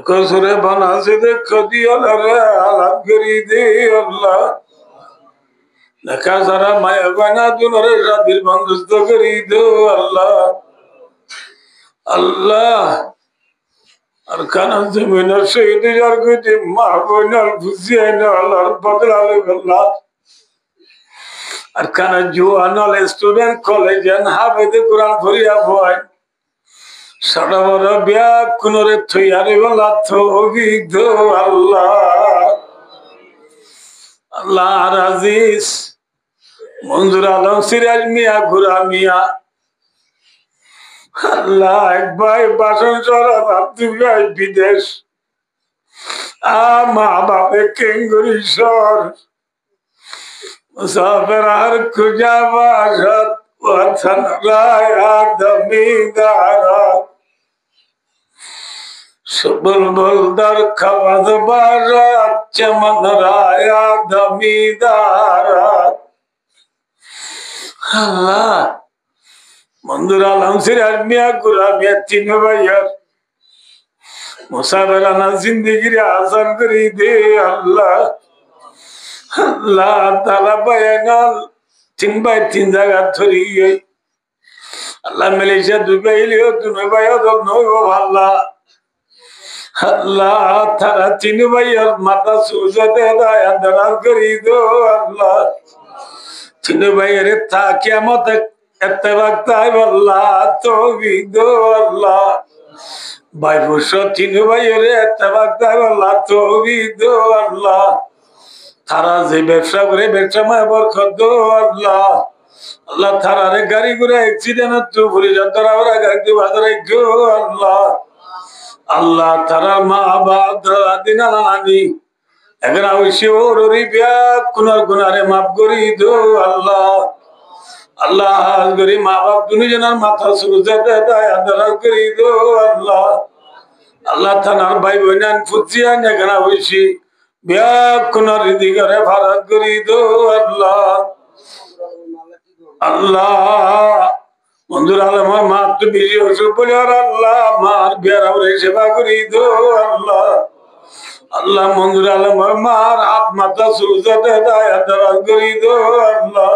কসরে বানাসে দেখো দিও রে আলাপ করি দে আল্লাহ দেখা সারা মায়া বানা দুনরে রাতের বন্দোবস্ত করি দো আল্লাহ আল্লাহ আর খানা জমিনের শহীদ যার গতি মা বোনার বুঝিয়ে আল্লাহর বদলালে আল্লাহ আর খানা জুয়ানাল স্টুডেন্ট কলেজ হাফেজে কোরআন ফরিয়া ভয় সারা বড় ব্যাগ কোনরে থইয়ারে বলা থৌফিক দো আল্লাহ আল্লাহ আজিজ মঞ্জুর আলম সিরাজ মিয়া ঘুরা মিয়া আল্লাহ এক ভাই বাসন চড়া ভাবতু ভাই বিদেশ মা বাপে কেঙ্গুরি সর মুসাফের আর খুঁজা বাসত ওয়াথান রায় আদমিদারা সবল বলদার খাওয়াজ বারাত চমন রায় আদমিদারা আল্লাহ মঞ্জুর আলম সিরাজ মিয়া গুরা মিয়া তিন ভাইয়ার মুসাফেরানা জিন্দগির আসান করি দে আল্লাহ আল্লাহ তালা বায়াঙ্গাল তিন ভাই তিন জায়গা ধরি আল্লাহ মালয়েশিয়া দুবাই লিও তুমি ভাইয়া নয় আল্লাহ আল্লাহ তারা তিন ভাইয়ার মাথা সুজতে দায়ার করি দো আল্লাহ তিন ভাইয়ের তা কিয়ামত এত্তেবাক তাই আল্লাহ তৌফিক দো আল্লাহ ভাই পুষ্য তিন ভাই রে আল্লাহ তৌহিদ আল্লাহ তারা যে ব্যবসা করে ব্যবসা মায় বরকত দো আল্লাহ আল্লাহ তারারে গাড়ি ঘোড়া অ্যাক্সিডেন্ট তো ভুলে যাত্রা ওরা গাড়ি বাজারে গো আল্লাহ আল্লাহ তারা মা বাপ দাদা দিনা নানি এখন অবশ্য ওরি বিয়া কুনার গুনারে মাফ করি দো আল্লাহ আল্লাহ গরি মা বাপ দুজনের মাথা শুরু যেতে আদালত করি দো আল্লাহ আল্লাহ থানার ভাই বোনান ফুজিয়া নেগানা হইছি বিয়া কুনার দিগরে ভারত করি দো আল্লাহ আল্লাহ বন্ধুর আলমার মা তো বেশি ওষুধ বলে আর আল্লাহ মার বিয়ার আমরা সেবা করি দো আল্লাহ আল্লাহ বন্ধুর আলমার মার হাত মাথা শুরু যেতে আদালত করি দো আল্লাহ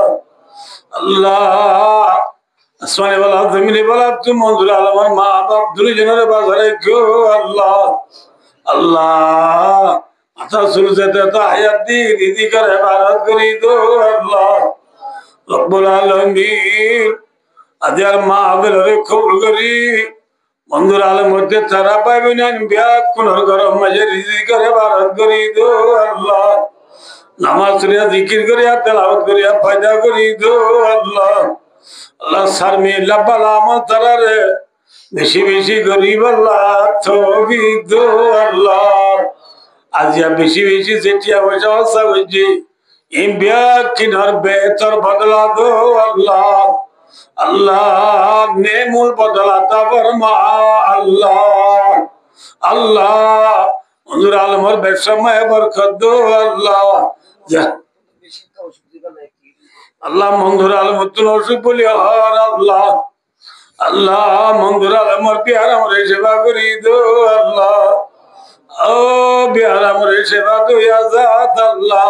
আল্লাহ আসমানে বলা জমিনে বলা তুমি মঞ্জুর আলমার মা বাপ দুজনের বাজারে গো আল্লাহ আল্লাহ মাথা শুরু যেতে হায়াত দিদি করে ভারত করি দো আল্লাহ রব্বুল আলামিন আজ আর মা বেলরে খবর করি বন্ধুর আলম মধ্যে তারা পাইবে না বিয়া কোন গরম মাঝে রিজি করে ভারত করি দো আল্লাহ নামাজ পড়িয়া জিকির করিয়া তেলাওয়াত করিয়া ফায়দা করি দো আল্লাহ আল্লাহ সারমি লাব্বালা আমার তারারে বেশি বেশি গরিব আল্লাহ তৌফিক দো আল্লাহ আজিয়া বেশি বেশি যেটিয়া পয়সা হসা হইছে এই বিয়া কিনার বেতর বদলা দো আল্লাহ আল্লাহ নেমুল বদলাতা ফরমা আল্লাহ আল্লাহ হুজুর আলমর ব্যবসা মায় বরকত দো আল্লাহ আল্লাহ মঞ্জুর আলম তুল অসুখ বলি হর আল্লাহ আল্লাহ মঞ্জুর আলমর বিহার আমরে সেবা করি দো আল্লাহ ও বিহার আমরে সেবা দো আজাদ আল্লাহ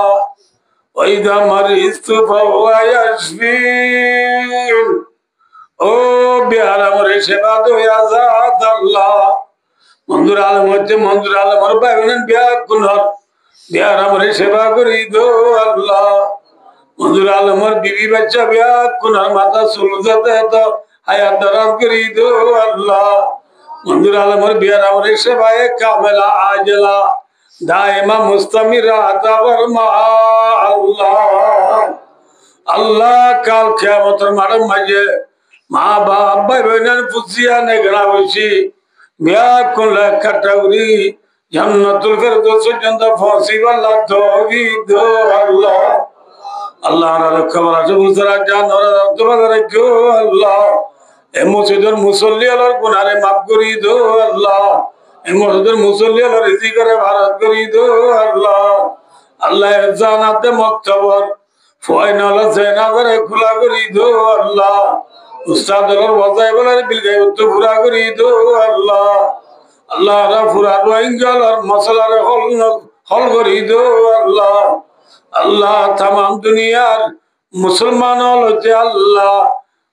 ওইদা মারিস্তু ফাহুয়া ইয়াশফিন ও বিহার আমরে সেবা দো আজাদ আল্লাহ মঞ্জুর আলম হচ্ছে মঞ্জুর আলমর বাইবেন বিয়া কুনর বিহার আমরে সেবা করি দো আল্লাহ মঞ্জুর আলমর বিবি বাচ্চা বিয়া কুনার মাথা শুরু যেতে তো হায়াত দরাজ করি দো আল্লাহ মঞ্জুর আলমর বিয়ার আমরে সেবায় কামেলা আজলা দায়মা মুস্তামিরা তাবরমা আল্লাহ আল্লাহ কাল কিয়ামতের মাঠের মাঝে মা বাপ ভাই বোনের ফুসিয়া নেগড়া হইছি বিয়া কোনলা কাটাউরি জান্নাতুল ফেরদৌস পর্যন্ত পৌঁছিবাল্লাহ তৌফিক দো আল্লাহ আল্লাহ খবর আছে মুসরা জান ওরা কেউ আল্লাহ এ মসজিদের মুসল্লি আলার গুনারে মাফ করি দো আল্লাহ এ মসজিদের মুসল্লি আলার রিজি করে ভারত করি দো আল্লাহ আল্লাহ জানাতে মক্তবর ফাইনাল জেনা করে খোলা করি দো আল্লাহ উস্তাদ আলার ওয়াজাই বলার বিলগাই উত্তর পুরা করি দো আল্লাহ আল্লাহ রা পুরা রোহিঙ্গাল আর মশলার হল করি দো আল্লাহ আল্লাহ তাম দুনিয়ার মুসলমান হচ্ছে আল্লাহ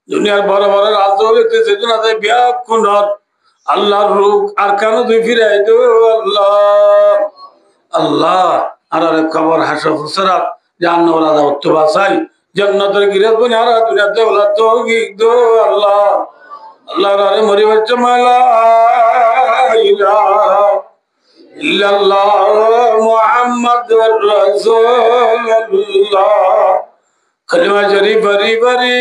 দুনিয়ার বড় বড় রাজ হইতে যেদিন বিয়া কুনর আল্লাহর রূপ আর কেন তুই ফিরাই দো আল্লাহ আল্লাহ আর খবর হাসা ফুসরাত জান্ন রাজা উত্তবাসাই জান্নাতের গিরাত বনে আর দুনিয়াতে বলা তৌফিক দো আল্লাহ আল্লাহ রে মরি বাচ্চা মালা ইলাহা ইল্লাল্লাহ মুহাম্মাদুর রাসূলুল্লাহ কলিমা শরীফ বরি বরি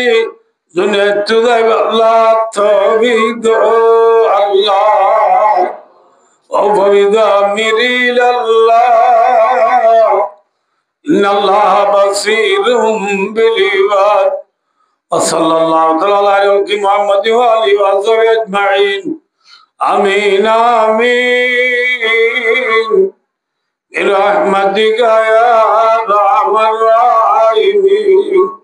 দুনিয়া তুদাই আল্লাহ তৌফিক দো আল্লাহ ও ফবিদা মিরিল আল্লাহ ইন্নাল্লাহ বাসীরুম বিল ইবাদ ওয়া সাল্লাল্লাহু তাআলা আলা মুহাম্মাদি ওয়া আলিহি ওয়া সাহবিহি আজমাইন আমিন আমিন برحمتك يا ارحم الراحمين